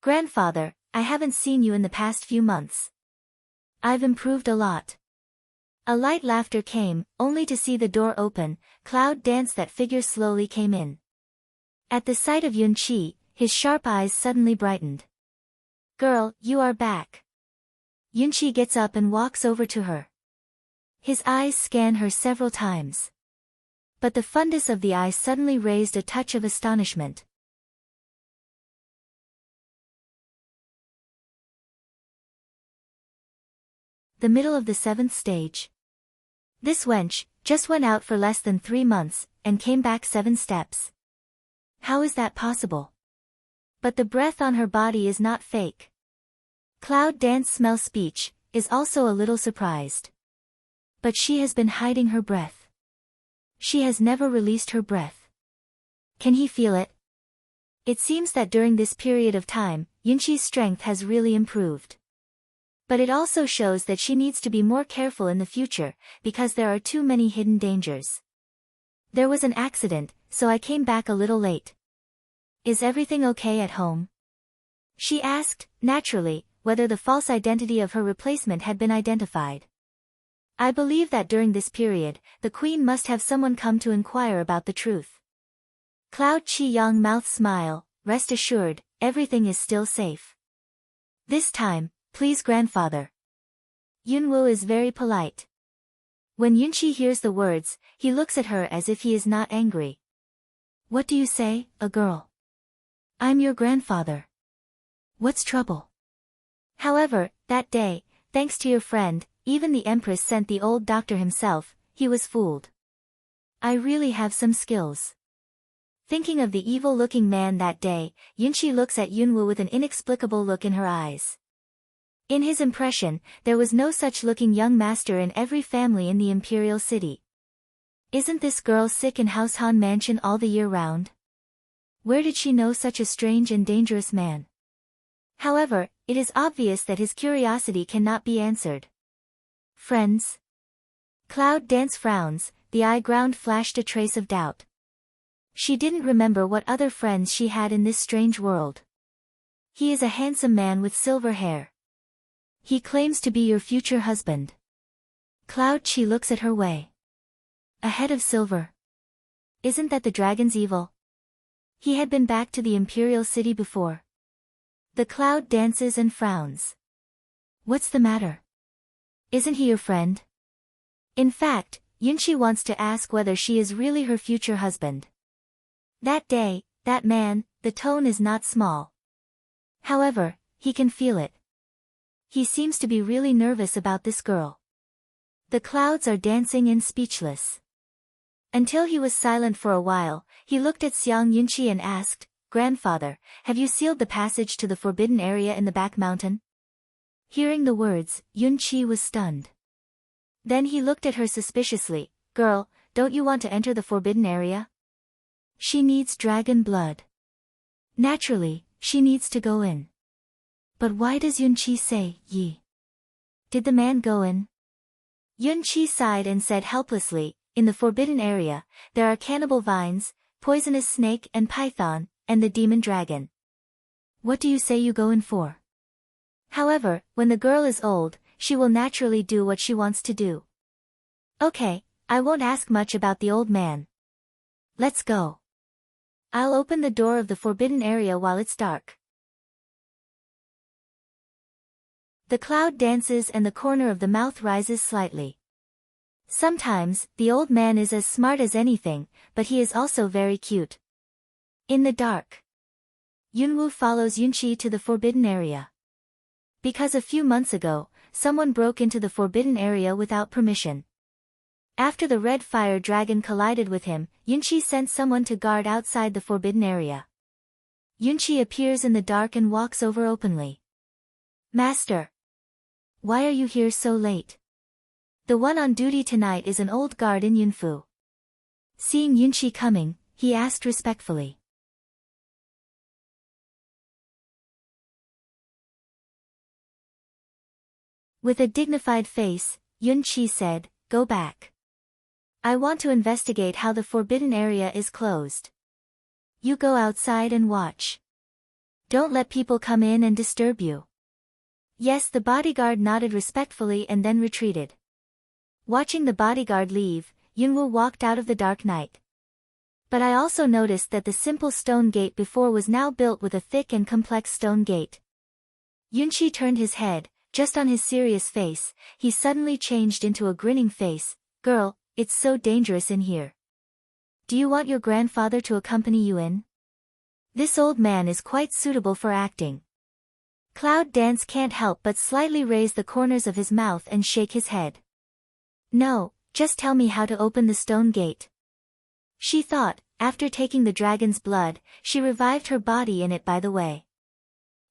Grandfather, I haven't seen you in the past few months. I've improved a lot. A light laughter came, only to see the door open. Cloud Dance that figure slowly came in. At the sight of Yunqi, his sharp eyes suddenly brightened. Girl, you are back. Yunqi gets up and walks over to her. His eyes scan her several times. But the fundus of the eyes suddenly raised a touch of astonishment. The middle of the 7th stage. This wench just went out for less than 3 months, and came back 7 steps. How is that possible? But the breath on her body is not fake. Cloud Dance Smell Speech is also a little surprised. But she has been hiding her breath. She has never released her breath. Can he feel it? It seems that during this period of time, Yunqi's strength has really improved. But it also shows that she needs to be more careful in the future, because there are too many hidden dangers. There was an accident, so I came back a little late. Is everything okay at home? She asked, naturally, whether the false identity of her replacement had been identified. I believe that during this period, the queen must have someone come to inquire about the truth. Cloud Chi-Yang mouth smile, rest assured, everything is still safe. This time, please grandfather. Yunwu is very polite. When Yunqi hears the words, he looks at her as if he is not angry. What do you say, a girl? I'm your grandfather. What's trouble? However, that day, thanks to your friend, even the Empress sent the old doctor himself. He was fooled. I really have some skills. Thinking of the evil-looking man that day, Yunqi looks at Yunwu with an inexplicable look in her eyes. In his impression, there was no such-looking young master in every family in the imperial city. Isn't this girl sick in Househan Mansion all the year round? Where did she know such a strange and dangerous man? However, it is obvious that his curiosity cannot be answered. Friends? Cloud Dance frowns, the eye ground flashed a trace of doubt. She didn't remember what other friends she had in this strange world. He is a handsome man with silver hair. He claims to be your future husband. Cloud Chi looks at her way. A head of silver. Isn't that the dragon's evil? He had been back to the imperial city before. The cloud dances and frowns. What's the matter? Isn't he your friend? In fact, Yunqi wants to ask whether she is really her future husband. That day, that man, the tone is not small. However, he can feel it. He seems to be really nervous about this girl. The clouds are dancing and speechless. Until he was silent for a while, he looked at Xiang Yunqi and asked, Grandfather, have you sealed the passage to the forbidden area in the back mountain? Hearing the words, Yunqi was stunned. Then he looked at her suspiciously. Girl, don't you want to enter the forbidden area? She needs dragon blood. Naturally, she needs to go in. But why does Yunqi say, Yi? Did the man go in? Yunqi sighed and said helplessly, in the forbidden area, there are cannibal vines, poisonous snake and python, and the demon dragon. What do you say you go in for? However, when the girl is old, she will naturally do what she wants to do. Okay, I won't ask much about the old man. Let's go. I'll open the door of the forbidden area while it's dark. The cloud dances and the corner of the mouth rises slightly. Sometimes, the old man is as smart as anything, but he is also very cute. In the dark, Yunwu follows Yunqi to the forbidden area. Because a few months ago, someone broke into the forbidden area without permission. After the red fire dragon collided with him, Yunqi sent someone to guard outside the forbidden area. Yunqi appears in the dark and walks over openly. Master! Why are you here so late? The one on duty tonight is an old guard in Yunfu. Seeing Yunqi coming, he asked respectfully. With a dignified face, Yunqi said, "Go back. I want to investigate how the forbidden area is closed. You go outside and watch. Don't let people come in and disturb you." Yes, the bodyguard nodded respectfully and then retreated. Watching the bodyguard leave, Yunwu walked out of the dark night. But I also noticed that the simple stone gate before was now built with a thick and complex stone gate. Yunqi turned his head. Just on his serious face, he suddenly changed into a grinning face. "Girl, it's so dangerous in here. Do you want your grandfather to accompany you in? This old man is quite suitable for acting." Cloud Dance can't help but slightly raise the corners of his mouth and shake his head. "No, just tell me how to open the stone gate." She thought, after taking the dragon's blood, she revived her body in it by the way.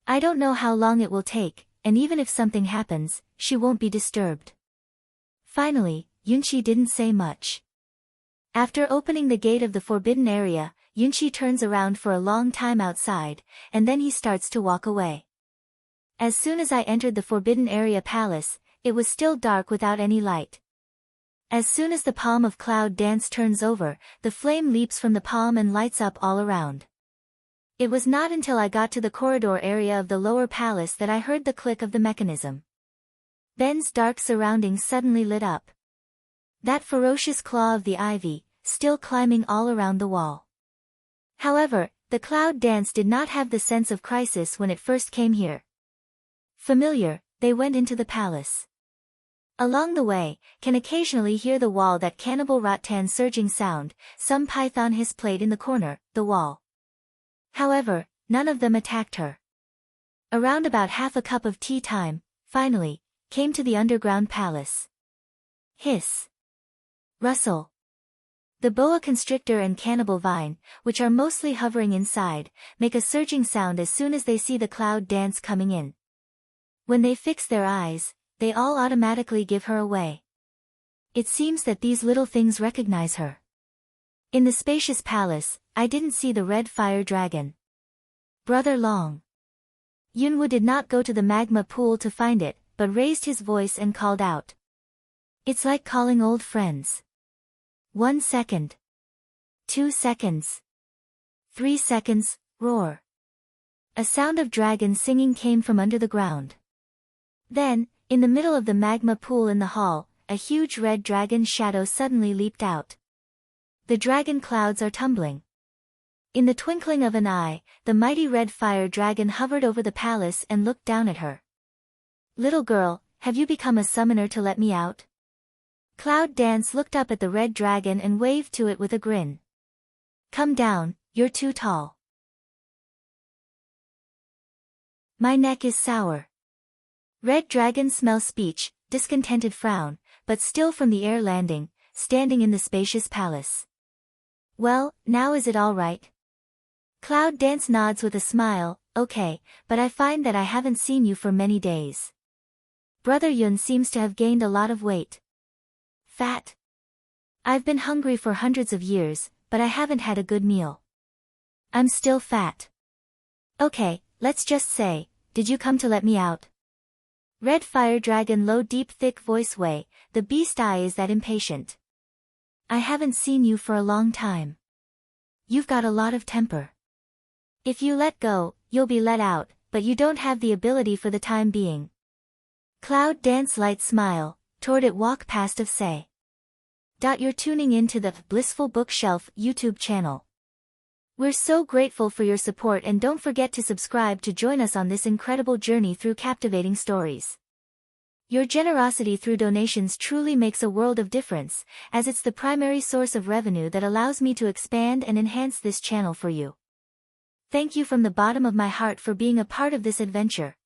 "I don't know how long it will take, and even if something happens, she won't be disturbed." Finally, Yunqi didn't say much. After opening the gate of the forbidden area, Yunqi turns around for a long time outside, and then he starts to walk away. As soon as I entered the forbidden area palace, it was still dark without any light. As soon as the palm of Cloud Dance turns over, the flame leaps from the palm and lights up all around. It was not until I got to the corridor area of the lower palace that I heard the click of the mechanism. Then's dark surroundings suddenly lit up. That ferocious claw of the ivy, still climbing all around the wall. However, the Cloud Dance did not have the sense of crisis when it first came here. Familiar, they went into the palace. Along the way, can occasionally hear the wall that cannibal rattan surging sound, some python hiss played in the corner, the wall. However, none of them attacked her. Around about half a cup of tea time, finally, came to the underground palace. Hiss. Rustle. The boa constrictor and cannibal vine, which are mostly hovering inside, make a surging sound as soon as they see the Cloud Dance coming in. When they fix their eyes, they all automatically give her away. It seems that these little things recognize her. In the spacious palace, I didn't see the red fire dragon. Brother Long. Yunwu did not go to the magma pool to find it, but raised his voice and called out. It's like calling old friends. 1 second. 2 seconds. 3 seconds, roar. A sound of dragon singing came from under the ground. Then, in the middle of the magma pool in the hall, a huge red dragon shadow suddenly leaped out. The dragon clouds are tumbling. In the twinkling of an eye, the mighty red fire dragon hovered over the palace and looked down at her. "Little girl, have you become a summoner to let me out?" Cloud Dance looked up at the red dragon and waved to it with a grin. "Come down, you're too tall. My neck is sour." Red dragon smell speech, discontented frown, but still from the air landing, standing in the spacious palace. "Well, now is it all right?" Cloud Dance nods with a smile. "Okay, but I find that I haven't seen you for many days. Brother Yun seems to have gained a lot of weight." "Fat? I've been hungry for hundreds of years, but I haven't had a good meal. I'm still fat." "Okay, let's just say, did you come to let me out?" Red fire dragon low deep thick voice way, the beast eye is that impatient. "I haven't seen you for a long time. You've got a lot of temper. If you let go, you'll be let out, but you don't have the ability for the time being." Cloud Dance light smile, toward it walk past of say. You're tuning in to the Blissful Bookshelf YouTube channel. We're so grateful for your support, and don't forget to subscribe to join us on this incredible journey through captivating stories. Your generosity through donations truly makes a world of difference, as it's the primary source of revenue that allows me to expand and enhance this channel for you. Thank you from the bottom of my heart for being a part of this adventure.